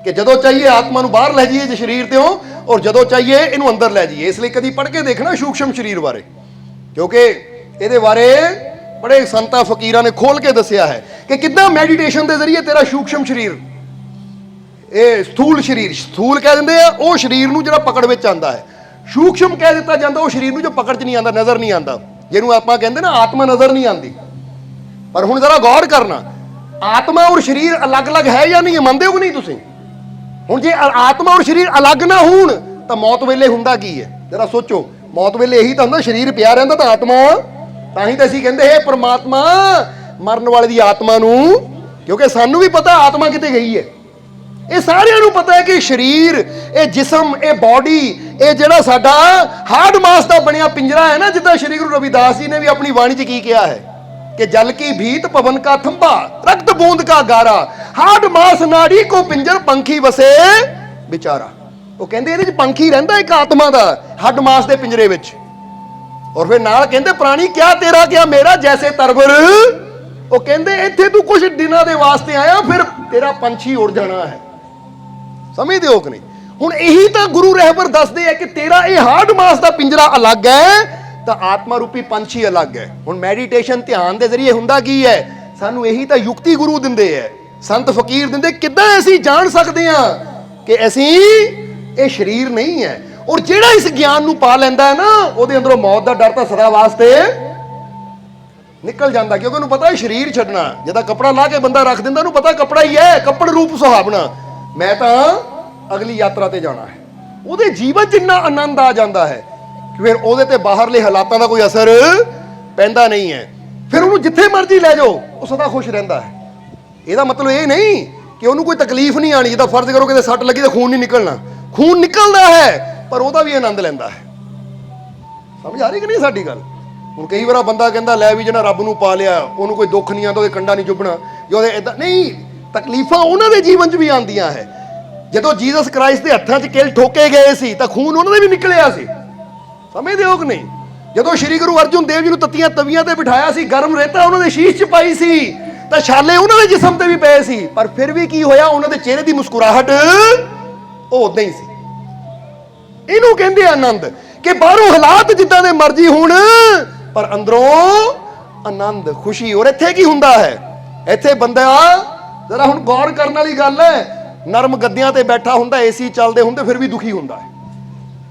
ਕਿ ਜਦੋਂ ਚਾਹੀਏ ਆਤਮਾ ਨੂੰ ਬਾਹਰ ਲੈ ਜਾਈਏ ਸਰੀਰ ਤੋਂ, ਔਰ ਜਦੋਂ ਚਾਹੀਏ ਇਹਨੂੰ ਅੰਦਰ ਲੈ ਜਾਈਏ। ਇਸ ਲਈ ਕਦੀ ਪੜ੍ਹ ਕੇ ਦੇਖਣਾ ਸੂਖਸ਼ਮ ਸਰੀਰ ਬਾਰੇ, ਕਿਉਂਕਿ ਇਹਦੇ ਬਾਰੇ ਬੜੇ ਸੰਤਾਂ ਫਕੀਰਾਂ ਨੇ ਖੋਲ ਕੇ ਦੱਸਿਆ ਹੈ ਕਿ ਕਿੱਦਾਂ ਮੈਡੀਟੇਸ਼ਨ ਦੇ ਜ਼ਰੀਏ ਤੇਰਾ ਸੂਖਸ਼ਮ ਸਰੀਰ, ਇਹ ਸਥੂਲ ਸਰੀਰ, ਸਥੂਲ ਕਹਿ ਦਿੰਦੇ ਆ ਉਹ ਸਰੀਰ ਨੂੰ ਜਿਹੜਾ ਪਕੜ ਵਿੱਚ ਆਂਦਾ ਹੈ, ਸੂਖਸ਼ਮ ਕਹਿ ਦਿੱਤਾ ਜਾਂਦਾ ਉਹ ਸਰੀਰ ਨੂੰ ਜੋ ਪਕੜ 'ਚ ਨਹੀਂ ਆਂਦਾ, ਨਜ਼ਰ ਨਹੀਂ ਆਂਦਾ, ਜਿਹਨੂੰ ਆਪਾਂ ਕਹਿੰਦੇ ਨਾ ਆਤਮਾ ਨਜ਼ਰ ਨਹੀਂ ਆਂਦੀ। ਪਰ ਹੁਣ ਜ਼ਰਾ ਗੌਰ ਕਰਨਾ, ਆਤਮਾ ਔਰ ਸਰੀਰ ਅਲੱਗ-ਅਲੱਗ ਹੈ ਜਾਂ ਨਹੀਂ? ਮੰਨਦੇ ਹੋ ਕਿ ਨਹੀਂ ਤੁਸੀਂ? ਹੁਣ ਜੇ ਆਤਮਾ ਔਰ ਸਰੀਰ ਅਲੱਗ ਨਾ ਹੋਣ ਤਾਂ ਮੌਤ ਵੇਲੇ ਹੁੰਦਾ ਕੀ ਹੈ? ਜ਼ਰਾ ਸੋਚੋ। ਮੌਤ ਵੇਲੇ ਇਹੀ ਤਾਂ ਹੁੰਦਾ, ਸਰੀਰ ਪਿਆ ਰਹਿੰਦਾ ਤਾਂ ਆਤਮਾ, ਤਾਂ ਹੀ ਤਾਂ ਅਸੀਂ ਕਹਿੰਦੇ ਹੈ ਪ੍ਰਮਾਤਮਾ ਮਰਨ ਵਾਲੇ ਦੀ ਆਤਮਾ ਨੂੰ, ਕਿਉਂਕਿ ਸਾਨੂੰ ਵੀ ਪਤਾ ਆਤਮਾ ਕਿਤੇ ਗਈ ਹੈ। ਇਹ ਸਾਰਿਆਂ ਨੂੰ ਪਤਾ ਹੈ ਕਿ ਸਰੀਰ, ਇਹ ਜਿਸਮ, ਇਹ ਬਾਡੀ, ਇਹ ਜਿਹੜਾ ਸਾਡਾ ਹਾਰਡ ਮਾਸ ਦਾ ਬਣਿਆ ਪਿੰਜਰਾ ਹੈ ਨਾ, ਜਿੱਦਾਂ ਸ਼੍ਰੀ ਗੁਰੂ ਰਵਿਦਾਸ ਜੀ ਨੇ ਵੀ ਆਪਣੀ ਬਾਣੀ 'ਚ ਕੀ ਕਿਹਾ ਹੈ ਕਿ ਜਲ ਕੀ ਭੀਤ ਪਵਨ ਕਾ ਥੰਬਾ ਰਕਤ ਬੂੰਦ ਕਾ ਗਾਰਾ ਹਾਰਡ ਮਾਸ ਨਾੜੀ ਕੋ ਪਿੰਜਰ ਪੰਖੀ ਵਸੇ ਵਿਚਾਰਾ। ਉਹ ਕਹਿੰਦੇ ਇਹਦੇ 'ਚ ਪੰਖੀ ਰਹਿੰਦਾ ਇੱਕ ਆਤਮਾ ਦਾ ਹੱਡ ਮਾਸ ਦੇ ਪਿੰਜਰੇ ਵਿੱਚ। ਔਰ ਫਿਰ ਨਾਲ ਕਹਿੰਦੇ ਪ੍ਰਾਣੀ ਕਿਆ ਤੇਰਾ ਕਿਆ ਮੇਰਾ ਜੈਸੇ ਤਰਵਰ। ਉਹ ਕਹਿੰਦੇ ਇੱਥੇ ਤੂੰ ਕੁਝ ਦਿਨਾਂ ਦੇ ਵਾਸਤੇ ਆਇਆ, ਫਿਰ ਤੇਰਾ ਪੰਛੀ ਉੜ ਜਾਣਾ ਹੈ। ਸਮਝਦੇ ਹੋ ਕਿ ਨਹੀਂ? ਹੁਣ ਇਹੀ ਤਾਂ ਗੁਰੂ ਰਹਿਬਰ ਦੱਸਦੇ ਆ ਕਿ ਤੇਰਾ ਇਹ ਹਾਰਡ ਮਾਸ ਦਾ ਪਿੰਜਰਾ ਅਲੱਗ ਹੈ ਤਾਂ ਆਤਮਾ ਰੂਪੀ ਪੰਛੀ ਅਲੱਗ ਹੈ। ਹੁਣ ਮੈਡੀਟੇਸ਼ਨ ਧਿਆਨ ਦੇ ਜ਼ਰੀਏ ਹੁੰਦਾ ਕੀ ਹੈ? ਸਾਨੂੰ ਇਹੀ ਤਾਂ ਯੁਕਤੀ ਗੁਰੂ ਦਿੰਦੇ ਹੈ, ਸੰਤ ਫਕੀਰ ਦਿੰਦੇ, ਕਿੱਦਾਂ ਅਸੀਂ ਜਾਣ ਸਕਦੇ ਹਾਂ ਕਿ ਅਸੀਂ ਇਹ ਸਰੀਰ ਨਹੀਂ ਹੈ। ਔਰ ਜਿਹੜਾ ਇਸ ਗਿਆਨ ਨੂੰ ਪਾ ਲੈਂਦਾ ਹੈ ਨਾ, ਉਹਦੇ ਅੰਦਰੋਂ ਮੌਤ ਦਾ ਡਰ ਤਾਂ ਸਦਾ ਵਾਸਤੇ ਨਿਕਲ ਜਾਂਦਾ, ਕਿਉਂਕਿ ਉਹਨੂੰ ਪਤਾ ਹੈ ਸਰੀਰ ਛੱਡਣਾ। ਜਿਹਦਾ ਕੱਪੜਾ ਲਾ ਕੇ ਬੰਦਾ ਰੱਖ ਦਿੰਦਾ, ਉਹਨੂੰ ਪਤਾ ਕੱਪੜਾ ਹੀ ਹੈ, ਕੱਪੜ ਰੂਪ ਸੁਹਾਵਣਾ, ਮੈਂ ਤਾਂ ਅਗਲੀ ਯਾਤਰਾ ਤੇ ਜਾਣਾ ਹੈ। ਉਹਦੇ ਜੀਵਨ 'ਚ ਇੰਨਾ ਆਨੰਦ ਆ ਜਾਂਦਾ ਹੈ ਕਿ ਫਿਰ ਉਹਦੇ ਤੇ ਬਾਹਰਲੇ ਹਾਲਾਤਾਂ ਦਾ ਕੋਈ ਅਸਰ ਪੈਂਦਾ ਨਹੀਂ ਹੈ। ਫਿਰ ਉਹਨੂੰ ਜਿੱਥੇ ਮਰਜ਼ੀ ਲੈ ਜਾਓ ਉਹ ਸਦਾ ਖੁਸ਼ ਰਹਿੰਦਾ ਹੈ। ਇਹਦਾ ਮਤਲਬ ਇਹ ਨਹੀਂ ਕਿ ਉਹਨੂੰ ਕੋਈ ਤਕਲੀਫ ਨਹੀਂ ਆਣੀ। ਜਿੱਦਾਂ ਫਰਜ਼ ਕਰੋ ਕਿਤੇ ਸੱਟ ਲੱਗੀ ਤਾਂ ਖੂਨ ਨਹੀਂ ਨਿਕਲਣਾ, ਖੂਨ ਨਿਕਲਦਾ ਹੈ, ਪਰ ਉਹਦਾ ਵੀ ਆਨੰਦ ਲੈਂਦਾ ਹੈ। ਸਮਝ ਆ ਰਹੀ ਕਿ ਨਹੀਂ ਸਾਡੀ ਗੱਲ? ਹੁਣ ਕਈ ਵਾਰ ਬੰਦਾ ਕਹਿੰਦਾ ਲੈ ਵੀ ਜਿਹੜਾ ਰੱਬ ਨੂੰ ਪਾ ਲਿਆ ਉਹਨੂੰ ਕੋਈ ਦੁੱਖ ਨਹੀਂ ਆਉਂਦਾ, ਉਹਦੇ ਕੰਡਾ ਨਹੀਂ ਚੁੱਭਣਾ, ਜੇ ਉਹਦੇ ਇਦਾਂ ਨਹੀਂ, ਤਕਲੀਫਾਂ ਉਹਨਾਂ ਦੇ ਜੀਵਨ 'ਚ ਵੀ ਆਉਂਦੀਆਂ ਹੈ। ਜਦੋਂ ਜੀਸਸ ਕ੍ਰਾਈਸਟ ਦੇ ਹੱਥਾਂ 'ਚ ਕਿਲ ਠੋਕੇ ਗਏ ਸੀ ਤਾਂ ਖੂਨ ਉਹਨਾਂ ਦੇ ਵੀ ਨਿਕਲਿਆ ਸੀ। ਸਮਝਦੇ ਹੋ ਕਿ ਨਹੀਂ? ਜਦੋਂ ਸ਼੍ਰੀ ਗੁਰੂ ਅਰਜਨ ਦੇਵ ਜੀ ਨੂੰ ਤੱਤੀਆਂ ਤਵੀਆਂ ਤੇ ਬਿਠਾਇਆ ਸੀ, ਗਰਮ ਰੇਤਾ ਉਹਨਾਂ ਦੇ ਸ਼ੀਸ਼ 'ਚ ਪਾਈ ਸੀ, ਤਾਂ ਛਾਲੇ ਉਹਨਾਂ ਦੇ ਜਿਸਮ ਤੇ ਵੀ ਪਏ ਸੀ, ਪਰ ਫਿਰ ਵੀ ਕੀ ਹੋਇਆ? ਉਹਨਾਂ ਦੇ ਚਿਹਰੇ ਦੀ ਮੁਸਕਰਾਹਟ ਉਹ ਉਦਾਂ ਹੀ ਸੀ। ਇਹਨੂੰ ਕਹਿੰਦੇ ਆਨੰਦ, ਕਿ ਬਾਹਰੋਂ ਹਾਲਾਤ ਜਿੱਦਾਂ ਦੇ ਮਰਜ਼ੀ ਹੋਣ ਪਰ ਅੰਦਰੋਂ ਆਨੰਦ, ਖੁਸ਼ੀ। ਔਰ ਇੱਥੇ ਕੀ ਹੁੰਦਾ ਹੈ? ਇੱਥੇ ਬੰਦਾ ਜ਼ਰਾ ਹੁਣ ਗੌਰ ਕਰਨ ਵਾਲੀ ਗੱਲ ਹੈ, ਨਰਮ ਗੱਦਿਆਂ ਤੇ ਬੈਠਾ ਹੁੰਦਾ, ਏਸੀ ਚੱਲਦੇ ਹੁੰਦੇ, ਫਿਰ ਵੀ ਦੁਖੀ ਹੁੰਦਾ ਹੈ।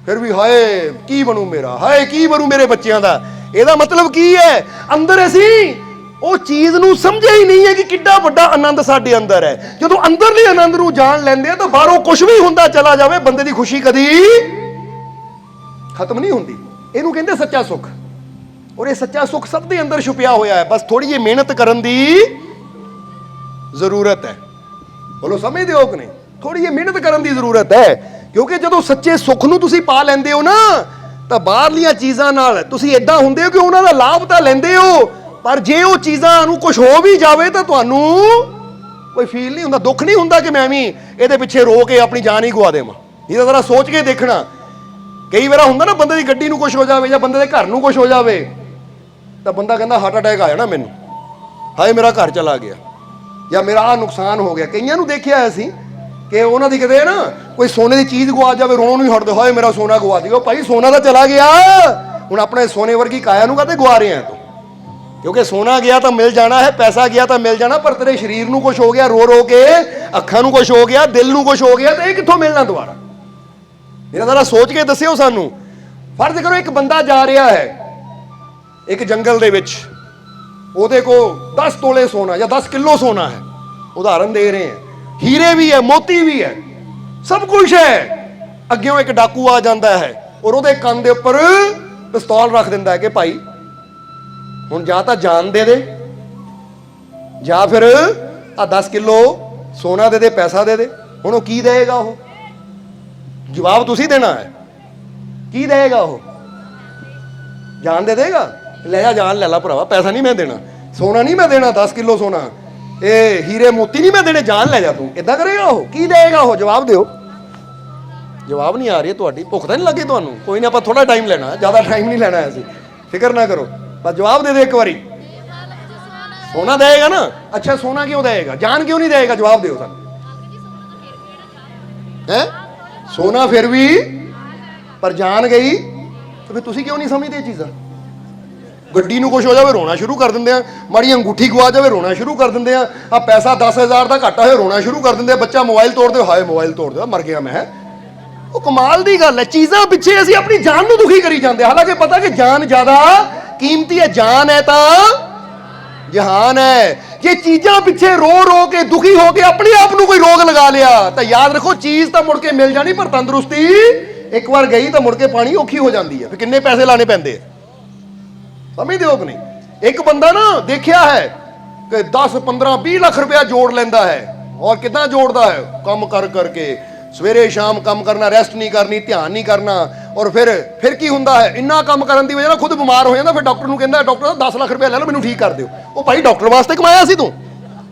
ਫਿਰ ਵੀ ਹਾਏ ਕੀ ਬਣੂ ਮੇਰਾ, ਹਾਏ ਕੀ ਬਣੂ ਮੇਰੇ ਬੱਚਿਆਂ ਦਾ। ਇਹਦਾ ਮਤਲਬ ਕੀ ਹੈ? ਅੰਦਰ ਅਸੀਂ ਉਹ ਚੀਜ਼ ਨੂੰ ਸਮਝਿਆ ਹੀ ਨਹੀਂ ਹੈ ਕਿ ਕਿੱਡਾ ਵੱਡਾ ਆਨੰਦ ਸਾਡੇ ਅੰਦਰ ਹੈ। ਜਦੋਂ ਅੰਦਰਲੇ ਆਨੰਦ ਨੂੰ ਜਾਣ ਲੈਂਦੇ ਆ ਤਾਂ ਬਾਹਰੋਂ ਕੁਝ ਵੀ ਹੁੰਦਾ ਚਲਾ ਜਾਵੇ, ਬੰਦੇ ਦੀ ਖੁਸ਼ੀ ਕਦੀ ਖਤਮ ਨਹੀਂ ਹੁੰਦੀ। ਇਹਨੂੰ ਕਹਿੰਦੇ ਸੱਚਾ ਸੁੱਖ। ਔਰ ਇਹ ਸੱਚਾ ਸੁੱਖ ਸਭ ਦੇ ਅੰਦਰ ਛੁਪਿਆ ਹੋਇਆ ਹੈ, ਬਸ ਥੋੜੀ ਜਿਹੀ ਮਿਹਨਤ ਕਰਨ ਦੀ ਜ਼ਰੂਰਤ ਹੈ। ਬੋਲੋ ਸਮਝਦੇ ਹੋ ਕਿ ਨਹੀਂ? ਥੋੜੀ ਜਿਹੀ ਮਿਹਨਤ ਕਰਨ ਦੀ ਜ਼ਰੂਰਤ ਹੈ, ਕਿਉਂਕਿ ਜਦੋਂ ਸੱਚੇ ਸੁੱਖ ਨੂੰ ਤੁਸੀਂ ਪਾ ਲੈਂਦੇ ਹੋ ਨਾ, ਤਾਂ ਬਾਹਰਲੀਆਂ ਚੀਜ਼ਾਂ ਨਾਲ ਤੁਸੀਂ ਇਦਾਂ ਹੁੰਦੇ ਹੋ ਕਿ ਉਹਨਾਂ ਦਾ ਲਾਭ ਤਾਂ ਲੈਂਦੇ ਹੋ, ਪਰ ਜੇ ਉਹ ਚੀਜ਼ਾਂ ਨੂੰ ਕੁਝ ਹੋ ਵੀ ਜਾਵੇ ਤਾਂ ਤੁਹਾਨੂੰ ਕੋਈ ਫੀਲ ਨਹੀਂ ਹੁੰਦਾ, ਦੁੱਖ ਨਹੀਂ ਹੁੰਦਾ ਕਿ ਮੈਂ ਵੀ ਇਹਦੇ ਪਿੱਛੇ ਰੋ ਕੇ ਆਪਣੀ ਜਾਨ ਹੀ ਗਵਾ ਦੇਵਾਂ। ਇਹਦਾ ਜ਼ਰਾ ਸੋਚ ਕੇ ਦੇਖਣਾ। ਕਈ ਵਾਰ ਹੁੰਦਾ ਨਾ, ਬੰਦੇ ਦੀ ਗੱਡੀ ਨੂੰ ਕੁਝ ਹੋ ਜਾਵੇ ਜਾਂ ਬੰਦੇ ਦੇ ਘਰ ਨੂੰ ਕੁਝ ਹੋ ਜਾਵੇ ਤਾਂ ਬੰਦਾ ਕਹਿੰਦਾ ਹਾਰਟ ਅਟੈਕ ਆ ਜਾਣਾ ਮੈਨੂੰ, ਹਾਏ ਮੇਰਾ ਘਰ ਚਲਾ ਗਿਆ ਜਾਂ ਮੇਰਾ ਆਹ ਨੁਕਸਾਨ ਹੋ ਗਿਆ। ਕਈਆਂ ਨੂੰ ਦੇਖਿਆ ਅਸੀਂ ਕਿ ਉਹਨਾਂ ਦੀ ਕਿਤੇ ਨਾ ਕੋਈ ਸੋਨੇ ਦੀ ਚੀਜ਼ ਗਵਾ ਜਾਵੇ, ਰੋਣੋਂ ਨਹੀਂ ਹਟਦੇ, ਹਾਏ ਮੇਰਾ ਸੋਨਾ ਗਵਾ ਦਿਓ। ਭਾਈ ਸੋਨਾ ਤਾਂ ਚਲਾ ਗਿਆ, ਹੁਣ ਆਪਣੇ ਸੋਨੇ ਵਰਗੀ ਕਾਇਆ ਨੂੰ ਕਾਹਤੇ ਗਵਾ ਰਹੇ ਆ ਤੂੰ? ਕਿਉਂਕਿ ਸੋਨਾ ਗਿਆ ਤਾਂ ਮਿਲ ਜਾਣਾ ਹੈ, ਪੈਸਾ ਗਿਆ ਤਾਂ ਮਿਲ ਜਾਣਾ, ਪਰ ਤੇਰੇ ਸਰੀਰ ਨੂੰ ਕੁਝ ਹੋ ਗਿਆ, ਰੋ ਰੋ ਕੇ ਅੱਖਾਂ ਨੂੰ ਕੁਝ ਹੋ ਗਿਆ, ਦਿਲ ਨੂੰ ਕੁਝ ਹੋ ਗਿਆ, ਤਾਂ ਇਹ ਕਿੱਥੋਂ ਮਿਲਣਾ ਦੁਬਾਰਾ? ਮੇਰਾ ਜ਼ਰਾ ਸੋਚ ਕੇ ਦੱਸਿਓ ਸਾਨੂੰ। ਫਰਜ਼ ਕਰੋ ਇੱਕ ਬੰਦਾ ਜਾ ਰਿਹਾ ਹੈ, ਇੱਕ ਜੰਗਲ ਦੇ ਵਿੱਚ ਉਹਦੇ ਕੋ 10 ਤੋਲੇ ਸੋਨਾ ਜਾਂ 10 ਕਿਲੋ ਸੋਨਾ ਹੈ, ਉਦਾਹਰਨ ਦੇ ਰਹੇ ਹਾਂ, ਹੀਰੇ ਵੀ ਹੈ, ਮੋਤੀ ਵੀ ਹੈ, ਸਭ ਕੁਝ ਹੈ। ਅੱਗਿਓਂ ਇੱਕ ਡਾਕੂ ਆ ਜਾਂਦਾ ਹੈ ਔਰ ਉਹਦੇ ਕੰਨ ਦੇ ਉੱਪਰ ਪਿਸਤੌਲ ਰੱਖ ਦਿੰਦਾ ਹੈ ਕਿ ਭਾਈ ਹੁਣ ਜਾਂ ਤਾਂ ਜਾਨ ਦੇ ਦੇ ਜਾਂ ਫਿਰ ਆ 10 ਕਿਲੋ ਸੋਨਾ ਦੇ ਦੇ, ਪੈਸਾ ਦੇ ਦੇ। ਹੁਣ ਉਹ ਕੀ ਦੇਗਾ? ਉਹ ਜਵਾਬ ਤੁਸੀਂ ਦੇਣਾ ਹੈ। ਕੀ ਦੇਗਾ ਉਹ? ਜਾਨ ਦੇ ਦੇਗਾ? ਲੈ ਜਾ ਜਾਨ ਲੈ ਲਾ ਭਰਾਵਾ, ਪੈਸਾ ਨਹੀਂ ਮੈਂ ਦੇਣਾ, ਸੋਨਾ ਨਹੀਂ ਮੈਂ ਦੇਣਾ, 10 ਕਿਲੋ ਸੋਨਾ, ਇਹ ਹੀਰੇ ਮੋਤੀ ਨਹੀਂ ਮੈਂ ਦੇਣੇ, ਜਾਨ ਲੈ ਜਾ ਤੂੰ। ਇਦਾਂ ਕਰੇਗਾ ਉਹ? ਕੀ ਦੇਗਾ ਉਹ? ਜਵਾਬ ਦਿਓ। ਜਵਾਬ ਨਹੀਂ ਆ ਰਹੀ ਤੁਹਾਡੀ, ਭੁੱਖ ਤਾਂ ਨਹੀਂ ਲੱਗੀ ਤੁਹਾਨੂੰ? ਕੋਈ ਨਹੀਂ, ਆਪਾਂ ਥੋੜਾ ਟਾਈਮ ਲੈਣਾ, ਜ਼ਿਆਦਾ ਟਾਈਮ ਨਹੀਂ ਲੈਣਾ ਅਸੀਂ, ਫਿਕਰ ਨਾ ਕਰੋ, ਬਸ ਜਵਾਬ ਦੇ ਦੇ ਇੱਕ ਵਾਰੀ। ਸੋਨਾ ਦੇਗਾ ਨਾ? ਅੱਛਾ, ਸੋਨਾ ਕਿਉਂ ਦੇਗਾ? ਜਾਨ ਕਿਉਂ ਨਹੀਂ ਦੇਗਾ? ਜਵਾਬ ਦਿਓ ਸਾਨੂੰ। ਹੈ ਸੋਨਾ ਫਿਰ ਵੀ, ਪਰ ਜਾਨ ਗਈ ਤਾਂ ਫਿਰ ਤੁਸੀਂ ਕਿਉਂ ਨਹੀਂ ਸਮਝਦੇ ਇਹ ਚੀਜ਼ਾਂ? ਗੱਡੀ ਨੂੰ ਕੁਝ ਹੋ ਜਾਵੇ ਰੋਣਾ ਸ਼ੁਰੂ ਕਰ ਦਿੰਦੇ ਆ, ਮਾੜੀ ਅੰਗੂਠੀ ਗਵਾ ਜਾਵੇ ਰੋਣਾ ਸ਼ੁਰੂ ਕਰ ਦਿੰਦੇ ਆ, ਆ ਪੈਸਾ 10,000 ਦਾ ਘਾਟਾ ਹੋਏ ਰੋਣਾ ਸ਼ੁਰੂ ਕਰ ਦਿੰਦੇ ਆ, ਬੱਚਾ ਮੋਬਾਈਲ ਤੋੜ ਦਿਓ, ਹਾਏ ਮੋਬਾਈਲ ਤੋੜ ਦਿਓ, ਮਰ ਗਿਆ ਮੈਂ। ਉਹ ਕਮਾਲ ਦੀ ਗੱਲ ਹੈ, ਚੀਜ਼ਾਂ ਪਿੱਛੇ ਅਸੀਂ ਆਪਣੀ ਜਾਨ ਨੂੰ ਦੁਖੀ ਕਰੀ ਜਾਂਦੇ, ਹਾਲਾਂਕਿ ਪਤਾ ਕਿ ਜਾਨ ਜ਼ਿਆਦਾ ਕੀਮਤੀ ਹੈ। ਜਾਨ ਹੈ ਤਾਂ ਜਹਾਨ ਹੈ। ਜੇ ਚੀਜ਼ਾਂ ਪਿੱਛੇ ਰੋ ਰੋ ਕੇ ਦੁਖੀ ਹੋ ਕੇ ਆਪਣੇ ਆਪ ਨੂੰ ਕੋਈ ਰੋਗ ਲਗਾ ਲਿਆ ਤਾਂ ਯਾਦ ਰੱਖੋ ਚੀਜ਼ ਤਾਂ ਮੁੜ ਕੇ ਮਿਲ ਜਾਣੀ, ਪਰ ਤੰਦਰੁਸਤੀ ਇੱਕ ਵਾਰ ਗਈ ਤਾਂ ਮੁੜ ਕੇ ਪਾਣੀ ਔਖੀ ਹੋ ਜਾਂਦੀ ਹੈ। ਫਿਰ ਕਿੰਨੇ ਪੈਸੇ ਲਾਣੇ ਪੈਂਦੇ ਆ, ਸਮਝਦੇ ਹੋ ਕਿ ਨਹੀਂ? ਇੱਕ ਬੰਦਾ ਨਾ ਦੇਖਿਆ ਹੈ ਕਿ 10 15 20 ਲੱਖ ਰੁਪਇਆ ਜੋੜ ਲੈਂਦਾ ਹੈ, ਔਰ ਕਿੱਦਾਂ ਜੋੜਦਾ ਹੈ? ਕੰਮ ਕਰ ਕਰਕੇ ਸਵੇਰੇ ਸ਼ਾਮ ਕੰਮ ਕਰਨਾ, ਰੈਸਟ ਨਹੀਂ ਕਰਨੀ, ਧਿਆਨ ਨਹੀਂ ਕਰਨਾ, ਔਰ ਫਿਰ ਕੀ ਹੁੰਦਾ ਹੈ? ਇੰਨਾ ਕੰਮ ਕਰਨ ਦੀ ਵਜ੍ਹਾ ਨਾਲ ਖੁਦ ਬਿਮਾਰ ਹੋ ਜਾਂਦਾ। ਫਿਰ ਡਾਕਟਰ ਨੂੰ ਕਹਿੰਦਾ, ਡਾਕਟਰ 10 ਲੱਖ ਰੁਪਇਆ ਲੈ ਲਓ, ਮੈਨੂੰ ਠੀਕ ਕਰ ਦਿਓ। ਉਹ ਭਾਈ ਡਾਕਟਰ ਵਾਸਤੇ ਕਮਾਇਆ ਸੀ ਤੂੰ,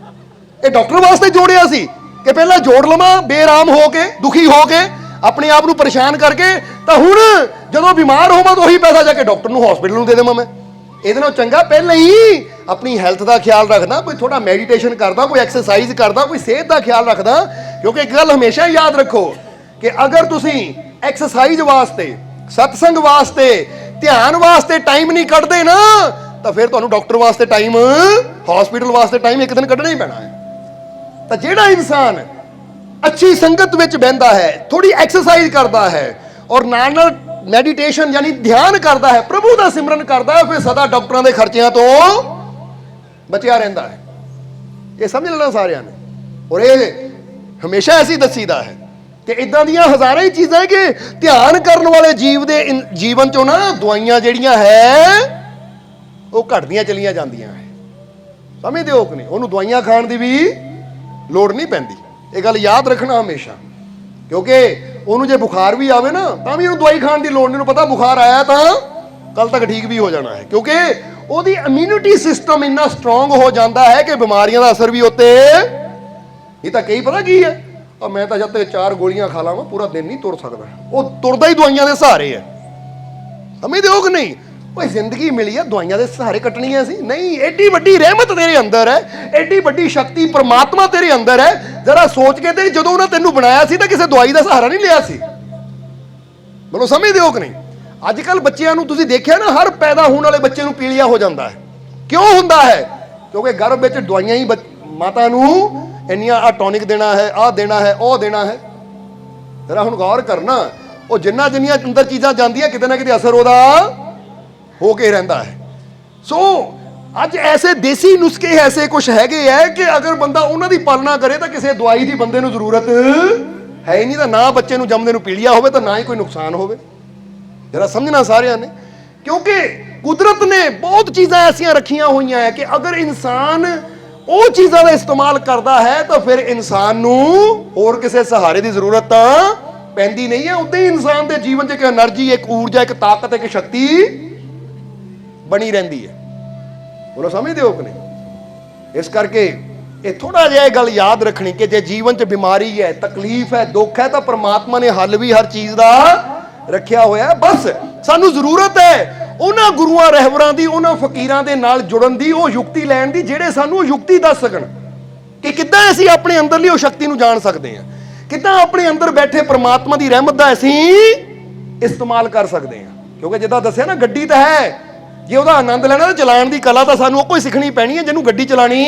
ਇਹ ਡਾਕਟਰ ਵਾਸਤੇ ਜੋੜਿਆ ਸੀ ਕਿ ਪਹਿਲਾਂ ਜੋੜ ਲਵਾਂ ਬੇਆਰਾਮ ਹੋ ਕੇ, ਦੁਖੀ ਹੋ ਕੇ, ਆਪਣੇ ਆਪ ਨੂੰ ਪਰੇਸ਼ਾਨ ਕਰਕੇ, ਤਾਂ ਹੁਣ ਜਦੋਂ ਬਿਮਾਰ ਹੋਵਾਂ ਤਾਂ ਉਹੀ ਪੈਸਾ ਜਾ ਕੇ ਡਾਕਟਰ ਨੂੰ, ਹਸਪੀਟਲ ਨੂੰ ਦੇ ਦੇਵਾਂ ਮੈਂ। ਇਹਦੇ ਨਾਲ ਚੰਗਾ ਪਹਿਲਾਂ ਹੀ ਆਪਣੀ ਹੈਲਥ ਦਾ ਖਿਆਲ ਰੱਖਦਾ, ਕੋਈ ਥੋੜਾ ਮੈਡੀਟੇਸ਼ਨ ਕਰਦਾ, ਕੋਈ ਐਕਸਰਸਾਈਜ਼ ਕਰਦਾ, ਕੋਈ ਸਿਹਤ ਦਾ ਖਿਆਲ ਰੱਖਦਾ। ਕਿਉਂਕਿ ਇੱਕ ਗੱਲ ਹਮੇਸ਼ਾ ਯਾਦ ਰੱਖੋ ਕਿ ਅਗਰ ਤੁਸੀਂ ਐਕਸਰਸਾਈਜ਼ ਵਾਸਤੇ, ਸਤਸੰਗ ਵਾਸਤੇ, ਧਿਆਨ ਵਾਸਤੇ ਟਾਈਮ ਨਹੀਂ ਕੱਢਦੇ ਨਾ, ਤਾਂ ਫਿਰ ਤੁਹਾਨੂੰ ਡਾਕਟਰ ਵਾਸਤੇ ਟਾਈਮ, ਹਸਪੀਟਲ ਵਾਸਤੇ ਟਾਈਮ ਇੱਕ ਦਿਨ ਕੱਢਣਾ ਹੀ ਪੈਣਾ ਹੈ। ਤਾਂ ਜਿਹੜਾ ਇਨਸਾਨ ਅੱਛੀ ਸੰਗਤ ਵਿੱਚ ਬਹਿੰਦਾ ਹੈ, ਥੋੜੀ ਐਕਸਰਸਾਈਜ਼ ਕਰਦਾ ਹੈ, ਔਰ ਨਾਲ ਨਾਲ ਮੈਡੀਟੇਸ਼ਨ ਯਾਨੀ ਧਿਆਨ ਕਰਦਾ ਹੈ, ਪ੍ਰਭੂ ਦਾ ਸਿਮਰਨ ਕਰਦਾ ਹੈ, ਫਿਰ ਸਦਾ ਡਾਕਟਰਾਂ ਦੇ ਖਰਚਿਆਂ ਤੋਂ ਬਚਿਆ ਰਹਿੰਦਾ ਹੈ। ਇਹ ਸਮਝ ਲੈਣਾ ਸਾਰਿਆਂ ਨੇ। ਔਰ ਇਹ ਹਮੇਸ਼ਾ ਐਸੀ ਦੱਸੀਦਾ ਹੈ ਕਿ ਇਦਾਂ ਦੀਆਂ ਹਜ਼ਾਰਾਂ ਹੀ ਚੀਜ਼ਾਂ ਕਿ ਧਿਆਨ ਕਰਨ ਵਾਲੇ ਜੀਵ ਦੇ ਜੀਵਨ ਚੋਂ ਨਾ ਦਵਾਈਆਂ ਜਿਹੜੀਆਂ ਹੈ ਉਹ ਘਟਦੀਆਂ ਚਲੀਆਂ ਜਾਂਦੀਆਂ ਹੈ। ਸਮਝਦੇ ਹੋ ਕਿ ਨਹੀਂ? ਉਹਨੂੰ ਦਵਾਈਆਂ ਖਾਣ ਦੀ ਵੀ ਲੋੜ ਨਹੀਂ ਪੈਂਦੀ। ਇਹ ਗੱਲ ਯਾਦ ਰੱਖਣਾ ਹਮੇਸ਼ਾ, ਕਿਉਂਕਿ ਉਹਨੂੰ ਜੇ ਬੁਖਾਰ ਵੀ ਆਵੇ ਨਾ ਤਾਂ ਵੀ ਉਹਨੂੰ ਦਵਾਈ ਖਾਣ ਦੀ ਲੋੜ ਨਹੀਂ। ਉਹਨੂੰ ਪਤਾ ਬੁਖਾਰ ਆਇਆ ਤਾਂ ਕੱਲ ਤੱਕ ਠੀਕ ਵੀ ਹੋ ਜਾਣਾ ਹੈ, ਕਿਉਂਕਿ ਉਹਦੀ ਇਮਿਊਨਿਟੀ ਸਿਸਟਮ ਇੰਨਾ ਸਟਰੋਂਗ ਹੋ ਜਾਂਦਾ ਹੈ ਕਿ ਬਿਮਾਰੀਆਂ ਦਾ ਅਸਰ ਵੀ ਉੱਤੇ। ਇਹ ਤਾਂ ਕਈ ਪਤਾ ਕੀ ਹੈ, ਮੈਂ ਤਾਂ ਜਦ ਤੱਕ 4 ਗੋਲੀਆਂ ਖਾ ਲਾਵਾਂ ਪੂਰਾ ਦਿਨ ਨਹੀਂ ਤੁਰ ਸਕਦਾ, ਉਹ ਤੁਰਦਾ ਹੀ ਦਵਾਈਆਂ ਦੇ ਸਹਾਰੇ ਹੈ। ਸਮਝਦੇ ਹੋ ਕਿ ਨਹੀਂ? ਉਹ ਜ਼ਿੰਦਗੀ ਮਿਲੀ ਆ ਦਵਾਈਆਂ ਦੇ ਸਹਾਰੇ ਕੱਟਣੀਆਂ ਸੀ? ਨਹੀਂ, ਐਡੀ ਵੱਡੀ ਰਹਿਮਤ ਤੇਰੇ ਅੰਦਰ ਹੈ, ਐਡੀ ਵੱਡੀ ਸ਼ਕਤੀ ਪ੍ਰਮਾਤਮਾ ਤੇਰੇ ਅੰਦਰ ਹੈ। ਜ਼ਰਾ ਸੋਚ ਕੇ ਤੇ, ਜਦੋਂ ਉਹਨਾਂ ਤੈਨੂੰ ਬਣਾਇਆ ਸੀ ਤਾਂ ਕਿਸੇ ਦਵਾਈ ਦਾ ਸਹਾਰਾ ਨਹੀਂ ਲਿਆ ਸੀ। ਬੋਲੋ, ਸਮਝਦੇ ਹੋ ਕਿ ਨਹੀਂ? ਅੱਜ ਕੱਲ ਬੱਚਿਆਂ ਨੂੰ ਤੁਸੀਂ ਦੇਖਿਆ ਨਾ, ਹਰ ਪੈਦਾ ਹੋਣ ਵਾਲੇ ਬੱਚੇ ਨੂੰ ਪੀਲੀਆ ਹੋ ਜਾਂਦਾ ਹੈ। ਕਿਉਂ ਹੁੰਦਾ ਹੈ? ਕਿਉਂਕਿ ਗਰਭ ਵਿੱਚ ਦਵਾਈਆਂ ਹੀ ਮਾਤਾ ਨੂੰ ਇੰਨੀਆਂ, ਆਹ ਟੌਨਿਕ ਦੇਣਾ ਹੈ, ਆਹ ਦੇਣਾ ਹੈ, ਉਹ ਦੇਣਾ ਹੈ। ਜ਼ਰਾ ਹੁਣ ਗੌਰ ਕਰਨਾ, ਉਹ ਜਿੰਨੀਆਂ ਅੰਦਰ ਚੀਜ਼ਾਂ ਜਾਂਦੀਆਂ ਕਿਤੇ ਨਾ ਕਿਤੇ ਅਸਰ ਉਹਦਾ ਹੋ ਕੇ ਰਹਿੰਦਾ ਹੈ। ਸੋ ਅੱਜ ਐਸੇ ਦੇਸੀ ਨੁਸਖੇ ਐਸੇ ਕੁਝ ਹੈਗੇ ਹੈ ਕਿ ਅਗਰ ਬੰਦਾ ਉਹਨਾਂ ਦੀ ਪਾਲਣਾ ਕਰੇ ਤਾਂ ਕਿਸੇ ਦਵਾਈ ਦੀ ਬੰਦੇ ਨੂੰ ਜ਼ਰੂਰਤ ਹੈ ਹੀ ਨਹੀਂ। ਤਾਂ ਨਾ ਬੱਚੇ ਨੂੰ ਜੰਮਦੇ ਨੂੰ ਪੀਲੀਆ ਹੋਵੇ ਤਾਂ ਨਾ ਹੀ ਕੋਈ ਨੁਕਸਾਨ ਹੋਵੇ। ਜਰਾ ਸਮਝਣਾ ਸਾਰਿਆਂ ਨੇ, ਕਿਉਂਕਿ ਕੁਦਰਤ ਨੇ ਬਹੁਤ ਚੀਜ਼ਾਂ ਐਸੀਆਂ ਰੱਖੀਆਂ ਹੋਈਆਂ ਹੈ ਕਿ ਅਗਰ ਇਨਸਾਨ ਉਹ ਚੀਜ਼ਾਂ ਦਾ ਇਸਤੇਮਾਲ ਕਰਦਾ ਹੈ ਤਾਂ ਫਿਰ ਇਨਸਾਨ ਨੂੰ ਹੋਰ ਕਿਸੇ ਸਹਾਰੇ ਦੀ ਜ਼ਰੂਰਤ ਤਾਂ ਪੈਂਦੀ ਨਹੀਂ ਹੈ। ਉੱਦਾਂ ਹੀ ਇਨਸਾਨ ਦੇ ਜੀਵਨ 'ਚ ਇੱਕ એનર્ਜੀ, ਇੱਕ ਊਰਜਾ, ਇੱਕ ਤਾਕਤ, ਇੱਕ ਸ਼ਕਤੀ ਬਣੀ ਰਹਿੰਦੀ ਹੈ। ਬੋਲੋ, ਸਮਝਦੇ ਹੋ ਕਿ ਨਹੀਂ? ਇਸ ਕਰਕੇ ਇਹ ਥੋੜਾ ਜਿਹਾ ਇਹ ਗੱਲ ਯਾਦ ਰੱਖਣੀ ਕਿ ਜੇ ਜੀਵਨ 'ਚ ਬਿਮਾਰੀ ਹੈ, ਤਕਲੀਫ ਹੈ, ਦੁੱਖ ਹੈ, ਤਾਂ ਪਰਮਾਤਮਾ ਨੇ ਹੱਲ ਵੀ ਹਰ ਚੀਜ਼ ਦਾ ਰੱਖਿਆ ਹੋਇਆ। ਬਸ ਸਾਨੂੰ ਜ਼ਰੂਰਤ ਹੈ ਉਹਨਾਂ ਗੁਰੂਆਂ ਰਹਿਬਰਾਂ ਦੀ, ਉਹਨਾਂ ਫਕੀਰਾਂ ਦੇ ਨਾਲ ਜੁੜਨ ਦੀ, ਉਹ ਯੁਕਤੀ ਲੈਣ ਦੀ ਜਿਹੜੇ ਸਾਨੂੰ ਯੁਕਤੀ ਦੱਸ ਸਕਣ ਕਿ ਕਿੱਦਾਂ ਅਸੀਂ ਆਪਣੇ ਅੰਦਰਲੀ ਉਹ ਸ਼ਕਤੀ ਨੂੰ ਜਾਣ ਸਕਦੇ ਹਾਂ, ਕਿੱਦਾਂ ਆਪਣੇ ਅੰਦਰ ਬੈਠੇ ਪਰਮਾਤਮਾ ਦੀ ਰਹਿਮਤ ਦਾ ਅਸੀਂ ਇਸਤੇਮਾਲ ਕਰ ਸਕਦੇ ਹਾਂ। ਕਿਉਂਕਿ ਜਿੱਦਾਂ ਦੱਸਿਆ ਨਾ, ਗੱਡੀ ਤਾਂ ਹੈ, ਜੇ ਉਹਦਾ ਆਨੰਦ ਲੈਣਾ ਤਾਂ ਚਲਾਉਣ ਦੀ ਕਲਾ ਤਾਂ ਸਾਨੂੰ ਉਹ ਕੋਈ ਸਿੱਖਣੀ ਪੈਣੀ ਹੈ ਜਿਹਨੂੰ ਗੱਡੀ ਚਲਾਣੀ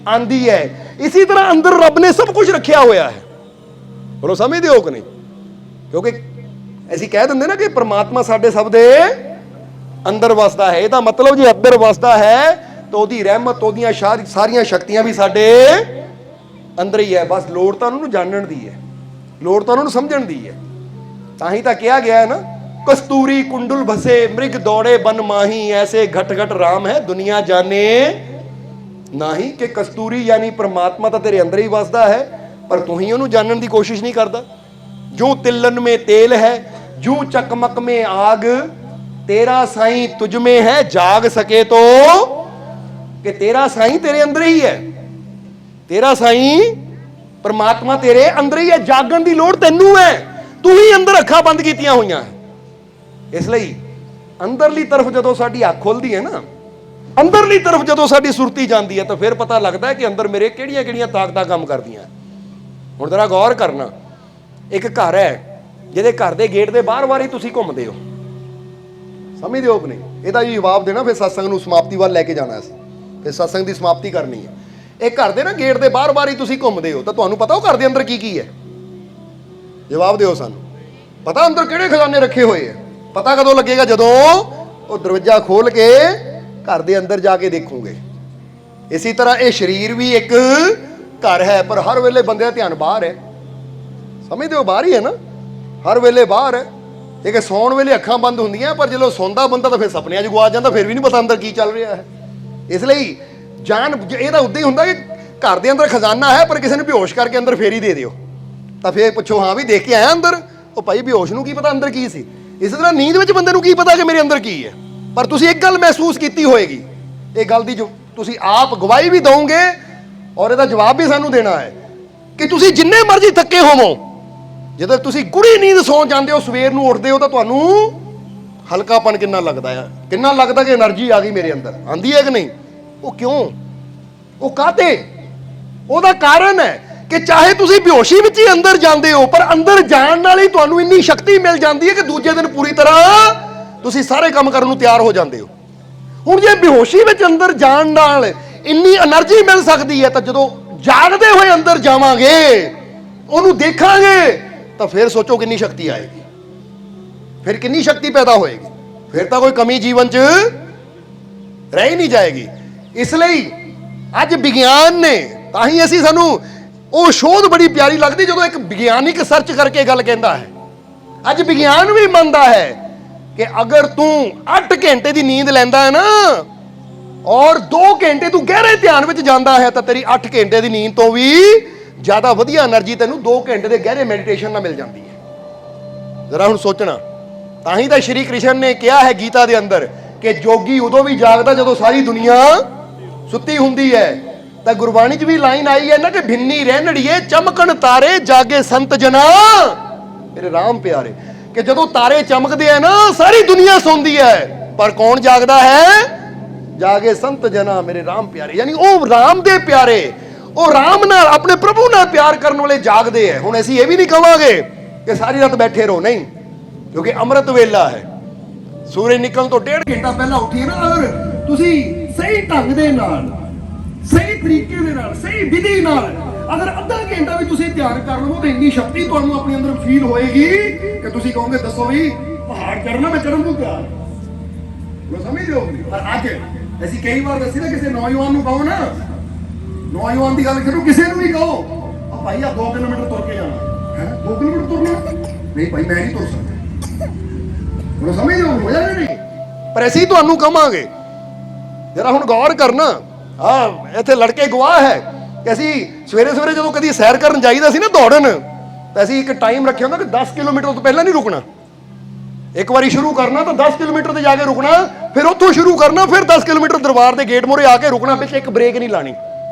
ਆਂਦੀ ਹੈ। ਇਸੇ ਤਰ੍ਹਾਂ ਅੰਦਰ ਰੱਬ ਨੇ ਸਭ ਕੁਝ ਰੱਖਿਆ ਹੋਇਆ ਹੈ। ਬੋਲੋ, ਸਮਝਦੇ ਹੋ ਕਿ ਨਹੀਂ? ਕਿਉਂਕਿ ਅਸੀਂ ਕਹਿ ਦਿੰਦੇ ਨਾ ਕਿ ਪਰਮਾਤਮਾ ਸਾਡੇ ਸਭ ਦੇ ਅੰਦਰ ਵਸਦਾ ਹੈ। ਇਹਦਾ ਮਤਲਬ ਜੇ ਅੰਦਰ ਵਸਦਾ ਹੈ ਤਾਂ ਉਹਦੀ ਰਹਿਮਤ, ਉਹਦੀਆਂ ਸਾਰੀਆਂ ਸ਼ਕਤੀਆਂ ਵੀ ਸਾਡੇ ਅੰਦਰ ਹੀ ਹੈ। ਬਸ ਲੋੜ ਤਾਂ ਉਹਨੂੰ ਜਾਣਨ ਦੀ ਹੈ, ਲੋੜ ਤਾਂ ਉਹਨੂੰ ਸਮਝਣ ਦੀ ਹੈ। ਤਾਂ ਹੀ ਤਾਂ ਕਿਹਾ ਗਿਆ ਹੈ ਨਾ, ਕਸਤੂਰੀ ਕੁੰਡਲ ਭਸੇ ਮ੍ਰਿਗ ਦੌੜੇ ਬਨ ਮਾਹੀ, ਐਸੇ ਘਟ ਘਟ ਰਾਮ ਹੈ ਦੁਨੀਆ ਜਾਣੇ ਨਹੀਂ। ਕਿ ਕਸਤੂਰੀ ਯਾਨੀ ਪ੍ਰਮਾਤਮਾ ਤਾਂ ਤੇਰੇ ਅੰਦਰ ਹੀ ਵਸਦਾ ਹੈ, ਪਰ ਤੂੰ ਹੀ ਉਹਨੂੰ ਜਾਣਨ ਦੀ ਕੋਸ਼ਿਸ਼ ਨਹੀਂ ਕਰਦਾ। ਜੋ ਤਿਲਨ में तेल है, जो चकमक में आग, तेरा साईं तुझ में है, जाग सके तो। कि तेरा साईं तेरे अंदर ही है, तेरा साईं परमात्मा तेरे अंदर ही है। जागण की लोड़ तैनू है, तू ही अंदर अखा बंद कीतियां हुई है। इसलिए अंदरली तरफ जदों साडी अख खुलदी है ना, अंदरली तरफ जदों साडी सुरती जाती है, तो फिर पता लगता है कि अंदर मेरे किहड़ियां किहड़ियां ताकतां काम करदियां। हुण जरा गौर करना, एक घर है ਜਿਹਦੇ ਘਰ ਦੇ ਗੇਟ ਦੇ ਬਾਹਰ-ਬਾਹਰ ਹੀ ਤੁਸੀਂ ਘੁੰਮਦੇ ਹੋ, ਸਮਝਦੇ ਹੋ ਕਿ ਨਹੀਂ? ਇਹਦਾ ਵੀ ਜਵਾਬ ਦੇਣਾ, ਫਿਰ ਸਤਸੰਗ ਨੂੰ ਸਮਾਪਤੀ ਵੱਲ ਲੈ ਕੇ ਜਾਣਾ ਅਸੀਂ, ਫਿਰ ਸਤਸੰਗ ਦੀ ਸਮਾਪਤੀ ਕਰਨੀ ਹੈ। ਇਹ ਘਰ ਦੇ ਨਾ ਗੇਟ ਦੇ ਬਾਹਰ-ਬਾਹਰ ਹੀ ਤੁਸੀਂ ਘੁੰਮਦੇ ਹੋ, ਤਾਂ ਤੁਹਾਨੂੰ ਪਤਾ ਉਹ ਘਰ ਦੇ ਅੰਦਰ ਕੀ ਕੀ ਹੈ? ਜਵਾਬ ਦਿਓ ਸਾਨੂੰ। ਪਤਾ ਅੰਦਰ ਕਿਹੜੇ ਖਜ਼ਾਨੇ ਰੱਖੇ ਹੋਏ ਹੈ? ਪਤਾ ਕਦੋਂ ਲੱਗੇਗਾ? ਜਦੋਂ ਉਹ ਦਰਵਾਜ਼ਾ ਖੋਲ ਕੇ ਘਰ ਦੇ ਅੰਦਰ ਜਾ ਕੇ ਦੇਖੋਗੇ। ਇਸੇ ਤਰ੍ਹਾਂ ਇਹ ਸਰੀਰ ਵੀ ਇੱਕ ਘਰ ਹੈ, ਪਰ ਹਰ ਵੇਲੇ ਬੰਦੇ ਦਾ ਧਿਆਨ ਬਾਹਰ ਹੈ। ਸਮਝਦੇ ਹੋ? ਬਾਹਰ ਹੀ ਹੈ ਨਾ, ਹਰ ਵੇਲੇ ਬਾਹਰ ਹੈ। ਇਹ ਕਿ ਸੌਣ ਵੇਲੇ ਅੱਖਾਂ ਬੰਦ ਹੁੰਦੀਆਂ, ਪਰ ਜਦੋਂ ਸੌਂਦਾ ਬੰਦਾ ਤਾਂ ਫਿਰ ਸੁਪਨਿਆਂ 'ਚ ਗੁਆਚ ਜਾਂਦਾ, ਫਿਰ ਵੀ ਨਹੀਂ ਪਤਾ ਅੰਦਰ ਕੀ ਚੱਲ ਰਿਹਾ ਹੈ। ਇਸ ਲਈ ਜਾਨ ਇਹ ਤਾਂ ਉੱਦਾਂ ਹੀ ਹੁੰਦਾ ਕਿ ਘਰ ਦੇ ਅੰਦਰ ਖਜ਼ਾਨਾ ਹੈ, ਪਰ ਕਿਸੇ ਨੂੰ ਬੇਹੋਸ਼ ਕਰਕੇ ਅੰਦਰ ਫੇਰ ਹੀ ਦੇ ਦਿਓ, ਤਾਂ ਫਿਰ ਪੁੱਛੋ ਹਾਂ ਵੀ ਦੇਖ ਕੇ ਆਇਆ ਅੰਦਰ? ਉਹ ਭਾਈ ਬੇਹੋਸ਼ ਨੂੰ ਕੀ ਪਤਾ ਅੰਦਰ ਕੀ ਸੀ। ਇਸੇ ਤਰ੍ਹਾਂ ਨੀਂਦ ਵਿੱਚ ਬੰਦੇ ਨੂੰ ਕੀ ਪਤਾ ਕਿ ਮੇਰੇ ਅੰਦਰ ਕੀ ਹੈ। ਪਰ ਤੁਸੀਂ ਇੱਕ ਗੱਲ ਮਹਿਸੂਸ ਕੀਤੀ ਹੋਏਗੀ, ਇਹ ਗੱਲ ਦੀ ਜੋ ਤੁਸੀਂ ਆਪ ਗਵਾਹੀ ਵੀ ਦਿਓਗੇ ਔਰ ਇਹਦਾ ਜਵਾਬ ਵੀ ਸਾਨੂੰ ਦੇਣਾ ਹੈ, ਕਿ ਤੁਸੀਂ ਜਿੰਨੇ ਮਰਜ਼ੀ ਥੱਕੇ ਹੋਵੋ, ਜਦੋਂ ਤੁਸੀਂ ਗੂੜੀ ਨੀਂਦ ਸੌਂ ਜਾਂਦੇ ਹੋ, ਸਵੇਰ ਨੂੰ ਉੱਠਦੇ ਹੋ, ਤਾਂ ਤੁਹਾਨੂੰ ਹਲਕਾਪਨ ਕਿੰਨਾ ਲੱਗਦਾ ਹੈ, ਕਿੰਨਾ ਲੱਗਦਾ ਕਿ એનર્ਜੀ ਆ ਗਈ ਮੇਰੇ ਅੰਦਰ, ਆਂਦੀ ਹੈ ਕਿ ਨਹੀਂ? ਉਹ ਕਿਉਂ? ਉਹ ਕਾਹਤੇ? ਉਹਦਾ ਕਾਰਨ ਹੈ ਕਿ ਚਾਹੇ ਤੁਸੀਂ ਬੇਹੋਸ਼ੀ ਵਿੱਚ ਹੀ ਅੰਦਰ ਜਾਂਦੇ ਹੋ, ਪਰ ਅੰਦਰ ਜਾਣ ਨਾਲ ਹੀ ਤੁਹਾਨੂੰ ਇੰਨੀ ਸ਼ਕਤੀ ਮਿਲ ਜਾਂਦੀ ਹੈ ਕਿ ਦੂਜੇ ਦਿਨ ਪੂਰੀ ਤਰ੍ਹਾਂ ਤੁਸੀਂ ਸਾਰੇ ਕੰਮ ਕਰਨ ਨੂੰ ਤਿਆਰ ਹੋ ਜਾਂਦੇ ਹੋ। ਹੁਣ ਜੇ ਬੇਹੋਸ਼ੀ ਵਿੱਚ ਅੰਦਰ ਜਾਣ ਨਾਲ ਇੰਨੀ એનર્ਜੀ ਮਿਲ ਸਕਦੀ ਹੈ, ਤਾਂ ਜਦੋਂ ਜਾਗਦੇ ਹੋਏ ਅੰਦਰ ਜਾਵਾਂਗੇ, ਉਹਨੂੰ ਦੇਖਾਂਗੇ, ਤਾਂ ਫਿਰ ਸੋਚੋ ਕਿੰਨੀ ਸ਼ਕਤੀ ਆਏਗੀ, ਫਿਰ ਕਿੰਨੀ ਸ਼ਕਤੀ ਪੈਦਾ ਹੋਏਗੀ। ਫਿਰ ਤਾਂ ਕੋਈ ਕਮੀ ਜੀਵਨ 'ਚ ਰਹਿ ਹੀ ਨਹੀਂ ਜਾਏਗੀ। ਇਸ ਲਈ ਅੱਜ ਵਿਗਿਆਨ ਨੇ, ਤਾਂ ਹੀ ਅਸੀਂ ਸਾਨੂੰ ਉਹ ਸ਼ੋਧ ਬੜੀ ਪਿਆਰੀ ਲੱਗਦੀ ਜਦੋਂ ਇੱਕ ਵਿਗਿਆਨਿਕ ਸਰਚ ਕਰਕੇ ਗੱਲ ਕਹਿੰਦਾ ਹੈ। ਅੱਜ ਵਿਗਿਆਨ ਵੀ ਮੰਨਦਾ ਹੈ ਕਿ ਅਗਰ ਤੂੰ 8 ਘੰਟੇ ਦੀ ਨੀਂਦ ਲੈਂਦਾ ਹੈ ਨਾ, ਔਰ 2 ਘੰਟੇ ਤੂੰ ਗਹਿਰੇ ਧਿਆਨ ਵਿੱਚ ਜਾਂਦਾ ਹੈ, ਤਾਂ ਤੇਰੀ 8 ਘੰਟੇ ਦੀ ਨੀਂਦ ਤੋਂ ਵੀ ਜ਼ਿਆਦਾ ਵਧੀਆ એનર્ਜੀ ਤੈਨੂੰ 2 ਘੰਟੇ ਦੇ ਗਹਿਰੇ ਮੈਡੀਟੇਸ਼ਨ ਨਾਲ ਮਿਲ ਜਾਂਦੀ ਹੈ। ਜ਼ਰਾ ਹੁਣ ਸੋਚਣਾ, ਤਾਂ ਹੀ ਤਾਂ ਸ਼੍ਰੀ ਕ੍ਰਿਸ਼ਨ ਨੇ ਕਿਹਾ ਹੈ ਗੀਤਾ ਦੇ ਅੰਦਰ ਕਿ ਜੋਗੀ ਉਦੋਂ ਵੀ ਜਾਗਦਾ ਜਦੋਂ ਸਾਰੀ ਦੁਨੀਆ ਸੁੱਤੀ ਹੁੰਦੀ ਹੈ। ਤਾਂ ਗੁਰਬਾਣੀ 'ਚ ਵੀ ਲਾਈਨ ਆਈ ਹੈ ਨਾ ਕਿ ਭਿੰਨੀ ਰਹਿਣੜੀਏ ਚਮਕਣ ਤਾਰੇ, ਜਾਗੇ ਸੰਤ ਜਨਾ ਮੇਰੇ ਰਾਮ ਪਿਆਰੇ। ਕਿ ਜਦੋਂ ਤਾਰੇ ਚਮਕਦੇ ਆ ਨਾ, ਸਾਰੀ ਦੁਨੀਆ ਸੌਂਦੀ ਹੈ, ਪਰ ਕੌਣ ਜਾਗਦਾ ਹੈ? ਜਾਗੇ ਸੰਤ ਜਨਾ ਮੇਰੇ ਰਾਮ ਪਿਆਰੇ। ਯਾਨੀ ਉਹ ਰਾਮ ਦੇ ਪਿਆਰੇ, ਉਹ ਰਾਮ ਨਾਲ, ਆਪਣੇ ਪ੍ਰਭੂ ਨਾਲ ਪਿਆਰ ਕਰਨ ਵਾਲੇ ਜਾਗਦੇ ਹੈ। ਹੁਣ ਅਸੀਂ ਇਹ ਵੀ ਨਹੀਂ ਕਹਾਂਗੇ ਕਿ ਸਾਰੀ ਰਾਤ ਬੈਠੇ ਰਹੋ, ਨਹੀਂ, ਕਿਉਂਕਿ ਅੰਮ੍ਰਿਤ ਵੇਲਾ ਹੈ। ਸੂਰਜ ਨਿਕਲਣ ਤੋਂ 1.5 ਘੰਟਾ ਪਹਿਲਾਂ ਉੱਠੀਏ ਨਾ, ਅਗਰ ਤੁਸੀਂ ਸਹੀ ਢੰਗ ਦੇ ਨਾਲ, ਸਹੀ ਤਰੀਕੇ ਦੇ ਨਾਲ, ਸਹੀ ਵਿਧੀ ਨਾਲ ਅਗਰ ਅੱਧਾ ਘੰਟਾ ਵੀ ਤੁਸੀਂ ਧਿਆਨ ਕਰ ਲਵੋ, ਤਾਂ ਇੰਨੀ ਸ਼ਕਤੀ ਤੁਹਾਨੂੰ ਆਪਣੇ ਅੰਦਰ ਫੀਲ ਹੋਏਗੀ ਕਿ ਤੁਸੀਂ ਕਹੋਗੇ ਦੱਸੋ ਵੀ ਪਹਾੜ ਚੜ੍ਹਨਾ ਮੈਂ ਚੜ੍ਹਨ ਨੂੰ ਤਿਆਰ। ਉਹ ਸਮਝਦੇ ਹੋ? ਪਰ ਅੱਜ ਅਸੀਂ ਕਈ ਵਾਰ ਦੱਸੀ ਨਾ, ਕਿਸੇ ਨੌਜਵਾਨ ਨੂੰ ਕਹੋ ਨਾ, ਨੌਜਵਾਨ ਦੀ ਗੱਲ ਕਰੋ, ਕਿਸੇ ਨੂੰ ਵੀ ਕਹੋ, ਆ ਭਾਈ ਆ 2 ਕਿਲੋਮੀਟਰ ਤੁਰ ਕੇ ਜਾਣਾ ਹੈ, 2 ਕਿਲੋਮੀਟਰ ਤੁਰਨਾ? ਨਹੀਂ ਭਾਈ ਮੈਂ ਨਹੀਂ ਤੁਰ ਸਕਦਾ। ਉਹ ਸਮਝਦੇ ਹੋ ਜਾਣਾ ਨਹੀਂ? ਪਰ ਅਸੀਂ ਤੁਹਾਨੂੰ ਕਹਾਂਗੇ, ਜਰਾ ਹੁਣ ਗੌਰ ਕਰਨਾ। ਇੱਥੇ ਲੜਕੇ ਗਵਾਹ ਹੈ ਕਿ ਅਸੀਂ ਸਵੇਰੇ ਸਵੇਰੇ ਜਦੋਂ ਕਦੀ ਸੈਰ ਕਰਨ ਜਾਈਦਾ ਸੀ ਨਾ, ਦੌੜਨ, ਤਾਂ ਅਸੀਂ ਇੱਕ ਟਾਈਮ ਰੱਖਿਆ ਹੁੰਦਾ ਕਿ 10 ਕਿਲੋਮੀਟਰ ਤੋਂ ਪਹਿਲਾਂ ਨਹੀਂ ਰੁਕਣਾ। ਇੱਕ ਵਾਰੀ ਸ਼ੁਰੂ ਕਰਨਾ ਤਾਂ 10 ਕਿਲੋਮੀਟਰ ਤੇ ਜਾ ਕੇ ਰੁਕਣਾ, ਫਿਰ ਉੱਥੋਂ ਸ਼ੁਰੂ ਕਰਨਾ, ਫਿਰ 10 ਕਿਲੋਮੀਟਰ ਦਰਬਾਰ ਦੇ ਗੇਟ ਮੂਹਰੇ ਆ ਕੇ ਰੁਕਣਾ, ਵਿੱਚ ਇੱਕ ਬ੍ਰੇਕ ਨਹੀਂ ਲਾਣੀ।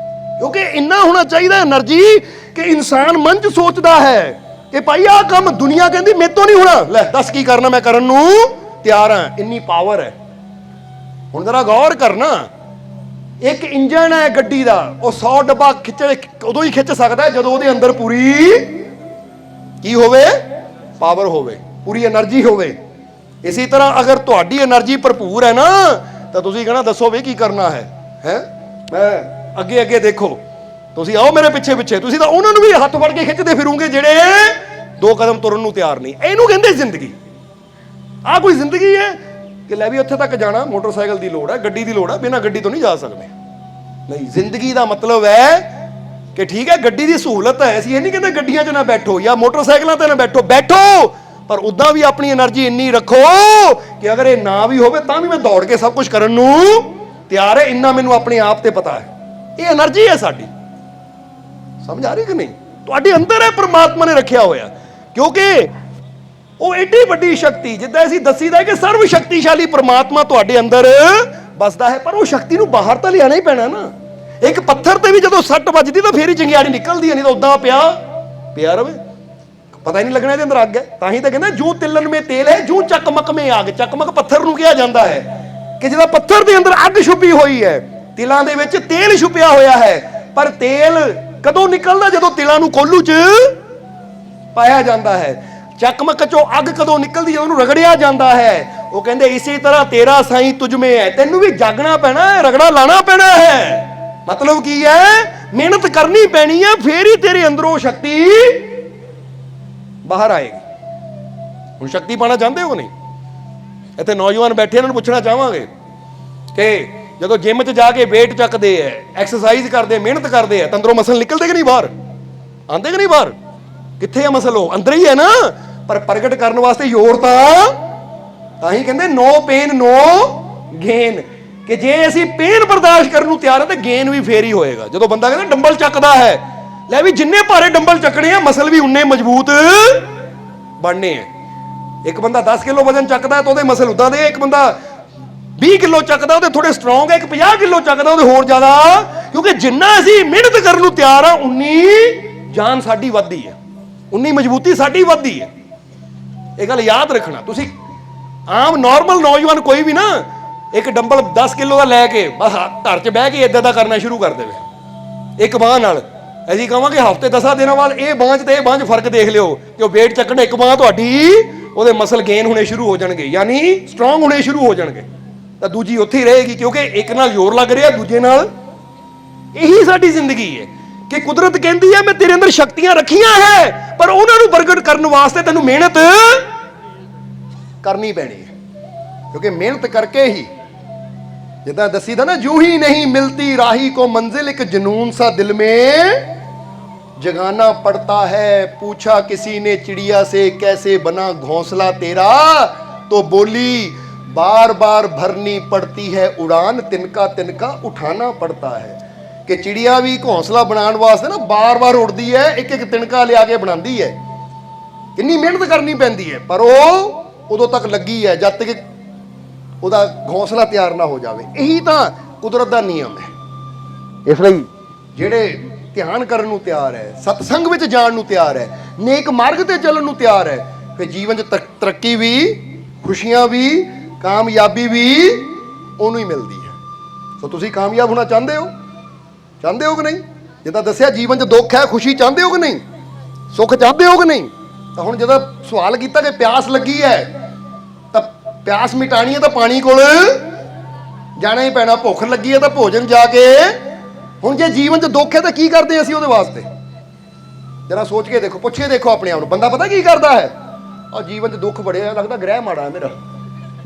ਕਿਉਂਕਿ ਇੰਨਾ ਹੋਣਾ ਚਾਹੀਦਾ એનર્ਜੀ ਕਿ ਇਨਸਾਨ ਮਨ 'ਚ ਸੋਚਦਾ ਹੈ ਕਿ ਭਾਈ ਆਹ ਕੰਮ ਦੁਨੀਆ ਕਹਿੰਦੀ ਮੇਰੇ ਤੋਂ ਨਹੀਂ ਹੋਣਾ, ਲੈ ਦੱਸ ਕੀ ਕਰਨਾ, ਮੈਂ ਕਰਨ ਨੂੰ ਤਿਆਰ ਹਾਂ। ਇੰਨੀ ਪਾਵਰ ਹੈ। ਹੁਣ ਜਰਾ ਗੌਰ ਕਰਨਾ, ਇੱਕ ਇੰਜਣ ਹੈ ਗੱਡੀ ਦਾ, ਉਹ 100 ਡੱਬਾ ਉਦੋਂ ਹੀ ਖਿੱਚ ਸਕਦਾ ਜਦੋਂ ਉਹਦੇ ਅੰਦਰ ਪੂਰੀ ਕੀ ਹੋਵੇ? ਪਾਵਰ ਹੋਵੇ, ਪੂਰੀ એનર્ਜੀ ਹੋਵੇ। ਇਸੇ ਤਰ੍ਹਾਂ ਅਗਰ ਤੁਹਾਡੀ એનર્ਜੀ ਭਰਪੂਰ ਹੈ ਨਾ, ਤਾਂ ਤੁਸੀਂ ਕਹਣਾ ਦੱਸੋ ਵੀ ਕੀ ਕਰਨਾ ਹੈ। ਮੈਂ ਅੱਗੇ ਅੱਗੇ ਦੇਖੋ, ਤੁਸੀਂ ਆਓ ਮੇਰੇ ਪਿੱਛੇ ਪਿੱਛੇ। ਤੁਸੀਂ ਤਾਂ ਉਹਨਾਂ ਨੂੰ ਵੀ ਹੱਥ ਫੜ ਕੇ ਖਿੱਚਦੇ ਫਿਰੋਗੇ ਜਿਹੜੇ 2 ਕਦਮ ਤੁਰਨ ਨੂੰ ਤਿਆਰ ਨਹੀਂ। ਇਹਨੂੰ ਕਹਿੰਦੇ ਜ਼ਿੰਦਗੀ। ਆਹ ਕੋਈ ਜ਼ਿੰਦਗੀ ਹੈ ਕਿ ਲੈ ਵੀ ਉੱਥੇ ਤੱਕ ਜਾਣਾ, ਮੋਟਰਸਾਈਕਲ ਦੀ ਲੋੜ ਹੈ, ਗੱਡੀ ਦੀ ਲੋੜ ਹੈ, ਬਿਨਾਂ ਗੱਡੀ ਤੋਂ ਨਹੀਂ ਜਾ ਸਕਦੇ। ਨਹੀਂ, ਜ਼ਿੰਦਗੀ ਦਾ ਮਤਲਬ ਹੈ ਕਿ ਠੀਕ ਹੈ ਗੱਡੀ ਦੀ ਸਹੂਲਤ ਹੈ, ਅਸੀਂ ਇਹ ਨਹੀਂ ਕਹਿੰਦੇ ਗੱਡੀਆਂ 'ਚ ਨਾ ਬੈਠੋ ਜਾਂ ਮੋਟਰਸਾਈਕਲਾਂ ਤੇ ਨਾ ਬੈਠੋ, ਬੈਠੋ, ਪਰ ਉਦਾਂ ਵੀ ਆਪਣੀ એનર્ਜੀ ਇੰਨੀ ਰੱਖੋ ਕਿ ਅਗਰ ਇਹ ਨਾ ਵੀ ਹੋਵੇ ਤਾਂ ਵੀ ਮੈਂ ਦੌੜ ਕੇ ਸਭ ਕੁਝ ਕਰਨ ਨੂੰ ਤਿਆਰ ਹੈ। ਇੰਨਾ ਮੈਨੂੰ ਆਪਣੇ ਆਪ ਤੇ ਪਤਾ ਹੈ, ਇਹ એનર્ਜੀ ਹੈ ਸਾਡੀ। ਸਮਝ ਆ ਰਹੀ ਕਿ ਨਹੀਂ? ਤੁਹਾਡੇ ਅੰਦਰ ਹੈ, ਪ੍ਰਮਾਤਮਾ ਨੇ ਰੱਖਿਆ ਹੋਇਆ, ਕਿਉਂਕਿ ਉਹ ਏਡੀ ਵੱਡੀ ਸ਼ਕਤੀ, ਜਿੱਦਾਂ ਅਸੀਂ ਦੱਸੀਦਾ ਕਿ ਸਰਵ ਸ਼ਕਤੀਸ਼ਾਲੀ ਪ੍ਰਮਾਤਮਾ ਤੁਹਾਡੇ ਅੰਦਰ ਵਸਦਾ ਹੈ, ਪਰ ਉਹ ਸ਼ਕਤੀ ਨੂੰ ਬਾਹਰ ਤਾਂ ਲਿਆਣਾ ਹੀ ਪੈਣਾ ਨਾ। ਇੱਕ ਪੱਥਰ ਤੇ ਵੀ ਜਦੋਂ ਸੱਟ ਵੱਜਦੀ ਤਾਂ ਫੇਰ ਹੀ ਚੰਗਿਆੜੀ ਨਿਕਲਦੀ ਹੈ, ਨਹੀਂ ਤਾਂ ਉਦਾਂ ਪਿਆ ਰਵੇ, ਪਤਾ ਹੀ ਨਹੀਂ ਲੱਗਣਾ ਇਹਦੇ ਅੰਦਰ ਅੱਗ ਹੈ। ਤਾਂ ਹੀ ਤਾਂ ਕਹਿੰਦਾ ਜੂ ਤਿਲਨ ਮੇ ਤੇਲ ਹੈ, ਜੂ ਚਕਮਕ ਮੇ ਆਗ। ਚਕਮਕ ਪੱਥਰ ਨੂੰ ਕਿਹਾ ਜਾਂਦਾ ਹੈ ਕਿ ਜਿਹਦਾ ਪੱਥਰ ਦੇ ਅੰਦਰ ਅੱਗ ਛੁਪੀ ਹੋਈ ਹੈ, ਤਿਲਾਂ ਦੇ ਵਿੱਚ ਤੇਲ ਛੁਪਿਆ ਹੋਇਆ ਹੈ, ਪਰ ਤੇਲ ਕਦੋਂ ਨਿਕਲਦਾ? ਜਦੋਂ ਤਿਲਾਂ ਨੂੰ ਕੋਲੂ 'ਚ ਪਾਇਆ ਜਾਂਦਾ ਹੈ। ਚਕਮਕ 'ਚੋਂ ਅੱਗ ਕਦੋਂ ਨਿਕਲਦੀ? ਜਦੋਂ ਉਹਨੂੰ ਰਗੜਿਆ ਜਾਂਦਾ ਹੈ। ਉਹ ਕਹਿੰਦੇ ਇਸੇ ਤਰ੍ਹਾਂ ਤੇਰਾ ਸਾਈਂ ਤੁਝ ਮੇ ਹੈ, ਤੈਨੂੰ ਵੀ ਜਾਗਣਾ ਪੈਣਾ ਹੈ, ਰਗੜਾ ਲਾਣਾ ਪੈਣਾ ਹੈ। ਮਤਲਬ ਕੀ ਹੈ? ਮਿਹਨਤ ਕਰਨੀ ਪੈਣੀ ਹੈ, ਫੇਰ ਹੀ ਤੇਰੇ ਅੰਦਰੋਂ ਸ਼ਕਤੀ ਬਾਹਰ ਆਏਗੀ। ਹੁਣ ਸ਼ਕਤੀ ਪਾਣਾ ਚਾਹੁੰਦੇ ਹੋ ਨਹੀਂ? ਇੱਥੇ ਨੌਜਵਾਨ ਬੈਠੇ, ਇਹਨਾਂ ਨੂੰ ਪੁੱਛਣਾ ਚਾਹਾਂਗੇ ਕਿ ਜਦੋਂ ਜਿਮ 'ਚ ਜਾ ਕੇ weight ਚੱਕਦੇ ਐ, ਐਕਸਰਸਾਈਜ਼ ਕਰਦੇ, ਮਿਹਨਤ ਕਰਦੇ ਐ, ਤਾਂ ਅੰਦਰੋਂ ਮਸਲ ਨਿਕਲਦੇ ਕਿ ਨਹੀਂ ਬਾਹਰ? ਆਉਂਦੇ ਕਿ ਨਹੀਂ ਬਾਹਰ? ਕਿੱਥੇ ਆ ਮਸਲ? ਉਹ ਅੰਦਰ ਹੀ ਹੈ ਨਾ, ਪਰ ਪ੍ਰਗਟ ਕਰਨ ਵਾਸਤੇ ਜ਼ੋਰ ਤਾਂ ਹੀ ਕਹਿੰਦੇ ਨੋ ਪੇਨ ਨੋ ਗੇਨ, ਕਿ ਜੇ ਅਸੀਂ ਪੇਨ ਬਰਦਾਸ਼ਤ ਕਰਨ ਨੂੰ ਤਿਆਰ ਹਾਂ ਤੇ ਗੇਨ ਵੀ ਫੇਰ ਹੀ ਹੋਏਗਾ। ਜਦੋਂ ਬੰਦਾ ਕਹਿੰਦਾ ਡੰਬਲ ਚੱਕਦਾ ਹੈ, ਲੈ ਵੀ ਜਿੰਨੇ ਭਾਰੇ ਡੰਬਲ ਚੱਕਣੇ ਆ, ਮਸਲ ਵੀ ਉਨੇ ਮਜ਼ਬੂਤ ਬਣਨੇ ਆ। ਇੱਕ ਬੰਦਾ 10 ਕਿਲੋ ਵਜ਼ਨ ਚੱਕਦਾ ਤਾਂ ਉਹਦੇ ਮਸਲ ਉਦਾਂ ਦੇ, ਇੱਕ ਬੰਦਾ 20 ਕਿਲੋ ਚੱਕਦਾ ਉਹਦੇ ਥੋੜੇ ਸਟਰੋਂਗ ਹੈ, ਇੱਕ 50 ਕਿਲੋ ਚੱਕਦਾ ਉਹਦੇ ਹੋਰ ਜ਼ਿਆਦਾ, ਕਿਉਂਕਿ ਜਿੰਨਾ ਅਸੀਂ ਮਿਹਨਤ ਕਰਨ ਨੂੰ ਤਿਆਰ ਆ, ਉਨੀ ਜਾਨ ਸਾਡੀ ਵੱਧਦੀ ਹੈ, ਉਨੀ ਮਜ਼ਬੂਤੀ ਸਾਡੀ ਵੱਧਦੀ ਹੈ। ਇਹ ਗੱਲ ਯਾਦ ਰੱਖਣਾ। ਤੁਸੀਂ ਆਮ ਨਾਰਮਲ ਨੌਜਵਾਨ ਕੋਈ ਵੀ ਨਾ ਇੱਕ ਡੰਬਲ 10 ਕਿਲੋ ਦਾ ਲੈ ਕੇ ਬਸ ਘਰ 'ਚ ਬਹਿ ਕੇ ਇਦਾਂ ਦਾ ਕਰਨਾ ਸ਼ੁਰੂ ਕਰ ਦੇਵੇ ਇੱਕ ਬਾਂਹ ਨਾਲ, ਅਸੀਂ ਕਹਾਂਗੇ ਹਫ਼ਤੇ 10 ਦਿਨਾਂ ਬਾਅਦ ਇਹ ਬਾਂਹ 'ਚ ਤੇ ਇਹ ਬਾਂਹ 'ਚ ਫਰਕ ਦੇਖ ਲਿਓ ਕਿ ਉਹ weight ਚੱਕਣਾ, ਇੱਕ ਬਾਂਹ ਤੁਹਾਡੀ ਉਹਦੇ ਮਸਲ ਗੇਨ ਹੋਣੇ ਸ਼ੁਰੂ ਹੋ ਜਾਣਗੇ, ਯਾਨੀ ਸਟਰੋਂਗ ਹੋਣੇ ਸ਼ੁਰੂ ਹੋ ਜਾਣਗੇ, ਤਾਂ ਦੂਜੀ ਉੱਥੇ ਹੀ ਰਹੇਗੀ, ਕਿਉਂਕਿ ਇੱਕ ਨਾਲ ਜ਼ੋਰ ਲੱਗ ਰਿਹਾ, ਦੂਜੇ ਨਾਲ। ਇਹੀ ਸਾਡੀ ਜ਼ਿੰਦਗੀ ਹੈ ਕਿ ਕੁਦਰਤ ਕਹਿੰਦੀ ਹੈ ਮੈਂ ਤੇਰੇ ਅੰਦਰ ਸ਼ਕਤੀਆਂ ਰੱਖੀਆਂ ਹੈ, ਪਰ ਉਹਨਾਂ ਨੂੰ ਪ੍ਰਗਟ ਕਰਨ ਵਾਸਤੇ ਤੈਨੂੰ ਮਿਹਨਤ ਕਰਨੀ ਪੈਣੀ ਹੈ, ਕਿਉਂਕਿ ਮਿਹਨਤ ਕਰਕੇ ਹੀ, ਜਿੱਦਾਂ ਦੱਸੀਦਾ ਨਾ, ਜੂ ਹੀ ਨਹੀਂ ਮਿਲਤੀ ਰਾਹੀ ਕੋ ਮੰਜ਼ਿਲ, ਇੱਕ ਜਨੂਨ ਸਾ ਦਿਲ में जगाना पड़ता है। पूछा किसी ने चिड़िया से कैसे बना घोंसला तेरा, तो बोली बार बार भरनी पड़ती है उड़ान, तिनका तिनका उठाना पड़ता है। कि चिड़िया भी घोंसला बनाने वास्ते ना बार बार उड़ती है, एक एक तिनका लिया के बनाती है, कितनी मेहनत करनी पैंदी है, पर वो उदों तक लगी है जब तक ਉਹਦਾ घोंसला ਤਿਆਰ ਨਾ ਹੋ ਜਾਵੇ। ਇਹੀ ਤਾਂ ਕੁਦਰਤ ਦਾ ਨਿਯਮ ਹੈ। ਇਸ ਲਈ ਜਿਹੜੇ ਧਿਆਨ ਕਰਨ ਨੂੰ ਤਿਆਰ ਹੈ, ਸਤਸੰਗ ਵਿੱਚ ਜਾਣ ਨੂੰ ਤਿਆਰ ਹੈ, ਨੇਕ ਮਾਰਗ ਤੇ ਚੱਲਣ ਨੂੰ ਤਿਆਰ ਹੈ, ਫਿਰ ਜੀਵਨ 'ਚ ਤਰੱਕੀ ਵੀ, ਖੁਸ਼ੀਆਂ ਵੀ, ਕਾਮਯਾਬੀ ਵੀ ਉਹਨੂੰ ਹੀ ਮਿਲਦੀ ਹੈ। ਸੋ ਤੁਸੀਂ ਕਾਮਯਾਬ ਹੋਣਾ ਚਾਹੁੰਦੇ ਹੋ? ਚਾਹੁੰਦੇ ਹੋ ਕਿ ਨਹੀਂ? ਜਿੱਦਾਂ ਦੱਸਿਆ ਜੀਵਨ 'ਚ ਦੁੱਖ ਹੈ, ਖੁਸ਼ੀ ਚਾਹੁੰਦੇ ਹੋ ਕਿ ਨਹੀਂ? ਸੁੱਖ ਚਾਹੁੰਦੇ ਹੋ ਕਿ ਨਹੀਂ? ਤਾਂ ਹੁਣ ਜਦੋਂ ਸਵਾਲ ਕੀਤਾ ਕਿ ਪਿਆਸ ਲੱਗੀ ਹੈ, ਤਾਂ ਪਿਆਸ ਮਿਟਾਣੀ ਹੈ ਤਾਂ ਪਾਣੀ ਕੋਲ ਜਾਣਾ ਹੀ ਪੈਣਾ, ਭੁੱਖ ਲੱਗੀ ਹੈ ਤਾਂ ਭੋਜਨ ਜਾ ਕੇ। ਹੁਣ ਜੇ ਜੀਵਨ 'ਚ ਦੁੱਖ ਹੈ ਤਾਂ ਕੀ ਕਰਦੇ ਅਸੀਂ ਉਹਦੇ ਵਾਸਤੇ? ਜਰਾ ਸੋਚ ਕੇ ਦੇਖੋ, ਪੁੱਛ ਕੇ ਦੇਖੋ ਆਪਣੇ ਆਪ ਨੂੰ। ਬੰਦਾ ਪਤਾ ਕੀ ਕਰਦਾ ਹੈ? ਔਰ ਜੀਵਨ 'ਚ ਦੁੱਖ ਬੜਿਆ, ਲੱਗਦਾ ਗ੍ਰਹਿ ਮਾੜਾ ਹੈ ਮੇਰਾ,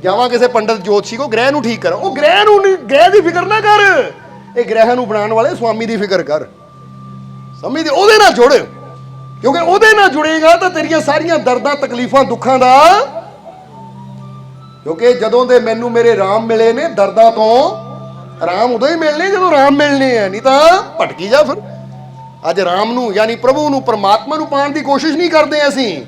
ਜਾਵਾਂ ਕਿਸੇ ਪੰਡਤ ਜੋਤਸ਼ੀ ਕੋ, ਗ੍ਰਹਿ ਨੂੰ ਠੀਕ ਕਰਾਂ। ਉਹ ਗ੍ਰਹਿ ਨੂੰ ਨਹੀਂ, ਗ੍ਰਹਿ ਦੀ ਫਿਕਰ ਨਾ ਕਰ, ਇਹ ਗ੍ਰਹਿ ਨੂੰ ਬਣਾਉਣ ਵਾਲੇ ਸਵਾਮੀ ਦੀ ਫਿਕਰ ਕਰ, ਸਮਝਦੇ? ਉਹਦੇ ਨਾਲ ਜੁੜ, ਕਿਉਂਕਿ ਉਹਦੇ ਨਾਲ ਜੁੜੇਗਾ ਤਾਂ ਤੇਰੀਆਂ ਸਾਰੀਆਂ ਦਰਦਾਂ, ਤਕਲੀਫਾਂ, ਦੁੱਖਾਂ ਦਾ, ਕਿਉਂਕਿ ਜਦੋਂ ਦੇ ਮੈਨੂੰ ਮੇਰੇ ਰਾਮ ਮਿਲੇ ਨੇ, ਦਰਦਾਂ ਤੋਂ ਰਾਮ ਉਦੋਂ ਹੀ ਮਿਲਣੇ ਜਦੋਂ ਰਾਮ ਮਿਲਣੇ ਆ, ਨਹੀਂ ਤਾਂ ਭਟਕੀ ਜਾ। ਫਿਰ ਅੱਜ ਰਾਮ ਨੂੰ ਯਾਨੀ ਪ੍ਰਭੂ ਨੂੰ, ਪਰਮਾਤਮਾ ਨੂੰ ਪਾਉਣ ਦੀ ਕੋਸ਼ਿਸ਼ ਨਹੀਂ ਕਰਦੇ ਅਸੀਂ,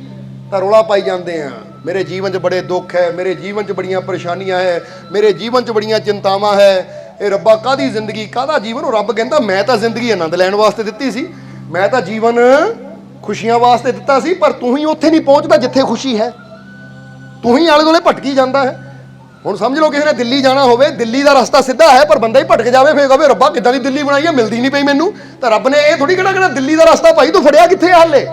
ਤਾਂ ਰੌਲਾ ਪਾਈ ਜਾਂਦੇ ਆ, ਮੇਰੇ ਜੀਵਨ 'ਚ ਬੜੇ ਦੁੱਖ ਹੈ, ਮੇਰੇ ਜੀਵਨ 'ਚ ਬੜੀਆਂ ਪਰੇਸ਼ਾਨੀਆਂ ਹੈ, ਮੇਰੇ ਜੀਵਨ 'ਚ ਬੜੀਆਂ ਚਿੰਤਾਵਾਂ ਹੈ। ਇਹ ਰੱਬਾ ਕਾਹਦੀ ਜ਼ਿੰਦਗੀ, ਕਾਹਦਾ ਜੀਵਨ? ਉਹ ਰੱਬ ਕਹਿੰਦਾ ਮੈਂ ਤਾਂ ਜ਼ਿੰਦਗੀ ਆਨੰਦ ਲੈਣ ਵਾਸਤੇ ਦਿੱਤੀ ਸੀ, ਮੈਂ ਤਾਂ ਜੀਵਨ ਖੁਸ਼ੀਆਂ ਵਾਸਤੇ ਦਿੱਤਾ ਸੀ, ਪਰ ਤੂੰ ਹੀ ਉੱਥੇ ਨਹੀਂ ਪਹੁੰਚਦਾ ਜਿੱਥੇ ਖੁਸ਼ੀ ਹੈ, ਤੂੰ ਹੀ ਆਲੇ ਦੁਆਲੇ ਭਟਕੀ ਜਾਂਦਾ ਹੈ। ਹੁਣ ਸਮਝ ਲਓ ਕਿਸੇ ਨੇ ਦਿੱਲੀ ਜਾਣਾ ਹੋਵੇ, ਦਿੱਲੀ ਦਾ ਰਸਤਾ ਸਿੱਧਾ ਹੈ, ਪਰ ਬੰਦਾ ਹੀ ਭਟਕ ਜਾਵੇ, ਫੇਰ ਕਹੇ ਰੱਬਾ ਕਿੱਦਾਂ ਦੀ ਦਿੱਲੀ ਬਣਾਈ ਹੈ, ਮਿਲਦੀ ਨਹੀਂ ਪਈ ਮੈਨੂੰ। ਤਾਂ ਰੱਬ ਨੇ ਇਹ ਥੋੜੀ ਕਹਿਣਾ ਦਿੱਲੀ ਦਾ ਰਸਤਾ ਭਾਈ ਤੂੰ ਫੜਿਆ ਕਿੱਥੇ ਹਾਲੇ?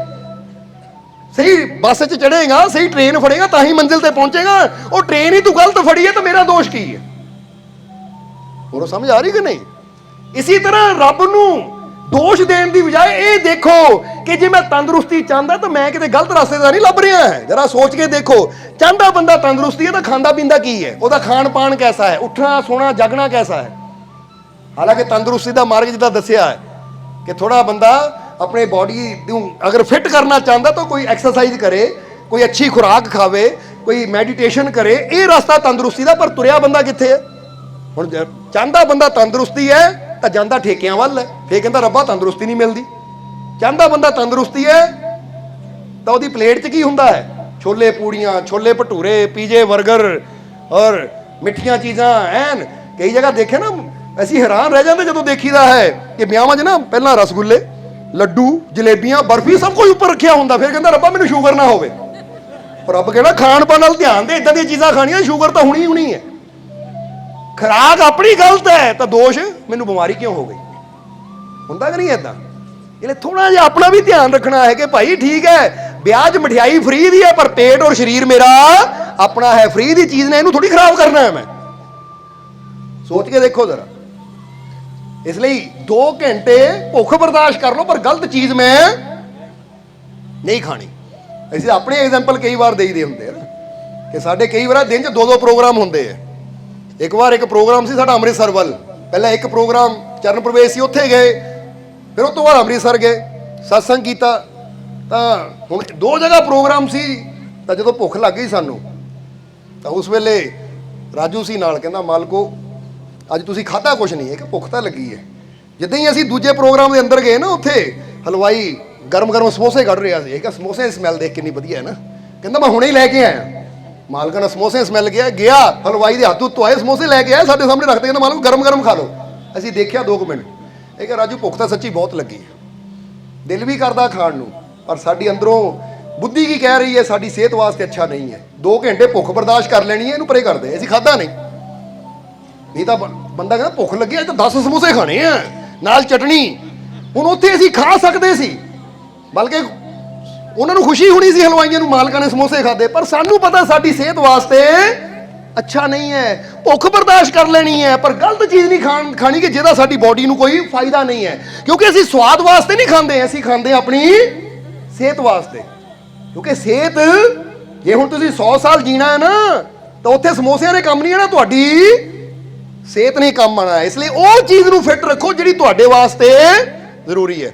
ਸਹੀ ਬੱਸ 'ਚ ਚੜ੍ਹੇਗਾ, ਸਹੀ ਟ੍ਰੇਨ ਫੜੇਗਾ ਤਾਂ ਹੀ ਮੰਜ਼ਿਲ ਤੇ ਪਹੁੰਚੇਗਾ। ਉਹ ਟ੍ਰੇਨ ਹੀ ਤੂੰ ਗਲਤ ਫੜੀ ਹੈ ਤਾਂ ਮੇਰਾ ਦੋਸ਼ ਕੀ ਹੈ? ਹੋਰ ਸਮਝ ਆ ਰਹੀ ਕਿ ਨਹੀਂ? ਇਸੇ ਤਰ੍ਹਾਂ ਰੱਬ ਨੂੰ ਦੋਸ਼ ਦੇਣ ਦੀ ਬਜਾਏ ਇਹ ਦੇਖੋ ਕਿ ਜੇ ਮੈਂ ਤੰਦਰੁਸਤੀ ਚਾਹੁੰਦਾ ਤਾਂ ਮੈਂ ਕਿਤੇ ਗਲਤ ਰਸਤੇ ਦਾ ਨਹੀਂ ਲੱਭ ਰਿਹਾ ਹੈ। ਜਰਾ ਸੋਚ ਕੇ ਦੇਖੋ, ਚਾਹੁੰਦਾ ਬੰਦਾ ਤੰਦਰੁਸਤੀ ਹੈ ਤਾਂ ਖਾਂਦਾ ਪੀਂਦਾ ਕੀ ਹੈ, ਉਹਦਾ ਖਾਣ ਪਾਣ ਕੈਸਾ ਹੈ, ਉੱਠਣਾ ਸੋਣਾ ਜਾਗਣਾ ਕੈਸਾ ਹੈ। ਹਾਲਾਂਕਿ ਤੰਦਰੁਸਤੀ ਦਾ ਮਾਰਗ ਜਿੱਦਾਂ ਦੱਸਿਆ ਹੈ ਕਿ ਥੋੜਾ ਬੰਦਾ ਆਪਣੇ ਬਾਡੀ ਨੂੰ ਅਗਰ ਫਿੱਟ ਕਰਨਾ ਚਾਹੁੰਦਾ ਤਾਂ ਕੋਈ ਐਕਸਰਸਾਈਜ਼ ਕਰੇ, ਕੋਈ ਅੱਛੀ ਖੁਰਾਕ ਖਾਵੇ, ਕੋਈ ਮੈਡੀਟੇਸ਼ਨ ਕਰੇ, ਇਹ ਰਸਤਾ ਤੰਦਰੁਸਤੀ ਦਾ। ਪਰ ਤੁਰਿਆ ਬੰਦਾ ਕਿੱਥੇ ਹੈ? ਹੁਣ ਚਾਹੁੰਦਾ ਬੰਦਾ ਤੰਦਰੁਸਤੀ ਹੈ ਤਾਂ ਜਾਂਦਾ ਠੇਕਿਆਂ ਵੱਲ ਹੈ, ਫੇਰ ਕਹਿੰਦਾ ਰੱਬਾ ਤੰਦਰੁਸਤੀ ਨਹੀਂ ਮਿਲਦੀ। ਚਾਹੁੰਦਾ ਬੰਦਾ ਤੰਦਰੁਸਤੀ ਹੈ ਤਾਂ ਉਹਦੀ ਪਲੇਟ 'ਚ ਕੀ ਹੁੰਦਾ ਹੈ? ਛੋਲੇ ਪੂੜੀਆਂ, ਛੋਲੇ ਭਟੂਰੇ, ਪੀਜੇ, 버ਗਰ ਔਰ ਮਿੱਠੀਆਂ ਚੀਜ਼ਾਂ। ਐਨ ਕਈ ਜਗ੍ਹਾ ਦੇਖੇ ਨਾ, ਅਸੀਂ ਹੈਰਾਨ ਰਹਿ ਜਾਂਦੇ ਜਦੋਂ ਦੇਖੀਦਾ ਹੈ ਕਿ ਵਿਆਹਾਂ 'ਚ ਨਾ ਪਹਿਲਾਂ ਰਸਗੁੱਲੇ, ਲੱਡੂ, ਜਲੇਬੀਆਂ, ਬਰਫੀ ਸਭ ਕੁਝ ਉੱਪਰ ਰੱਖਿਆ ਹੁੰਦਾ, ਫਿਰ ਕਹਿੰਦਾ ਰੱਬਾ ਮੈਨੂੰ ਸ਼ੂਗਰ ਨਾ ਹੋਵੇ। ਰੱਬ ਕਹਿੰਦਾ ਖਾਣ ਪਾਣ ਨਾਲ ਧਿਆਨ ਦੇ, ਇਦਾਂ ਦੀਆਂ ਚੀਜ਼ਾਂ ਖਾਣੀਆਂ, ਸ਼ੂਗਰ ਤਾਂ ਹੋਣੀ ਹੋਣੀ ਹੈ। ਖੁਰਾਕ ਆਪਣੀ ਗਲਤ ਹੈ ਤਾਂ ਦੋਸ਼ ਮੈਨੂੰ ਬਿਮਾਰੀ ਕਿਉਂ ਹੋ ਗਈ? ਹੁੰਦਾ ਕਿ ਨਹੀਂ ਏਦਾਂ? ਇਹਨੇ ਥੋੜਾ ਜਿਹਾ ਆਪਣਾ ਵੀ ਧਿਆਨ ਰੱਖਣਾ ਹੈ ਕਿ ਭਾਈ ਠੀਕ ਹੈ ਵਿਆਹ 'ਚ ਮਠਿਆਈ ਫ੍ਰੀ ਦੀ ਹੈ, ਪਰ ਪੇਟ ਔਰ ਸਰੀਰ ਮੇਰਾ ਆਪਣਾ ਹੈ। ਫ੍ਰੀ ਦੀ ਚੀਜ਼ ਨੇ ਇਹਨੂੰ ਥੋੜੀ ਖਰਾਬ ਕਰਨਾ ਹੈ। ਮੈਂ ਸੋਚ ਕੇ ਦੇਖੋ ਜ਼ਰਾ। ਇਸ ਲਈ 2 ਘੰਟੇ ਭੁੱਖ ਬਰਦਾਸ਼ਤ ਕਰ ਲਓ, ਪਰ ਗਲਤ ਚੀਜ਼ ਮੈਂ ਨਹੀਂ ਖਾਣੀ। ਅਸੀਂ ਆਪਣੇ ਐਗਜ਼ਾਮਪਲ ਕਈ ਵਾਰ ਦੇਈਦੇ ਹੁੰਦੇ ਆ ਕਿ ਸਾਡੇ ਕਈ ਵਾਰ ਦਿਨ 'ਚ 2-2 ਪ੍ਰੋਗਰਾਮ ਹੁੰਦੇ ਆ। ਇੱਕ ਵਾਰ ਇੱਕ ਪ੍ਰੋਗਰਾਮ ਸੀ ਸਾਡਾ ਅੰਮ੍ਰਿਤਸਰ ਵੱਲ, ਪਹਿਲਾਂ ਇੱਕ ਪ੍ਰੋਗਰਾਮ ਚਰਨ ਪ੍ਰਵੇਸ਼ ਸੀ, ਉੱਥੇ ਗਏ, ਫਿਰ ਉਸ ਤੋਂ ਬਾਅਦ ਅੰਮ੍ਰਿਤਸਰ ਗਏ, ਸਤਸੰਗ ਕੀਤਾ। ਤਾਂ ਹੁਣ 2 ਜਗ੍ਹਾ ਪ੍ਰੋਗਰਾਮ ਸੀ। ਤਾਂ ਜਦੋਂ ਭੁੱਖ ਲੱਗ ਗਈ ਸਾਨੂੰ, ਤਾਂ ਉਸ ਵੇਲੇ ਰਾਜੂ ਸੀ ਨਾਲ, ਕਹਿੰਦਾ ਮਾਲਕੋ ਅੱਜ ਤੁਸੀਂ ਖਾਧਾ ਕੁਛ ਨਹੀਂ ਹੈ ਕਿ ਭੁੱਖ ਤਾਂ ਲੱਗੀ ਹੈ। ਜਿੱਦਾਂ ਹੀ ਅਸੀਂ ਦੂਜੇ ਪ੍ਰੋਗਰਾਮ ਦੇ ਅੰਦਰ ਗਏ ਨਾ, ਉੱਥੇ ਹਲਵਾਈ ਗਰਮ ਗਰਮ ਸਮੋਸੇ ਕੱਢ ਰਿਹਾ ਸੀ। ਇਹ ਕਿ ਸਮੋਸੇ ਦੀ ਸਮੈਲ ਦੇਖ ਕਿੰਨੀ ਵਧੀਆ ਹੈ ਨਾ, ਕਹਿੰਦਾ ਮੈਂ ਹੁਣੇ ਹੀ ਲੈ ਕੇ ਆਇਆ। ਮਾਲਕਾਂ ਨੇ ਸਮੋਸੇ ਸਮੈਲ ਗਿਆ ਹਲਵਾਈ ਦੇ ਹੱਥ ਉੱਤੋਂ ਆਏ ਸਮੋਸੇ ਲੈ ਕੇ ਆਇਆ, ਸਾਡੇ ਸਾਹਮਣੇ ਰੱਖਦੇ, ਕਹਿੰਦਾ ਮਾਲਕ ਗਰਮ ਗਰਮ ਖਾ ਲਓ। ਅਸੀਂ ਦੇਖਿਆ 2 ਮਿੰਟ, ਇਹ ਕਿ ਰਾਜੂ ਭੁੱਖ ਤਾਂ ਸੱਚੀ ਬਹੁਤ ਲੱਗੀ ਹੈ, ਦਿਲ ਵੀ ਕਰਦਾ ਖਾਣ ਨੂੰ, ਪਰ ਸਾਡੀ ਅੰਦਰੋਂ ਬੁੱਧੀ ਕੀ ਕਹਿ ਰਹੀ ਹੈ, ਸਾਡੀ ਸਿਹਤ ਵਾਸਤੇ ਅੱਛਾ ਨਹੀਂ ਹੈ। 2 ਘੰਟੇ ਭੁੱਖ ਬਰਦਾਸ਼ਤ ਕਰ ਲੈਣੀ ਹੈ, ਇਹਨੂੰ ਪਰੇ ਕਰਦੇ। ਅਸੀਂ ਖਾਧਾ ਨਹੀਂ। ਇਹ ਤਾਂ ਬੰਦਾ ਕਹਿੰਦਾ ਭੁੱਖ ਲੱਗੀ ਅੱਜ ਤਾਂ 10 ਸਮੋਸੇ ਖਾਣੇ ਆ ਨਾਲ ਚਟਣੀ। ਹੁਣ ਉੱਥੇ ਅਸੀਂ ਖਾ ਸਕਦੇ ਸੀ, ਬਲਕਿ ਉਹਨਾਂ ਨੂੰ ਖੁਸ਼ੀ ਹੋਣੀ ਸੀ ਹਲਵਾਈਆਂ ਨੂੰ, ਮਾਲਕਾਂ ਨੇ ਸਮੋਸੇ ਖਾਦੇ, ਪਰ ਸਾਨੂੰ ਪਤਾ ਸਾਡੀ ਸਿਹਤ ਵਾਸਤੇ ਅੱਛਾ ਨਹੀਂ ਹੈ। ਭੁੱਖ ਬਰਦਾਸ਼ਤ ਕਰ ਲੈਣੀ ਹੈ, ਪਰ ਗਲਤ ਚੀਜ਼ ਨਹੀਂ ਖਾਣੀ ਕਿ ਜਿਹਦਾ ਸਾਡੀ ਬਾਡੀ ਨੂੰ ਕੋਈ ਫਾਇਦਾ ਨਹੀਂ ਹੈ। ਕਿਉਂਕਿ ਅਸੀਂ ਸਵਾਦ ਵਾਸਤੇ ਨਹੀਂ ਖਾਂਦੇ, ਅਸੀਂ ਖਾਂਦੇ ਆਪਣੀ ਸਿਹਤ ਵਾਸਤੇ। ਕਿਉਂਕਿ ਸਿਹਤ, ਜੇ ਹੁਣ ਤੁਸੀਂ 100 ਸਾਲ ਜੀਣਾ ਹੈ ਨਾ, ਤਾਂ ਉੱਥੇ ਸਮੋਸਿਆਂ ਨੇ ਕੰਮ ਨਹੀਂ ਆਣਾ, ਤੁਹਾਡੀ ਸਿਹਤ ਨੇ ਕੰਮ ਆਣਾ। ਇਸ ਲਈ ਉਹ ਚੀਜ਼ ਨੂੰ ਫਿੱਟ ਰੱਖੋ ਜਿਹੜੀ ਤੁਹਾਡੇ ਵਾਸਤੇ ਜ਼ਰੂਰੀ ਹੈ।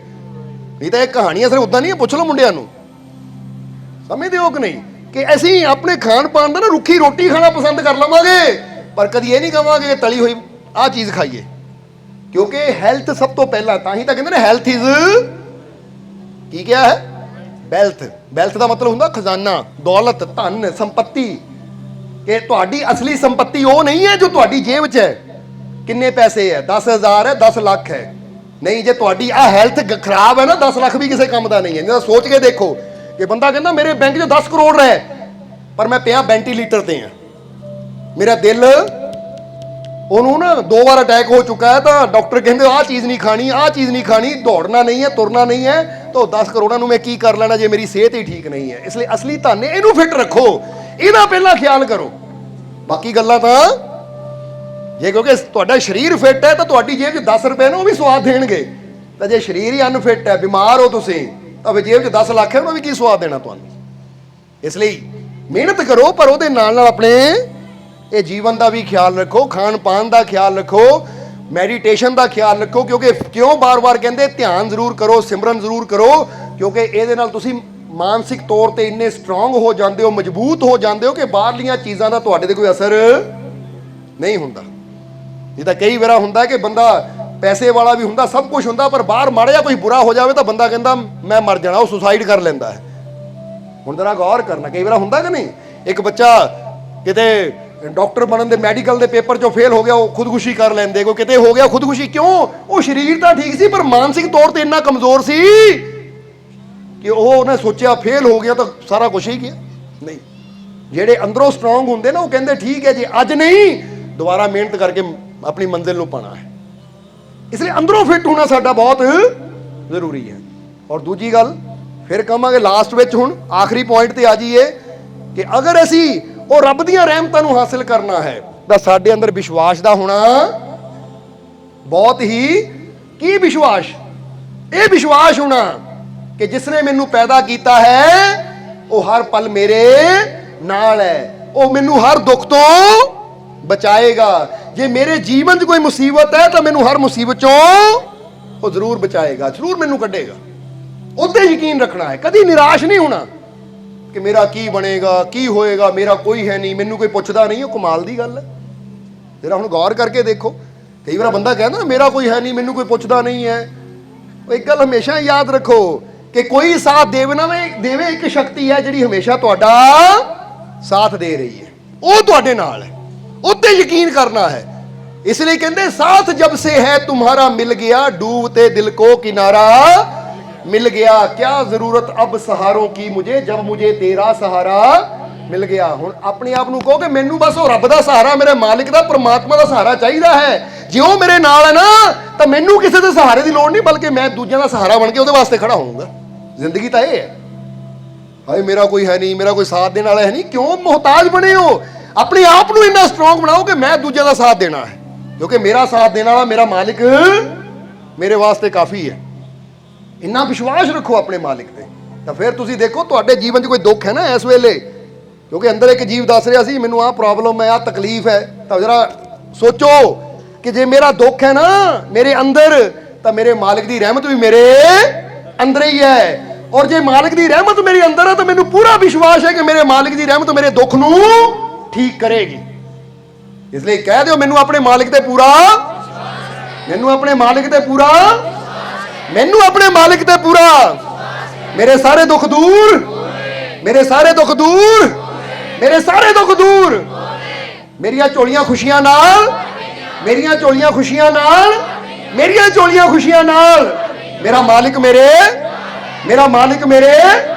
ਨਹੀਂ ਤਾਂ ਇਹ ਕਹਾਣੀਆਂ ਸਿਰਫ ਉਦਾਂ ਨਹੀਂ ਹੈ, ਪੁੱਛ ਲਓ ਮੁੰਡਿਆਂ ਨੂੰ, ਸਮਝਦੇ ਹੋ ਕਿ ਨਹੀਂ, ਕਿ ਅਸੀਂ ਆਪਣੇ ਖਾਣ ਪਾਣ ਦਾ ਨਾ ਰੁੱਖੀ ਰੋਟੀ ਖਾਣਾ ਪਸੰਦ ਕਰ ਲਵਾਂਗੇ, ਪਰ ਕਦੀ ਇਹ ਨਹੀਂ ਕਹਾਂਗੇ ਤਲੀ ਹੋਈ ਆਹ ਚੀਜ਼ ਖਾਈਏ। ਕਿਉਂਕਿ ਹੈਲਥ ਸਭ ਤੋਂ ਪਹਿਲਾਂ, ਤਾਂ ਹੀ ਤਾਂ ਕਹਿੰਦੇ ਨੇ ਹੈਲਥ ਇਜ਼ ਕੀ ਕਿਹਾ ਹੈ? ਵੈਲਥ। ਵੈਲਥ ਦਾ ਮਤਲਬ ਹੁੰਦਾ ਖਜ਼ਾਨਾ, ਦੌਲਤ, ਧਨ, ਸੰਪਤੀ। ਕਿ ਤੁਹਾਡੀ ਅਸਲੀ ਸੰਪਤੀ ਉਹ ਨਹੀਂ ਹੈ ਜੋ ਤੁਹਾਡੀ ਜੇਬ 'ਚ ਹੈ। ਕਿੰਨੇ ਪੈਸੇ ਹੈ? 10,000 ਹੈ, 10 ਲੱਖ ਹੈ? ਨਹੀਂ, ਜੇ ਤੁਹਾਡੀ ਆਹ ਹੈਲਥ ਖਰਾਬ ਹੈ ਨਾ, 10 ਲੱਖ ਵੀ ਕਿਸੇ ਕੰਮ ਦਾ ਨਹੀਂ ਹੈ। ਜਦੋਂ ਸੋਚ ਕੇ ਦੇਖੋ ਕਿ ਬੰਦਾ ਕਹਿੰਦਾ ਮੇਰੇ ਬੈਂਕ 'ਚ 10 ਕਰੋੜ ਹੈ, ਪਰ ਮੈਂ ਪਿਆ ਵੈਂਟੀਲੇਟਰ ਤੇ ਆ, ਮੇਰਾ ਦਿਲ, ਉਹਨੂੰ ਨਾ 2 ਵਾਰ ਅਟੈਕ ਹੋ ਚੁੱਕਾ ਹੈ, ਤਾਂ ਡਾਕਟਰ ਕਹਿੰਦੇ ਆਹ ਚੀਜ਼ ਨਹੀਂ ਖਾਣੀ, ਆਹ ਚੀਜ਼ ਨਹੀਂ ਖਾਣੀ, ਦੌੜਨਾ ਨਹੀਂ ਹੈ, ਤੁਰਨਾ ਨਹੀਂ ਹੈ, ਤਾਂ 10 ਕਰੋੜਾਂ ਨੂੰ ਮੈਂ ਕੀ ਕਰ ਲੈਣਾ ਜੇ ਮੇਰੀ ਸਿਹਤ ਹੀ ਠੀਕ ਨਹੀਂ ਹੈ। ਇਸ ਲਈ ਅਸਲੀ ਧਨ ਇਹਨੂੰ ਫਿੱਟ ਰੱਖੋ, ਇਹਦਾ ਪਹਿਲਾਂ ਖਿਆਲ ਕਰੋ। ਬਾਕੀ ਗੱਲਾਂ ਤਾਂ ਜੇ ਕਿਉਂਕਿ ਤੁਹਾਡਾ ਸਰੀਰ ਫਿੱਟ ਹੈ ਤਾਂ ਤੁਹਾਡੀ ਜੇਬ 'ਚ 10 ਰੁਪਏ ਨੇ ਉਹ ਵੀ ਸਵਾਦ ਦੇਣਗੇ, ਤਾਂ ਜੇ ਸਰੀਰ ਹੀ ਅਨਫਿੱਟ ਹੈ, ਬਿਮਾਰ ਹੋ ਤੁਸੀਂ, ਤਾਂ ਫਿਰ ਜੇਬ 'ਚ 10 ਲੱਖ ਹੈ, ਉਹਨਾਂ ਵੀ ਕੀ ਸਵਾਦ ਦੇਣਾ ਤੁਹਾਨੂੰ। ਇਸ ਲਈ ਮਿਹਨਤ ਕਰੋ, ਪਰ ਉਹਦੇ ਨਾਲ ਨਾਲ ਆਪਣੇ ਇਹ ਜੀਵਨ ਦਾ ਵੀ ਖਿਆਲ ਰੱਖੋ, ਖਾਣ ਪਾਣ ਦਾ ਖਿਆਲ ਰੱਖੋ, ਮੈਡੀਟੇਸ਼ਨ ਦਾ ਖਿਆਲ ਰੱਖੋ। ਕਿਉਂਕਿ ਕਿਉਂ ਬਾਰ-ਬਾਰ ਕਹਿੰਦੇ ਧਿਆਨ ਜ਼ਰੂਰ ਕਰੋ, ਸਿਮਰਨ ਜ਼ਰੂਰ ਕਰੋ, ਕਿਉਂਕਿ ਇਹਦੇ ਨਾਲ ਤੁਸੀਂ ਮਾਨਸਿਕ ਤੌਰ ਤੇ ਇੰਨੇ ਸਟਰੋਂਗ ਹੋ ਜਾਂਦੇ ਹੋ, ਮਜ਼ਬੂਤ ਹੋ ਜਾਂਦੇ ਹੋ ਕਿ ਬਾਹਰਲੀਆਂ ਚੀਜ਼ਾਂ ਦਾ ਤੁਹਾਡੇ ਤੇ ਕੋਈ ਅਸਰ ਨਹੀਂ ਹੁੰਦਾ। ਇਹ ਤਾਂ ਕਈ ਵਾਰ ਹੁੰਦਾ ਕਿ ਬੰਦਾ ਪੈਸੇ ਵਾਲਾ ਵੀ ਹੁੰਦਾ, ਸਭ ਕੁਝ ਹੁੰਦਾ, ਪਰ ਬਾਹਰ ਮਾੜਾ ਜਿਹਾ ਕੋਈ ਬੁਰਾ ਹੋ ਜਾਵੇ ਤਾਂ ਬੰਦਾ ਕਹਿੰਦਾ ਮੈਂ ਮਰ ਜਾਣਾ, ਉਹ ਸੁਸਾਈਡ ਕਰ ਲੈਂਦਾ ਹੈ। ਹੁਣ ਜਰਾ ਗੌਰ ਕਰਨਾ, ਕਈ ਵਾਰ ਹੁੰਦਾ ਕਿ ਨਹੀਂ, ਇੱਕ ਬੱਚਾ ਕਿਤੇ ਡਾਕਟਰ ਬਣਨ ਦੇ ਮੈਡੀਕਲ ਦੇ ਪੇਪਰ 'ਚੋਂ ਫੇਲ ਹੋ ਗਿਆ, ਉਹ ਖੁਦਕੁਸ਼ੀ ਕਰ ਲੈਂਦੇ, ਕੋਈ ਕਿਤੇ ਹੋ ਗਿਆ ਖੁਦਕੁਸ਼ੀ। ਕਿਉਂ? ਉਹ ਸਰੀਰ ਤਾਂ ਠੀਕ ਸੀ, ਪਰ ਮਾਨਸਿਕ ਤੌਰ ਤੇ ਇੰਨਾ ਕਮਜ਼ੋਰ ਸੀ ਕਿ ਉਹਨੇ ਸੋਚਿਆ ਫੇਲ ਹੋ ਗਿਆ ਤਾਂ ਸਾਰਾ ਕੁਝ ਹੀ ਗਿਆ। ਨਹੀਂ, ਜਿਹੜੇ ਅੰਦਰੋਂ ਸਟਰੋਂਗ ਹੁੰਦੇ ਨਾ, ਉਹ ਕਹਿੰਦੇ ਠੀਕ ਹੈ ਜੀ, ਅੱਜ ਨਹੀਂ, ਦੁਬਾਰਾ ਮਿਹਨਤ ਕਰਕੇ ਆਪਣੀ ਮੰਜ਼ਿਲ ਨੂੰ ਪਾਣਾ ਹੈ। ਇਸ ਲਈ ਅੰਦਰੋਂ ਫਿੱਟ ਹੋਣਾ ਸਾਡਾ ਬਹੁਤ ਜ਼ਰੂਰੀ ਹੈ। ਔਰ ਦੂਜੀ ਗੱਲ ਫਿਰ ਕਹਾਂਗੇ ਲਾਸਟ ਵਿੱਚ, ਹੁਣ ਆਖਰੀ ਪੁਆਇੰਟ ਤੇ ਆ ਜਾਈਏ ਕਿ ਅਗਰ ਅਸੀਂ ਉਹ ਰੱਬ ਦੀਆਂ ਰਹਿਮਤਾਂ ਨੂੰ ਹਾਸਿਲ ਕਰਨਾ ਹੈ ਤਾਂ ਸਾਡੇ ਅੰਦਰ ਵਿਸ਼ਵਾਸ ਦਾ ਹੋਣਾ ਬਹੁਤ ਹੀ, ਕੀ ਵਿਸ਼ਵਾਸ? ਇਹ ਵਿਸ਼ਵਾਸ ਹੋਣਾ ਕਿ ਜਿਸਨੇ ਮੈਨੂੰ ਪੈਦਾ ਕੀਤਾ ਹੈ ਉਹ ਹਰ ਪਲ ਮੇਰੇ ਨਾਲ ਹੈ, ਉਹ ਮੈਨੂੰ ਹਰ ਦੁੱਖ ਤੋਂ ਬਚਾਏਗਾ। ਜੇ ਮੇਰੇ ਜੀਵਨ 'ਚ ਕੋਈ ਮੁਸੀਬਤ ਹੈ ਤਾਂ ਮੈਨੂੰ ਹਰ ਮੁਸੀਬਤ ਚੋਂ ਉਹ ਜ਼ਰੂਰ ਬਚਾਏਗਾ, ਜ਼ਰੂਰ ਮੈਨੂੰ ਕੱਢੇਗਾ। ਉਹਤੇ ਯਕੀਨ ਰੱਖਣਾ ਹੈ, ਕਦੀ ਨਿਰਾਸ਼ ਨਹੀਂ ਹੋਣਾ ਕਿ ਮੇਰਾ ਕੀ ਬਣੇਗਾ, ਕੀ ਹੋਏਗਾ, ਮੇਰਾ ਕੋਈ ਹੈ ਨਹੀਂ, ਮੈਨੂੰ ਕੋਈ ਪੁੱਛਦਾ ਨਹੀਂ। ਉਹ ਕਮਾਲ ਦੀ ਗੱਲ ਹੈ। ਜਰਾ ਹੁਣ ਗੌਰ ਕਰਕੇ ਦੇਖੋ, ਕਈ ਵਾਰ ਬੰਦਾ ਕਹਿੰਦਾ ਮੇਰਾ ਕੋਈ ਹੈ ਨਹੀਂ, ਮੈਨੂੰ ਕੋਈ ਪੁੱਛਦਾ ਨਹੀਂ ਹੈ। ਉਹ ਇੱਕ ਗੱਲ ਹਮੇਸ਼ਾ ਯਾਦ ਰੱਖੋ ਕਿ ਕੋਈ ਸਾਥ ਦੇਵੇ ਇੱਕ ਸ਼ਕਤੀ ਹੈ ਜਿਹੜੀ ਹਮੇਸ਼ਾ ਤੁਹਾਡਾ ਸਾਥ ਦੇ ਰਹੀ ਹੈ, ਉਹ ਤੁਹਾਡੇ ਨਾਲ ਹੈ, ਉੱਤੇ ਯਕੀਨ ਕਰਨਾ ਹੈ। ਇਸ ਲਈ ਕਹਿੰਦੇ ਸਾਥ ਜਬ ਸੇ ਹੈ तुम्हारा मिल गया, डूबते दिल को किनारा मिल गया, क्या जरूरत अब सहारों की मुझे, जब मुझे तेरा सहारा मिल गया। ਹੁਣ ਆਪਣੇ ਆਪ ਨੂੰ ਕਹੋ ਕਿ ਮੈਨੂੰ ਬਸ ਉਹ ਰੱਬ ਦਾ ਸਹਾਰਾ, ਮੇਰੇ ਮਾਲਿਕ ਦਾ, ਪਰਮਾਤਮਾ ਦਾ ਸਹਾਰਾ ਚਾਹੀਦਾ ਹੈ। ਜੇ ਉਹ ਮੇਰੇ ਨਾਲ ਹੈ ਨਾ ਤਾਂ ਮੈਨੂੰ ਕਿਸੇ ਦੇ ਸਹਾਰੇ ਦੀ ਲੋੜ ਨਹੀਂ, ਬਲਕਿ ਮੈਂ ਦੂਜਿਆਂ ਦਾ ਸਹਾਰਾ ਬਣ ਕੇ ਉਹਦੇ ਵਾਸਤੇ ਖੜਾ ਹੋਊਂਗਾ। ਜ਼ਿੰਦਗੀ ਤਾਂ ਇਹ ਹੈ। ਹਾਏ ਮੇਰਾ ਕੋਈ ਹੈ ਨਹੀਂ, ਮੇਰਾ ਕੋਈ ਸਾਥ ਦੇਣ ਵਾਲਾ ਹੈ ਨਹੀਂ, ਕਿਉਂ ਮੁਹਤਾਜ ਬਣੇ ਹੋ? ਆਪਣੇ ਆਪ ਨੂੰ ਇੰਨਾ ਸਟਰੋਂਗ ਬਣਾਓ ਕਿ ਮੈਂ ਦੂਜਿਆਂ ਦਾ ਸਾਥ ਦੇਣਾ ਹੈ, ਕਿਉਂਕਿ ਮੇਰਾ ਸਾਥ ਦੇਣ ਵਾਲਾ ਮੇਰਾ ਮਾਲਿਕ ਮੇਰੇ ਵਾਸਤੇ ਕਾਫੀ ਹੈ। ਇੰਨਾ ਵਿਸ਼ਵਾਸ ਰੱਖੋ ਆਪਣੇ ਮਾਲਿਕ ਤੇ, ਤਾਂ ਫਿਰ ਤੁਸੀਂ ਦੇਖੋ ਤੁਹਾਡੇ ਜੀਵਨ 'ਚ ਕੋਈ ਦੁੱਖ ਹੈ ਨਾ ਇਸ ਵੇਲੇ, ਕਿਉਂਕਿ ਅੰਦਰ ਇੱਕ ਜੀਵ ਦੱਸ ਰਿਹਾ ਸੀ ਮੈਨੂੰ ਆਹ ਪ੍ਰੋਬਲਮ ਹੈ, ਆਹ ਤਕਲੀਫ ਹੈ, ਤਾਂ ਜਰਾ ਸੋਚੋ ਕਿ ਜੇ ਮੇਰਾ ਦੁੱਖ ਹੈ ਨਾ ਮੇਰੇ ਅੰਦਰ, ਤਾਂ ਮੇਰੇ ਮਾਲਿਕ ਦੀ ਰਹਿਮਤ ਵੀ ਮੇਰੇ ਅੰਦਰ ਹੀ ਹੈ। ਔਰ ਜੇ ਮਾਲਿਕ ਦੀ ਰਹਿਮਤ ਮੇਰੇ ਅੰਦਰ ਹੈ ਤਾਂ ਮੈਨੂੰ ਪੂਰਾ ਵਿਸ਼ਵਾਸ ਹੈ ਕਿ ਮੇਰੇ ਮਾਲਿਕ ਦੀ ਰਹਿਮਤ ਮੇਰੇ ਦੁੱਖ ਨੂੰ ਠੀਕ ਕਰੇਗੀ। ਇਸ ਲਈ ਕਹਿ ਦਿਓ ਮੈਨੂੰ ਆਪਣੇ ਮਾਲਿਕ ਤੇ ਪੂਰਾ, ਮੈਨੂੰ ਆਪਣੇ ਮਾਲਿਕ ਤੇ ਪੂਰਾ, ਮੈਨੂੰ ਆਪਣੇ ਮਾਲਿਕ ਤੇ ਪੂਰਾ, ਮੇਰੇ ਸਾਰੇ ਦੁੱਖ ਦੂਰ, ਮੇਰੇ ਸਾਰੇ ਦੁੱਖ ਦੂਰ, ਮੇਰੇ ਸਾਰੇ ਦੁੱਖ ਦੂਰ, ਮੇਰੀਆਂ ਝੋਲੀਆਂ ਖੁਸ਼ੀਆਂ ਨਾਲ, ਮੇਰੀਆਂ ਝੋਲੀਆਂ ਖੁਸ਼ੀਆਂ ਨਾਲ, ਮੇਰੀਆਂ ਝੋਲੀਆਂ ਖੁਸ਼ੀਆਂ ਨਾਲ, ਮੇਰਾ ਮਾਲਿਕ ਮੇਰੇ, ਮੇਰਾ ਮਾਲਿਕ ਮੇਰੇ,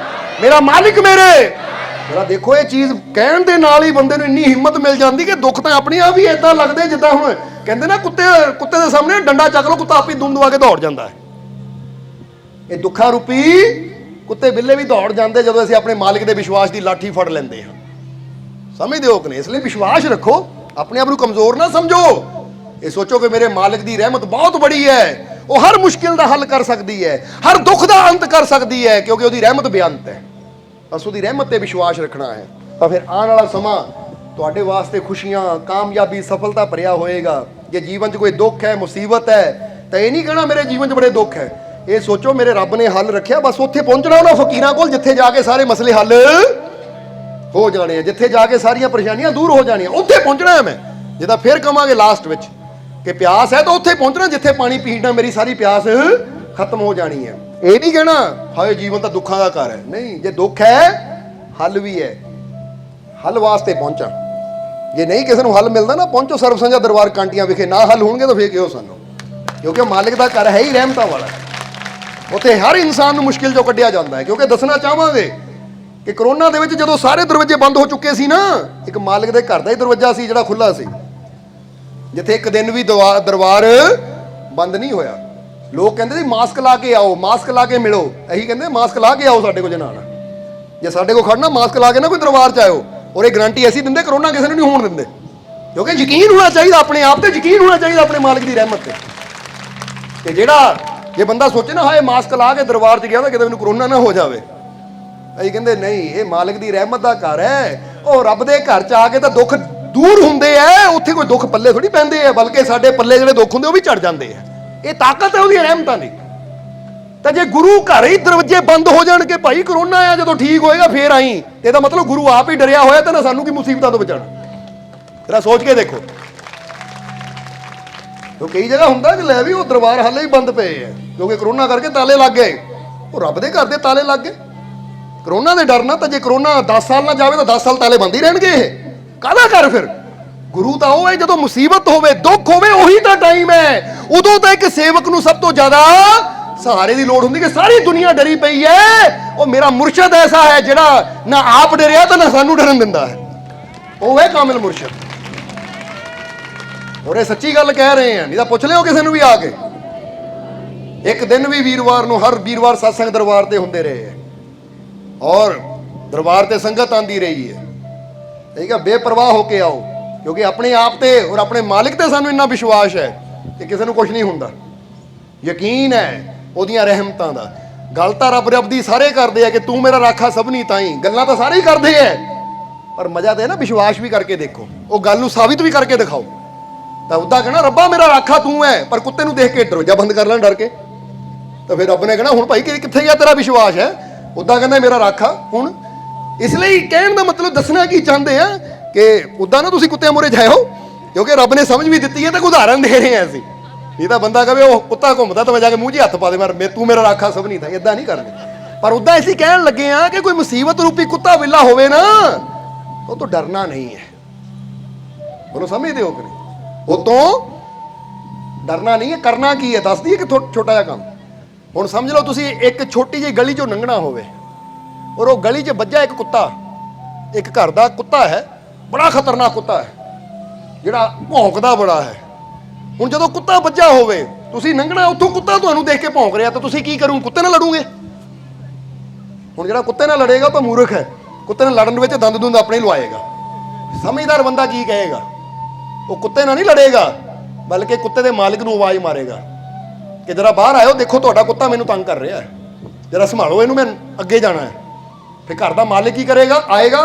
ਮੇਰਾ ਮਾਲਿਕ ਮੇਰੇ। ਜਰਾ ਦੇਖੋ ਇਹ ਚੀਜ਼ ਕਹਿਣ ਦੇ ਨਾਲ ਹੀ ਬੰਦੇ ਨੂੰ ਇੰਨੀ ਹਿੰਮਤ ਮਿਲ ਜਾਂਦੀ ਕਿ ਦੁੱਖ ਤਾਂ ਆਪਣੇ ਆਪ ਹੀ ਏਦਾਂ ਲੱਗਦੇ ਜਿੱਦਾਂ ਹੁਣ ਕਹਿੰਦੇ ਨਾ ਕੁੱਤੇ ਦੇ ਸਾਹਮਣੇ ਡੰਡਾ ਚੱਕ ਲਓ, ਕੁੱਤਾ ਆਪੇ ਦੁਮ ਦਵਾ ਕੇ ਦੌੜ ਜਾਂਦਾ ਹੈ। ਇਹ ਦੁੱਖਾਂ ਰੂਪੀ ਕੁੱਤੇ ਬਿੱਲੇ ਵੀ ਦੌੜ ਜਾਂਦੇ ਜਦੋਂ ਅਸੀਂ ਆਪਣੇ ਮਾਲਿਕ ਦੇ ਵਿਸ਼ਵਾਸ ਦੀ ਲਾਠੀ ਫੜ ਲੈਂਦੇ ਹਾਂ। ਸਮਝਦੇ ਹੋ ਕਿ ਨਹੀਂ? ਇਸ ਲਈ ਵਿਸ਼ਵਾਸ ਰੱਖੋ, ਆਪਣੇ ਆਪ ਨੂੰ ਕਮਜ਼ੋਰ ਨਾ ਸਮਝੋ। ਇਹ ਸੋਚੋ ਕਿ ਮੇਰੇ ਮਾਲਿਕ ਦੀ ਰਹਿਮਤ ਬਹੁਤ ਬੜੀ ਹੈ, ਉਹ ਹਰ ਮੁਸ਼ਕਿਲ ਦਾ ਹੱਲ ਕਰ ਸਕਦੀ ਹੈ, ਹਰ ਦੁੱਖ ਦਾ ਅੰਤ ਕਰ ਸਕਦੀ ਹੈ, ਕਿਉਂਕਿ ਉਹਦੀ ਰਹਿਮਤ ਬੇਅੰਤ ਹੈ। ਬਸ ਉਹਦੀ ਰਹਿਮਤ ਤੇ ਵਿਸ਼ਵਾਸ ਰੱਖਣਾ ਹੈ, ਤਾਂ ਫਿਰ ਆਉਣ ਵਾਲਾ ਸਮਾਂ ਤੁਹਾਡੇ ਵਾਸਤੇ ਖੁਸ਼ੀਆਂ, ਕਾਮਯਾਬੀ, ਸਫਲਤਾ ਭਰਿਆ ਹੋਏਗਾ। ਜੇ ਜੀਵਨ 'ਚ ਕੋਈ ਦੁੱਖ ਹੈ, ਮੁਸੀਬਤ ਹੈ, ਤਾਂ ਇਹ ਨਹੀਂ ਕਹਿਣਾ ਮੇਰੇ ਜੀਵਨ 'ਚ ਬੜੇ ਦੁੱਖ ਹੈ। ਇਹ ਸੋਚੋ ਮੇਰੇ ਰੱਬ ਨੇ ਹੱਲ ਰੱਖਿਆ, ਬਸ ਉੱਥੇ ਪਹੁੰਚਣਾ ਉਹਨਾਂ ਫਕੀਰਾਂ ਕੋਲ ਜਿੱਥੇ ਜਾ ਕੇ ਸਾਰੇ ਮਸਲੇ ਹੱਲ ਹੋ ਜਾਣੇ ਆ, ਜਿੱਥੇ ਜਾ ਕੇ ਸਾਰੀਆਂ ਪਰੇਸ਼ਾਨੀਆਂ ਦੂਰ ਹੋ ਜਾਣੀਆਂ, ਉੱਥੇ ਪਹੁੰਚਣਾ ਹੈ ਮੈਂ। ਜਿੱਦਾਂ ਫਿਰ ਕਵਾਂਗੇ ਲਾਸਟ ਵਿੱਚ ਕਿ ਪਿਆਸ ਹੈ ਤਾਂ ਉੱਥੇ ਪਹੁੰਚਣਾ ਜਿੱਥੇ ਪਾਣੀ ਪੀਣ ਨਾਲ ਮੇਰੀ ਸਾਰੀ ਪਿਆਸ ਖਤਮ ਹੋ ਜਾਣੀ ਹੈ। ਇਹ ਨਹੀਂ ਕਹਿਣਾ ਹਾਏ ਜੀਵਨ ਤਾਂ ਦੁੱਖਾਂ ਦਾ ਘਰ ਹੈ। ਨਹੀਂ, ਜੇ ਦੁੱਖ ਹੈ ਹੱਲ ਵੀ ਹੈ, ਹੱਲ ਵਾਸਤੇ ਪਹੁੰਚਾਂ। ਜੇ ਨਹੀਂ ਕਿਸੇ ਨੂੰ ਹੱਲ ਮਿਲਦਾ ਨਾ, ਪਹੁੰਚੋ ਸਰਬ ਸਾਂਝਾ ਦਰਬਾਰ ਕਾਂਟੀਆਂ ਵਿਖੇ। ਨਾ ਹੱਲ ਹੋਣਗੇ ਤਾਂ ਫੇਰ ਕਿਉਂ ਸਾਨੂੰ, ਕਿਉਂਕਿ ਮਾਲਿਕ ਦਾ ਘਰ ਹੈ ਹੀ ਰਹਿਮਤਾਂ ਵਾਲਾ। ਉੱਥੇ ਹਰ ਇਨਸਾਨ ਨੂੰ ਮੁਸ਼ਕਿਲ ਚੋਂ ਕੱਢਿਆ ਜਾਂਦਾ ਹੈ। ਕਿਉਂਕਿ ਦੱਸਣਾ ਚਾਹਾਂਗੇ ਕਿ ਕਰੋਨਾ ਦੇ ਵਿੱਚ ਜਦੋਂ ਸਾਰੇ ਦਰਵਾਜ਼ੇ ਬੰਦ ਹੋ ਚੁੱਕੇ ਸੀ ਨਾ, ਇੱਕ ਮਾਲਿਕ ਦੇ ਘਰ ਦਾ ਹੀ ਦਰਵਾਜ਼ਾ ਸੀ ਜਿਹੜਾ ਖੁੱਲ੍ਹਾ ਸੀ, ਜਿੱਥੇ ਇੱਕ ਦਿਨ ਵੀ ਦਰਬਾਰ ਬੰਦ ਨਹੀਂ ਹੋਇਆ। ਲੋਕ ਕਹਿੰਦੇ ਸੀ ਮਾਸਕ ਲਾ ਕੇ ਆਓ, ਮਾਸਕ ਲਾ ਕੇ ਮਿਲੋ। ਅਸੀਂ ਕਹਿੰਦੇ ਮਾਸਕ ਲਾ ਕੇ ਆਓ ਸਾਡੇ ਕੋਲ, ਜਨਾਨਾ ਜੇ ਸਾਡੇ ਕੋਲ ਖੜਨਾ ਮਾਸਕ ਲਾ ਕੇ ਨਾ ਕੋਈ ਦਰਬਾਰ 'ਚ ਆਇਓ। ਔਰ ਇਹ ਗਰੰਟੀ ਅਸੀਂ ਦਿੰਦੇ ਕਰੋਨਾ ਕਿਸੇ ਨੂੰ ਨਹੀਂ ਹੋਣ ਦਿੰਦੇ, ਕਿਉਂਕਿ ਯਕੀਨ ਹੋਣਾ ਚਾਹੀਦਾ ਆਪਣੇ ਆਪ ਤੇ, ਯਕੀਨ ਹੋਣਾ ਚਾਹੀਦਾ ਆਪਣੇ ਮਾਲਿਕ ਦੀ ਰਹਿਮਤ ਤੇ। ਤੇ ਜਿਹੜਾ ਜੇ ਬੰਦਾ ਸੋਚੇ ਨਾ ਹਾਏ ਮਾਸਕ ਲਾ ਕੇ ਦਰਬਾਰ 'ਚ ਗਿਆ ਤਾਂ ਕਿਤੇ ਮੈਨੂੰ ਕਰੋਨਾ ਨਾ ਹੋ ਜਾਵੇ, ਅਸੀਂ ਕਹਿੰਦੇ ਨਹੀਂ, ਇਹ ਮਾਲਿਕ ਦੀ ਰਹਿਮਤ ਦਾ ਘਰ ਹੈ। ਉਹ ਰੱਬ ਦੇ ਘਰ 'ਚ ਆ ਕੇ ਤਾਂ ਦੁੱਖ ਦੂਰ ਹੁੰਦੇ ਆ, ਉੱਥੇ ਕੋਈ ਦੁੱਖ ਪੱਲੇ ਥੋੜੀ ਪੈਂਦੇ ਆ, ਬਲਕਿ ਸਾਡੇ ਪੱਲੇ ਜਿਹੜੇ ਦੁੱਖ ਹੁੰਦੇ ਉਹ ਵੀ ਝੜ ਜਾਂਦੇ ਆ। ਇਹ ਤਾਕਤ ਹੈ ਉਹਦੀ ਰਹਿਮਤਾਂ ਦੀ। ਤਾਂ ਜੇ ਗੁਰੂ ਘਰ ਹੀ ਦਰਵਾਜ਼ੇ ਬੰਦ ਹੋ ਜਾਣ ਕਿ ਭਾਈ ਕਰੋਨਾ ਆ, ਜਦੋਂ ਠੀਕ ਹੋਏਗਾ ਫੇਰ ਆਈ, ਤੇ ਇਹਦਾ ਮਤਲਬ ਗੁਰੂ ਆਪ ਹੀ ਡਰਿਆ ਹੋਇਆ ਤਾਂ ਨਾ ਸਾਨੂੰ ਕੀ ਮੁਸੀਬਤਾਂ ਤੋਂ ਬਚਾਉਣਾ। ਜਰਾ ਸੋਚ ਕੇ ਦੇਖੋ। तो कई जगह ਹੁੰਦਾ कि ਲੈ ਵੀ ਉਹ ਦਰਬਾਰ ਹਾਲੇ ਹੀ ਬੰਦ ਪਏ ਆ ਕਿਉਂਕਿ ਕਰੋਨਾ ਕਰਕੇ ਤਾਲੇ ਲੱਗ ਗਏ। ਉਹ ਰੱਬ ਦੇ ਘਰ ਦੇ ਤਾਲੇ ਲੱਗ ਗਏ ਕਰੋਨਾ ਦੇ ਡਰ ਨਾਲ। ਤਾਂ ਜੇ ਕਰੋਨਾ 10 ਸਾਲ ਨਾ ਜਾਵੇ ਤਾਂ 10 ਸਾਲ ਤਾਲੇ ਬੰਦ ਹੀ ਰਹਿਣਗੇ। ਇਹ ਕਾਹਦਾ ਕਰ ਫਿਰ? ਗੁਰੂ ਤਾਂ ਉਹ ਹੈ ਜਦੋਂ ਮੁਸੀਬਤ ਹੋਵੇ, ਦੁੱਖ ਹੋਵੇ, ਉਹੀ ਤਾਂ ਟਾਈਮ ਹੈ। ਉਦੋਂ ਤਾਂ ਇੱਕ ਸੇਵਕ ਨੂੰ ਸਭ ਤੋਂ ਜ਼ਿਆਦਾ ਸਹਾਰੇ ਦੀ ਲੋੜ ਹੁੰਦੀ ਕਿ ਸਾਰੀ ਦੁਨੀਆ ਡਰੀ ਪਈ ਹੈ। ਉਹ ਮੇਰਾ ਮੁਰਸ਼ਦ ਐਸਾ ਹੈ ਜਿਹੜਾ ਨਾ ਆਪ ਡਰਿਆ ਤਾਂ ਨਾ ਸਾਨੂੰ ਡਰਨ ਦਿੰਦਾ ਹੈ। ਉਹ ਹੈ ਕਾਮਿਲ ਮੁਰਸ਼ਦ। और ये सच्ची गल कह रहे हैं, नहीं तो पुछ लियो किसी भी आके। एक दिन भी वीरवार नूं हर वीरवार सत्संग दरबार ते हुंदे रहे हैं और दरबार ते संगत आंदी रही है। ठीक है, बेपरवाह होके आओ क्योंकि अपने आप ते और अपने मालिक ते सानू इन्ना विश्वास है कि किसी नूं कुछ नहीं हुंदा। यकीन है ओदियां रहमतां दा। गल तां रब दी सारे करदे आ कि तू मेरा राखा सबनी ताईं, गल्लां तां सारे ही करदे आ ਪਰ ਮਜ਼ਾ ਤਾਂ ਹੈ ਨਾ ਵਿਸ਼ਵਾਸ ਵੀ ਕਰਕੇ ਦੇਖੋ, ਉਹ ਗੱਲ ਨੂੰ ਸਾਬਿਤ ਵੀ ਕਰਕੇ ਦਿਖਾਓ। ਤਾਂ ਉੱਦਾਂ ਕਹਿਣਾ ਰੱਬਾ ਮੇਰਾ ਰਾਖਾ ਤੂੰ ਹੈ, ਪਰ ਕੁੱਤੇ ਨੂੰ ਦੇਖ ਕੇ ਦਰਵਾਜ਼ਾ ਬੰਦ ਕਰ ਲੈਣ ਡਰ ਕੇ, ਤਾਂ ਫਿਰ ਰੱਬ ਨੇ ਕਹਿਣਾ ਹੁਣ ਭਾਈ ਕਿੱਥੇ ਗਿਆ ਤੇਰਾ ਵਿਸ਼ਵਾਸ ਹੈ। ਉੱਦਾਂ ਕਹਿੰਦਾ ਮੇਰਾ ਰਾਖਾ। ਹੁਣ ਇਸ ਲਈ ਕਹਿਣ ਦਾ ਮਤਲਬ ਦੱਸਣਾ ਕੀ ਚਾਹੁੰਦੇ ਆ ਕਿ ਉੱਦਾਂ ਨਾ ਤੁਸੀਂ ਕੁੱਤਿਆਂ ਮੂਹਰੇ ਜਾਇਓ, ਕਿਉਂਕਿ ਰੱਬ ਨੇ ਸਮਝ ਵੀ ਦਿੱਤੀ ਹੈ ਤਾਂ ਉਦਾਹਰਨ ਦੇ ਰਹੇ ਹਾਂ ਅਸੀਂ। ਇਹ ਤਾਂ ਬੰਦਾ ਕਹੇ ਉਹ ਕੁੱਤਾ ਘੁੰਮਦਾ ਤਾਂ ਮੈਂ ਜਾ ਕੇ ਮੂੰਹ 'ਚ ਹੱਥ ਪਾ ਦੇ, ਤੂੰ ਮੇਰਾ ਰਾਖਾ ਸਭ ਨਹੀਂ ਤਾਂ, ਇਦਾਂ ਨਹੀਂ ਕਰਦੇ। ਪਰ ਉੱਦਾਂ ਅਸੀਂ ਕਹਿਣ ਲੱਗੇ ਆ ਕਿ ਕੋਈ ਮੁਸੀਬਤ ਰੂਪੀ ਕੁੱਤਾ ਬਿੱਲਾ ਹੋਵੇ ਨਾ, ਉਹ ਤੋਂ ਡਰਨਾ ਨਹੀਂ ਹੈ। ਉਹਨੂੰ ਸਮਝਦੇ ਹੋ ਕਿ ਨਹੀਂ? ਉਹ ਤੋਂ ਡਰਨਾ ਨਹੀਂ ਹੈ। ਕਰਨਾ ਕੀ ਹੈ ਦੱਸ ਦਈਏ ਕਿ ਛੋਟਾ ਜਿਹਾ ਕੰਮ। ਹੁਣ ਸਮਝ ਲਓ ਤੁਸੀਂ ਇੱਕ ਛੋਟੀ ਜਿਹੀ ਗਲੀ 'ਚੋਂ ਲੰਘਣਾ ਹੋਵੇ, ਔਰ ਉਹ ਗਲੀ 'ਚ ਵੱਜਾ ਇੱਕ ਕੁੱਤਾ, ਇੱਕ ਘਰ ਦਾ ਕੁੱਤਾ ਹੈ, ਬੜਾ ਖਤਰਨਾਕ ਕੁੱਤਾ ਹੈ ਜਿਹੜਾ ਭੌਂਕਦਾ ਬੜਾ ਹੈ। ਹੁਣ ਜਦੋਂ ਕੁੱਤਾ ਵੱਜਾ ਹੋਵੇ, ਤੁਸੀਂ ਲੰਘਣਾ, ਉੱਥੋਂ ਕੁੱਤਾ ਤੁਹਾਨੂੰ ਦੇਖ ਕੇ ਭੌਂਕ ਰਿਹਾ, ਤਾਂ ਤੁਸੀਂ ਕੀ ਕਰੋਗੇ? ਕੁੱਤੇ ਨਾਲ ਲੜੋਗੇ? ਹੁਣ ਜਿਹੜਾ ਕੁੱਤੇ ਨਾਲ ਲੜੇਗਾ ਤਾਂ ਮੂਰਖ ਹੈ, ਕੁੱਤੇ ਨਾਲ ਲੜਨ ਵਿੱਚ ਦੰਦ ਆਪਣੇ ਲਵਾਏਗਾ। ਸਮਝਦਾਰ ਬੰਦਾ ਕੀ ਕਹੇਗਾ? ਉਹ ਕੁੱਤੇ ਨਾਲ ਨਹੀਂ ਲੜੇਗਾ, ਬਲਕਿ ਕੁੱਤੇ ਦੇ ਮਾਲਕ ਨੂੰ ਆਵਾਜ਼ ਮਾਰੇਗਾ ਕਿ ਜਰਾ ਬਾਹਰ ਆਇਓ, ਦੇਖੋ ਤੁਹਾਡਾ ਕੁੱਤਾ ਮੈਨੂੰ ਤੰਗ ਕਰ ਰਿਹਾ ਹੈ, ਜਰਾ ਸੰਭਾਲੋ ਇਹਨੂੰ, ਮੈਂ ਅੱਗੇ ਜਾਣਾ ਹੈ। ਫਿਰ ਘਰ ਦਾ ਮਾਲਕ ਕੀ ਕਰੇਗਾ? ਆਏਗਾ,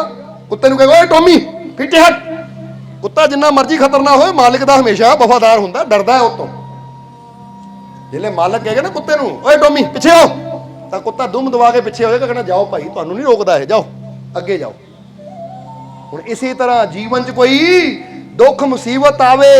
ਕੁੱਤੇ ਨੂੰ ਕਹੇਗਾ ਓਏ ਟੋਮੀ ਪਿੱਛੇ ਹਟ। ਕੁੱਤਾ ਜਿੰਨਾ ਮਰਜ਼ੀ ਖਤਰਨਾਕ ਹੋਵੇ, ਮਾਲਕ ਦਾ ਹਮੇਸ਼ਾ ਵਫਾਦਾਰ ਹੁੰਦਾ, ਡਰਦਾ ਹੈ ਉਹ ਤੋਂ। ਜਿਹੜੇ ਮਾਲਕ ਕਹੇਗਾ ਨਾ ਕੁੱਤੇ ਨੂੰ ਓਏ ਟੋਮੀ ਪਿੱਛੇ ਹੋ, ਤਾਂ ਕੁੱਤਾ ਦੁਮ ਦਵਾ ਕੇ ਪਿੱਛੇ ਹੋਏਗਾ, ਕਹਿੰਦਾ ਜਾਓ ਭਾਈ, ਤੁਹਾਨੂੰ ਨਹੀਂ ਰੋਕਦਾ ਹੈ, ਜਾਓ ਅੱਗੇ ਜਾਓ। ਹੁਣ ਇਸੇ ਤਰ੍ਹਾਂ ਜੀਵਨ 'ਚ ਕੋਈ ਦੁੱਖ ਮੁਸੀਬਤ ਆਵੇ,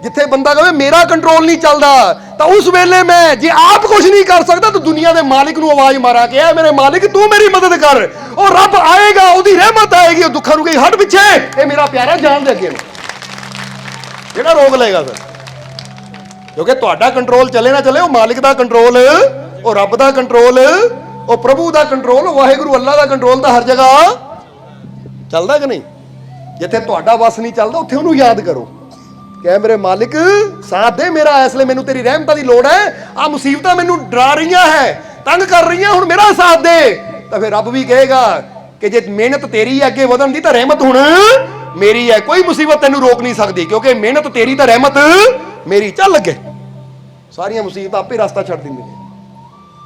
ਜਿੱਥੇ ਬੰਦਾ ਕਹੇ ਮੇਰਾ ਕੰਟਰੋਲ ਨਹੀਂ ਚੱਲਦਾ, ਤਾਂ ਉਸ ਵੇਲੇ ਮੈਂ ਜੇ ਆਪ ਕੁਝ ਨਹੀਂ ਕਰ ਸਕਦਾ ਤਾਂ ਦੁਨੀਆ ਦੇ ਮਾਲਿਕ ਨੂੰ ਆਵਾਜ਼ ਮਾਰਾਂ ਕਿ ਐ ਮੇਰੇ ਮਾਲਿਕ ਤੂੰ ਮੇਰੀ ਮਦਦ ਕਰ। ਉਹ ਰੱਬ ਆਏਗਾ, ਉਹਦੀ ਰਹਿਮਤ ਆਏਗੀ, ਉਹ ਦੁੱਖਾਂ ਨੂੰ ਕਹੀ ਹਟ ਪਿੱਛੇ, ਇਹ ਮੇਰਾ ਪਿਆਰਾ ਜਾਣ ਦੇ ਅੱਗੇ ਨੂੰ, ਜਿਹੜਾ ਰੋਕ ਲਏਗਾ ਫਿਰ। ਕਿਉਂਕਿ ਤੁਹਾਡਾ ਕੰਟਰੋਲ ਚੱਲੇ ਨਾ ਚੱਲੇ, ਉਹ ਮਾਲਿਕ ਦਾ ਕੰਟਰੋਲ, ਉਹ ਰੱਬ ਦਾ ਕੰਟਰੋਲ, ਉਹ ਪ੍ਰਭੂ ਦਾ ਕੰਟਰੋਲ, ਵਾਹਿਗੁਰੂ ਅੱਲਾ ਦਾ ਕੰਟਰੋਲ ਤਾਂ ਹਰ ਜਗ੍ਹਾ ਚੱਲਦਾ ਕਿ ਨਹੀਂ? ਜਿੱਥੇ ਤੁਹਾਡਾ ਵਸ ਨਹੀਂ ਚੱਲਦਾ ਉੱਥੇ ਉਹਨੂੰ ਯਾਦ ਕਰੋ ਕਿ ਮੇਰੇ ਮਾਲਿਕ ਸਾਥ ਦੇ ਮੇਰਾ, ਇਸ ਲਈ ਮੈਨੂੰ ਤੇਰੀ ਰਹਿਮਤਾਂ ਦੀ ਲੋੜ ਹੈ, ਆ ਮੁਸੀਬਤਾਂ ਮੈਨੂੰ ਡਰਾ ਰਹੀਆਂ ਹੈ, ਤੰਗ ਕਰ ਰਹੀਆਂ, ਹੁਣ ਮੇਰਾ ਸਾਥ ਦੇ। ਤਾਂ ਫਿਰ ਰੱਬ ਵੀ ਕਹੇਗਾ ਕਿ ਜੇ ਮਿਹਨਤ ਤੇਰੀ ਹੈ ਅੱਗੇ ਵਧਣ ਦੀ, ਤਾਂ ਰਹਿਮਤ ਹੁਣ ਮੇਰੀ ਹੈ, ਕੋਈ ਮੁਸੀਬਤ ਤੈਨੂੰ ਰੋਕ ਨਹੀਂ ਸਕਦੀ, ਕਿਉਂਕਿ ਮਿਹਨਤ ਤੇਰੀ ਤਾਂ ਰਹਿਮਤ ਮੇਰੀ। ਚੱਲ ਅੱਗੇ, ਸਾਰੀਆਂ ਮੁਸੀਬਤਾਂ ਆਪੇ ਰਸਤਾ ਛੱਡ ਦਿੰਦੀਆਂ ਨੇ,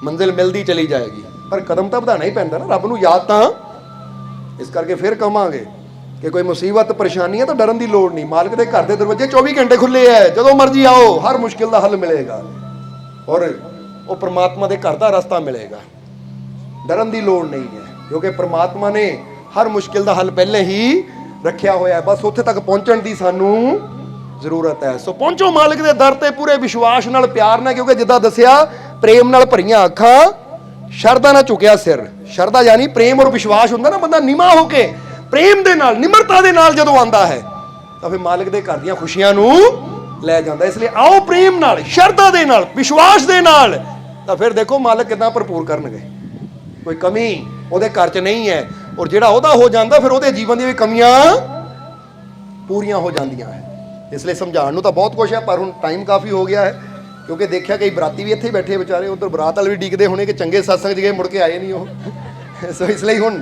ਮੰਜ਼ਿਲ ਮਿਲਦੀ ਚਲੀ ਜਾਏਗੀ। ਪਰ ਕਦਮ ਤਾਂ ਵਧਾਉਣਾ ਹੀ ਪੈਂਦਾ ਨਾ, ਰੱਬ ਨੂੰ ਯਾਦ ਤਾਂ। ਇਸ ਕਰਕੇ ਫਿਰ ਕਹਾਂਗੇ ਕਿ ਕੋਈ ਮੁਸੀਬਤ ਪਰੇਸ਼ਾਨੀ ਹੈ ਤਾਂ ਡਰਨ ਦੀ ਲੋੜ ਨਹੀਂ, ਮਾਲਕ ਦੇ ਘਰ ਦੇ ਦਰਵਾਜ਼ੇ 24 ਘੰਟੇ ਖੁੱਲੇ ਹੈ, ਜਦੋਂ ਮਰਜ਼ੀ ਆਓ, ਹਰ ਮੁਸ਼ਕਿਲ ਦਾ ਹੱਲ ਮਿਲੇਗਾ, ਔਰ ਉਹ ਪ੍ਰਮਾਤਮਾ ਦੇ ਘਰ ਦਾ ਰਸਤਾ ਮਿਲੇਗਾ। ਡਰਨ ਦੀ ਲੋੜ ਨਹੀਂ ਹੈ, ਕਿਉਂਕਿ ਪ੍ਰਮਾਤਮਾ ਨੇ ਹਰ ਮੁਸ਼ਕਿਲ ਦਾ ਹੱਲ ਪਹਿਲੇ ਹੀ ਰੱਖਿਆ ਹੋਇਆ ਹੈ, ਬਸ ਉੱਥੇ ਤੱਕ ਪਹੁੰਚਣ ਦੀ ਸਾਨੂੰ ਜ਼ਰੂਰਤ ਹੈ। ਸੋ ਪਹੁੰਚੋ ਮਾਲਕ ਦੇ ਦਰ ਤੇ ਪੂਰੇ ਵਿਸ਼ਵਾਸ ਨਾਲ, ਪਿਆਰ ਨਾਲ, ਕਿਉਂਕਿ ਜਿੱਦਾਂ ਦੱਸਿਆ ਪ੍ਰੇਮ ਨਾਲ ਭਰੀਆਂ ਅੱਖਾਂ, ਸ਼ਰਧਾ ਨਾਲ ਝੁਕਿਆ ਸਿਰ। ਸ਼ਰਧਾ ਯਾਨੀ ਪ੍ਰੇਮ ਔਰ ਵਿਸ਼ਵਾਸ ਹੁੰਦਾ ਨਾ, ਬੰਦਾ ਨਿਮਾ ਹੋ ਕੇ ਪ੍ਰੇਮ ਦੇ ਨਾਲ, ਨਿਮਰਤਾ ਦੇ ਨਾਲ ਜਦੋਂ ਆਂਦਾ ਹੈ ਤਾਂ ਫਿਰ ਮਾਲਕ ਦੇ ਘਰ ਦੀਆਂ ਖੁਸ਼ੀਆਂ ਨੂੰ ਲੈ ਜਾਂਦਾ। ਇਸ ਲਈ ਆਓ ਪ੍ਰੇਮ ਨਾਲ, ਸ਼ਰਧਾ ਦੇ ਨਾਲ, ਵਿਸ਼ਵਾਸ ਦੇ ਨਾਲ, ਤਾਂ ਫਿਰ ਦੇਖੋ ਮਾਲਕ ਕਿੱਦਾਂ ਭਰਪੂਰ ਕਰਨਗੇ। ਕੋਈ ਕਮੀ ਉਹਦੇ ਘਰ 'ਚ ਨਹੀਂ ਹੈ, ਔਰ ਜਿਹੜਾ ਉਹਦਾ ਹੋ ਜਾਂਦਾ ਫਿਰ ਉਹਦੇ ਜੀਵਨ ਦੀਆਂ ਵੀ ਕਮੀਆਂ ਪੂਰੀਆਂ ਹੋ ਜਾਂਦੀਆਂ ਹੈ। ਇਸ ਲਈ ਸਮਝਾਉਣ ਨੂੰ ਤਾਂ ਬਹੁਤ ਕੁਛ ਹੈ, ਪਰ ਹੁਣ ਟਾਈਮ ਕਾਫੀ ਹੋ ਗਿਆ ਹੈ, ਕਿਉਂਕਿ ਦੇਖਿਆ ਕਈ ਬਰਾਤੀ ਵੀ ਇੱਥੇ ਬੈਠੇ ਵਿਚਾਰੇ, ਉਧਰ ਬਰਾਤ ਵਾਲੇ ਵੀ ਡੀਕਦੇ ਹੋਣੇ ਕਿ ਚੰਗੇ ਸਤਸੰਗ 'ਚ ਗਏ ਮੁੜ ਕੇ ਆਏ ਨਹੀਂ ਉਹ। ਸੋ ਇਸ ਲਈ ਹੁਣ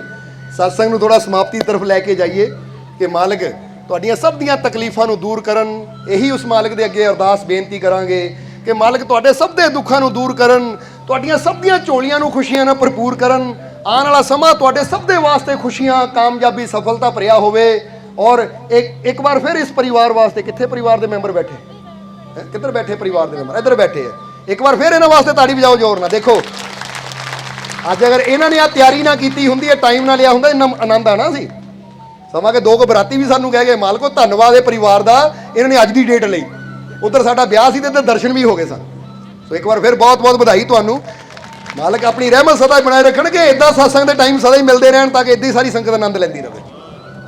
ਸਤਸੰਗ ਨੂੰ ਥੋੜਾ ਸਮਾਪਤੀ ਤਰਫ ਲੈ ਕੇ ਜਾਈਏ ਕਿ ਮਾਲਕ ਤੁਹਾਡੀਆਂ ਸਭ ਦੀਆਂ ਤਕਲੀਫਾਂ ਨੂੰ ਦੂਰ ਕਰਨ। ਇਹੀ ਉਸ ਮਾਲਕ ਦੇ ਅੱਗੇ ਅਰਦਾਸ ਬੇਨਤੀ ਕਰਾਂਗੇ ਕਿ ਮਾਲਕ ਤੁਹਾਡੇ ਸਭ ਦੇ ਦੁੱਖਾਂ ਨੂੰ ਦੂਰ ਕਰਨ, ਤੁਹਾਡੀਆਂ ਸਭ ਦੀਆਂ ਝੋਲੀਆਂ ਨੂੰ ਖੁਸ਼ੀਆਂ ਨਾਲ ਭਰਪੂਰ ਕਰਨ। ਆਉਣ ਵਾਲਾ ਸਮਾਂ ਤੁਹਾਡੇ ਸਭ ਦੇ ਵਾਸਤੇ ਖੁਸ਼ੀਆਂ, ਕਾਮਯਾਬੀ, ਸਫਲਤਾ ਭਰਿਆ ਹੋਵੇ। ਔਰ ਇੱਕ ਵਾਰ ਫਿਰ ਇਸ ਪਰਿਵਾਰ ਵਾਸਤੇ, ਕਿੱਥੇ ਪਰਿਵਾਰ ਦੇ ਮੈਂਬਰ ਬੈਠੇ, ਕਿੱਧਰ ਬੈਠੇ ਪਰਿਵਾਰ ਦੇ ਮੈਂਬਰ? ਇੱਧਰ ਬੈਠੇ ਆ। ਇੱਕ ਵਾਰ ਫਿਰ ਇਹਨਾਂ ਵਾਸਤੇ ਤਾੜੀ ਵਜਾਓ ਜ਼ੋਰ ਨਾਲ। ਦੇਖੋ ਅੱਜ ਅਗਰ ਇਹਨਾਂ ਨੇ ਆ ਤਿਆਰੀ ਨਾ ਕੀਤੀ ਹੁੰਦੀ, ਇਹ ਟਾਈਮ ਨਾਲ ਲਿਆ ਹੁੰਦਾ, ਇੰਨਾ ਆਨੰਦ ਆਣਾ ਸੀ। ਸਮਾਂ ਕਿ 2 ਬਰਾਤੀ ਵੀ ਸਾਨੂੰ ਕਹਿ ਗਏ ਮਾਲਕੋ ਧੰਨਵਾਦ ਇਹ ਪਰਿਵਾਰ ਦਾ, ਇਹਨਾਂ ਨੇ ਅੱਜ ਦੀ ਡੇਟ ਲਈ। ਉਧਰ ਸਾਡਾ ਵਿਆਹ ਸੀ ਤੇ ਇੱਧਰ ਦਰਸ਼ਨ ਵੀ ਹੋ ਗਏ ਸਨ। ਸੋ ਇੱਕ ਵਾਰ ਫਿਰ ਬਹੁਤ ਬਹੁਤ ਵਧਾਈ ਤੁਹਾਨੂੰ। ਮਾਲਕ ਆਪਣੀ ਰਹਿਮਤ ਸਦਾ ਬਣਾਏ ਰੱਖਣਗੇ, ਇਦਾਂ ਸਤਸੰਗ ਦੇ ਟਾਈਮ ਸਦਾ ਹੀ ਮਿਲਦੇ ਰਹਿਣ, ਤਾਂ ਕਿ ਇਦਾਂ ਹੀ ਸਾਰੀ ਸੰਗਤ ਆਨੰਦ ਲੈਂਦੀ ਰਹੇ।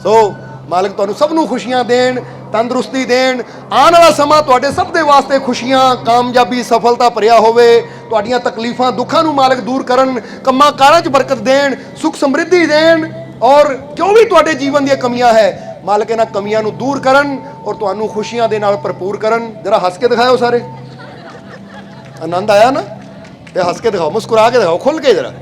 ਸੋ ਮਾਲਕ ਤੁਹਾਨੂੰ ਸਭ ਨੂੰ ਖੁਸ਼ੀਆਂ ਦੇਣ, ਤੰਦਰੁਸਤੀ ਦੇਣ। ਆਉਣ ਵਾਲਾ ਸਮਾਂ ਤੁਹਾਡੇ ਸਭ ਦੇ ਵਾਸਤੇ ਖੁਸ਼ੀਆਂ, ਕਾਮਯਾਬੀ, ਸਫਲਤਾ ਭਰਿਆ ਹੋਵੇ। ਤੁਹਾਡੀਆਂ ਤਕਲੀਫਾਂ, ਦੁੱਖਾਂ ਨੂੰ ਮਾਲਕ ਦੂਰ ਕਰਨ, ਕੰਮਾਂ ਕਾਰਾਂ 'ਚ ਬਰਕਤ ਦੇਣ, ਸੁਖ ਸਮਰਿੱਧੀ ਦੇਣ। ਔਰ ਜੋ ਵੀ ਤੁਹਾਡੇ ਜੀਵਨ ਦੀਆਂ ਕਮੀਆਂ ਹੈ, ਮਾਲਕ ਇਹਨਾਂ ਕਮੀਆਂ ਨੂੰ ਦੂਰ ਕਰਨ ਔਰ ਤੁਹਾਨੂੰ ਖੁਸ਼ੀਆਂ ਦੇ ਨਾਲ ਭਰਪੂਰ ਕਰਨ। ਜਰਾ ਹੱਸ ਕੇ ਦਿਖਾਓ ਸਾਰੇ, ਆਨੰਦ ਆਇਆ ਨਾ? ਤੇ ਹੱਸ ਕੇ ਦਿਖਾਓ, ਮੁਸਕਰਾ ਕੇ ਦਿਖਾਓ, ਖੁੱਲ ਕੇ ਜਰਾ।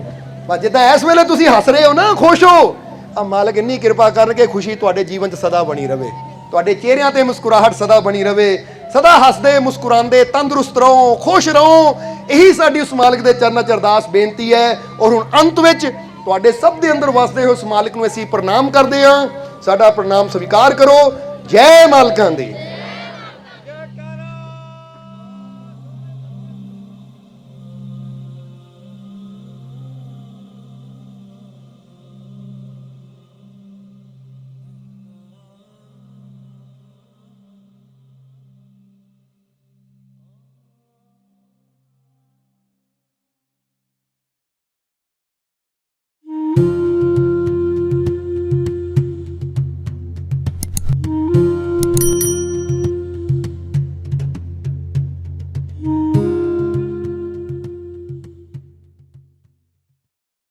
ਬਸ ਜਿੱਦਾਂ ਇਸ ਵੇਲੇ ਤੁਸੀਂ ਹੱਸ ਰਹੇ ਹੋ ਨਾ, ਖੁਸ਼ ਹੋ, ਆ ਮਾਲਕ ਇੰਨੀ ਕਿਰਪਾ ਕਰਨਗੇ ਖੁਸ਼ੀ ਤੁਹਾਡੇ ਜੀਵਨ 'ਚ ਸਦਾ ਬਣੀ ਰਵੇ, ਤੁਹਾਡੇ ਚਿਹਰਿਆਂ ਤੇ ਮੁਸਕਰਾਹਟ ਸਦਾ ਬਣੀ ਰਵੇ। ਸਦਾ ਹੱਸਦੇ ਮੁਸਕਰਾਉਂਦੇ ਤੰਦਰੁਸਤ ਰਹੋ, ਖੁਸ਼ ਰਹੋ। ਇਹੀ ਸਾਡੀ ਉਸ ਮਾਲਕ ਦੇ ਚਰਨਾਂ 'ਚ ਅਰਦਾਸ ਬੇਨਤੀ ਹੈ। ਔਰ ਹੁਣ ਅੰਤ ਵਿੱਚ ਤੁਹਾਡੇ ਸਭ ਦੇ ਅੰਦਰ ਵਸਦੇ ਹੋਏ ਉਸ ਮਾਲਕ ਨੂੰ ਅਸੀਂ ਪ੍ਰਣਾਮ ਕਰਦੇ ਹਾਂ ਸਾਡਾ ਪ੍ਰਣਾਮ ਸਵੀਕਾਰ ਕਰੋ। ਜੈ ਮਾਲਕਾਂ ਦੀ।